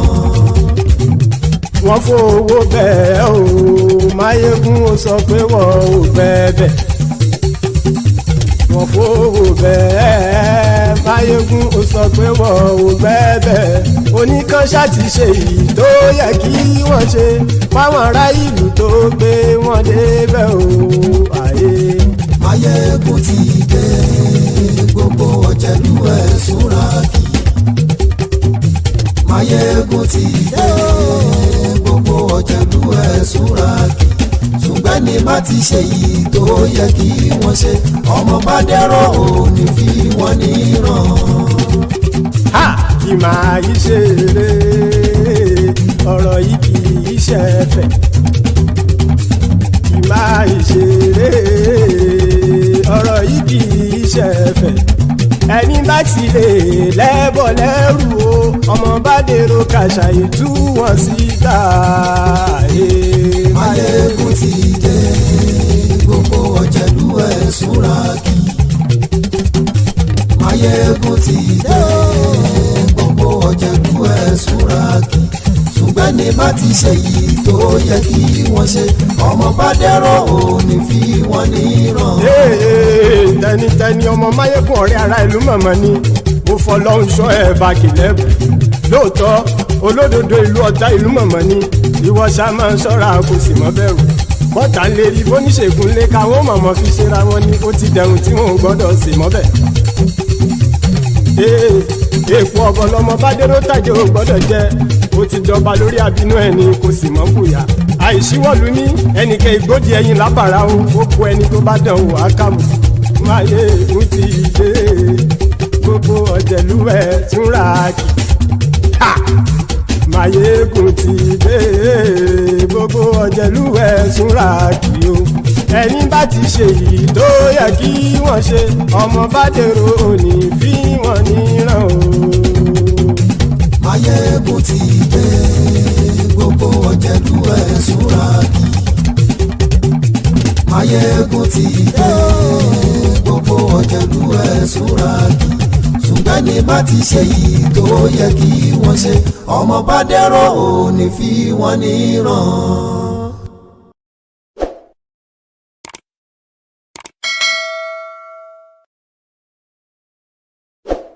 wọ́n fowó bẹ́ẹ̀ o Máyégún ó sọ pé wọ́n ò fẹ́ bẹ́ẹ̀. wọ́n fowó bẹ́ẹ̀ Máyégún ó sọ pé wọ́n ò fẹ́ bẹ́ẹ̀. oníkanṣá ti ṣe èyí tó yẹ kí wọ́n ṣe fáwọn ará ìlú tó gbé wọn débẹ̀ o. Máyégún ti dé gbogbo ọ̀jẹ̀lú ẹ̀sùn ràkì. Máyégún ti dé gbogbo ọ̀jẹ̀lú ẹ̀sùn ràkì. ṣùgbọ́n ní bá ti ṣe yìí tó yẹ kí wọ́n ṣe ọmọ bá dẹ́rọ̀ ò ní fi wọ́n níran. kì máa yí ṣe eré ọ̀rọ̀ yìí kì í ṣe ẹ̀fẹ̀. kì máa yí ṣe eré ọ̀rọ̀ yìí kì í ṣe ẹ̀fẹ̀. ẹni bá ti lè lẹ́bọ̀ lẹ́rù o ọmọ bá dèrò kàṣàyè tú wọn síta. Máyégún ti dé gbogbo ọ̀jẹ̀lú ẹ̀sùn ràkì. Máyégún ti dé gbogbo ọ̀jẹ̀lú ẹ̀sùn ràkì. ṣùgbọ́n ní bá ti ṣe yìí tó yẹ kí wọ́n ṣe ọmọ bá dẹ́rọ̀ ò ní fi wọ́n níran. tẹnitẹni ọmọ Máyégún ọ̀rẹ́ ara ìlú mọ̀mọ́ ni mo fọlọ́hún ṣọ́ ẹ̀ bá kìlẹ́bù. lóòótọ́ olódodo ìlú ọ̀tá ìlú mọ̀mọ́ ni ìwọ ṣá máa ń ṣọ́ra kò sì mọ́ bẹ̀rù. bọ́tà ń lè rí bóníṣègùn lé káwọn mọ̀mọ́ fi ṣera wọn ni ó ti dẹrùn tí wọn ò gbọ́dọ̀ sì mọ́ bẹ̀. èèpo ọ̀bọ lọmọ bá dérò tàjẹ́ ò gbọ́dọ̀ jẹ́ ó ti jọba lórí àbínú ẹni kò sì mọ́ bùyà. àìsíwọ́lu ní ẹnìkẹ́ ìgbódì ẹyin lábàrá o ó kó ẹni tó bá dán wò á kàmù. Máyégún ti dé gbogbo ọ̀jẹ̀lú ẹ̀ túnra kì. Máyégún ti dé gbogbo ọ̀jẹ̀lú ẹ̀ túnra kì o. Ẹni bá ti ṣe èyí tó yẹ kí wọ́n ṣe ọmọ bá dèrò òní fi wọ́n níran o. Máyégún ti dé gbogbo ọ̀jẹ̀lú ẹ̀ túnra kì. Máyégún ti dé gbogbo ọ̀jẹ̀lú ẹ̀ túnra kì. Ṣùgbọ́n ní bá ti ṣe yìí tó yẹ kí wọ́n ṣe ọmọ bá dẹ́rọ̀ òní fi wọ́n níran.